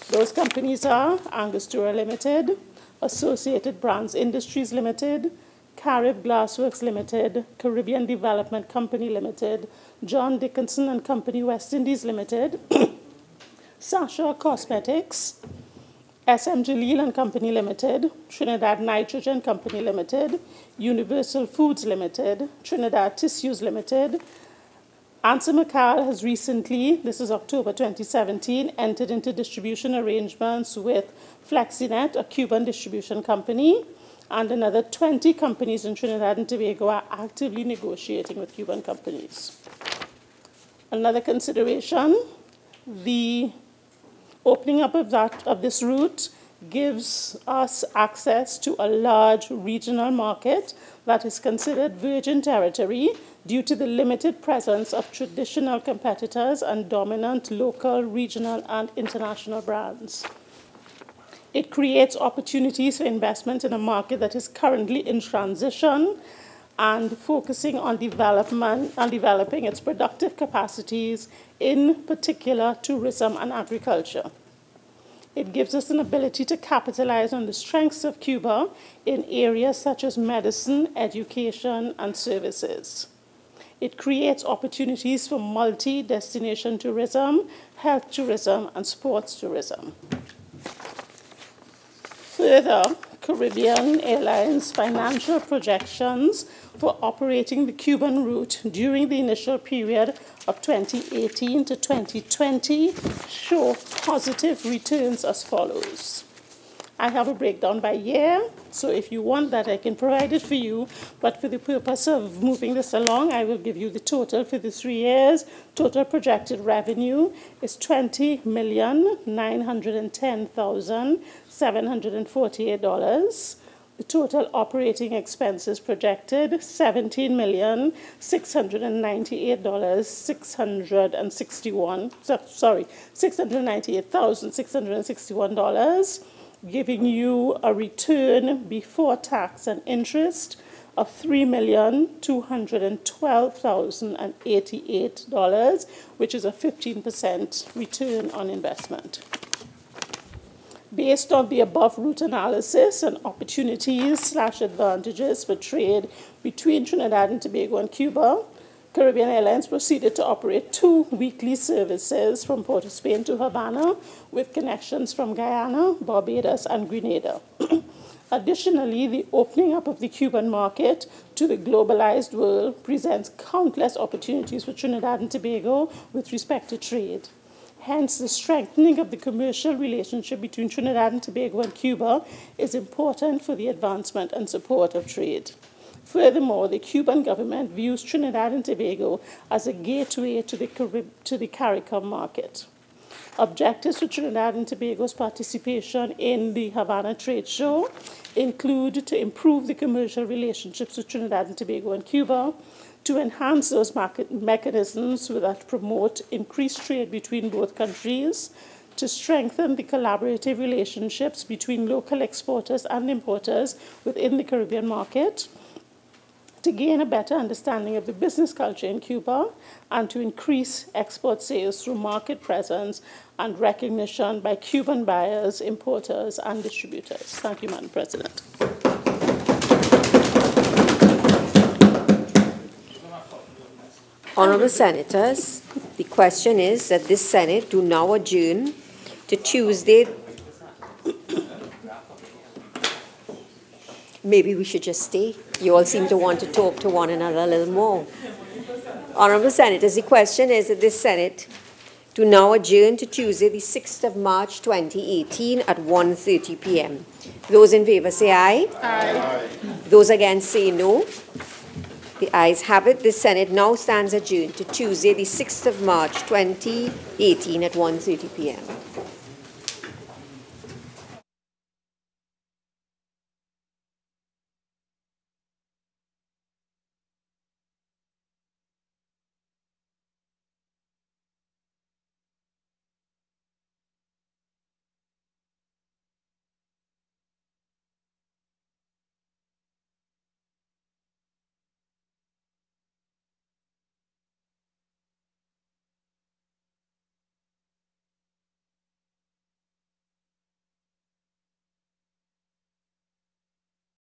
Those companies are Angostura Limited, Associated Brands Industries Limited, Carib Glassworks Limited, Caribbean Development Company Limited, John Dickinson and Company West Indies Limited, Sasha Cosmetics, SM Jalil and Company Limited, Trinidad Nitrogen Company Limited, Universal Foods Limited, Trinidad Tissues Limited. Answer McCall has recently, this is October 2017, entered into distribution arrangements with Flexinet, a Cuban distribution company, and another 20 companies in Trinidad and Tobago are actively negotiating with Cuban companies. Another consideration, the opening up of this route gives us access to a large regional market that is considered virgin territory due to the limited presence of traditional competitors and dominant local, regional, and international brands. It creates opportunities for investment in a market that is currently in transition and focusing on developing its productive capacities, in particular tourism and agriculture. It gives us an ability to capitalize on the strengths of Cuba in areas such as medicine, education, and services. It creates opportunities for multi-destination tourism, health tourism, and sports tourism. Further, Caribbean Airlines' financial projections for operating the Cuban route during the initial period of 2018 to 2020 show positive returns as follows. I have a breakdown by year, so if you want that, I can provide it for you. But for the purpose of moving this along, I will give you the total for the 3 years. Total projected revenue is $20,910,748. The total operating expenses projected, $698,661, giving you a return before tax and interest of $3,212,088, which is a 15% return on investment. Based on the above route analysis and opportunities/advantages for trade between Trinidad and Tobago and Cuba, Caribbean Airlines proceeded to operate 2 weekly services from Port of Spain to Havana with connections from Guyana, Barbados, and Grenada. Additionally, the opening up of the Cuban market to the globalized world presents countless opportunities for Trinidad and Tobago with respect to trade. Hence, the strengthening of the commercial relationship between Trinidad and Tobago and Cuba is important for the advancement and support of trade. Furthermore, the Cuban government views Trinidad and Tobago as a gateway to the CARICOM market. Objectives for Trinidad and Tobago's participation in the Havana Trade Show include to improve the commercial relationships with Trinidad and Tobago and Cuba, to enhance those market mechanisms that promote increased trade between both countries, to strengthen the collaborative relationships between local exporters and importers within the Caribbean market, to gain a better understanding of the business culture in Cuba, and to increase export sales through market presence and recognition by Cuban buyers, importers, and distributors. Thank you, Madam President. Honourable Senators, the question is that this Senate do now adjourn to Tuesday. Maybe we should just stay. You all seem to want to talk to one another a little more. Honourable Senators, the question is that this Senate do now adjourn to Tuesday, the 6th of March, 2018 at 1:30 p.m. Those in favour say aye. Aye. Those against say no. The ayes have it. The Senate now stands adjourned to Tuesday, the 6th of March, 2018 at 1:30 p.m.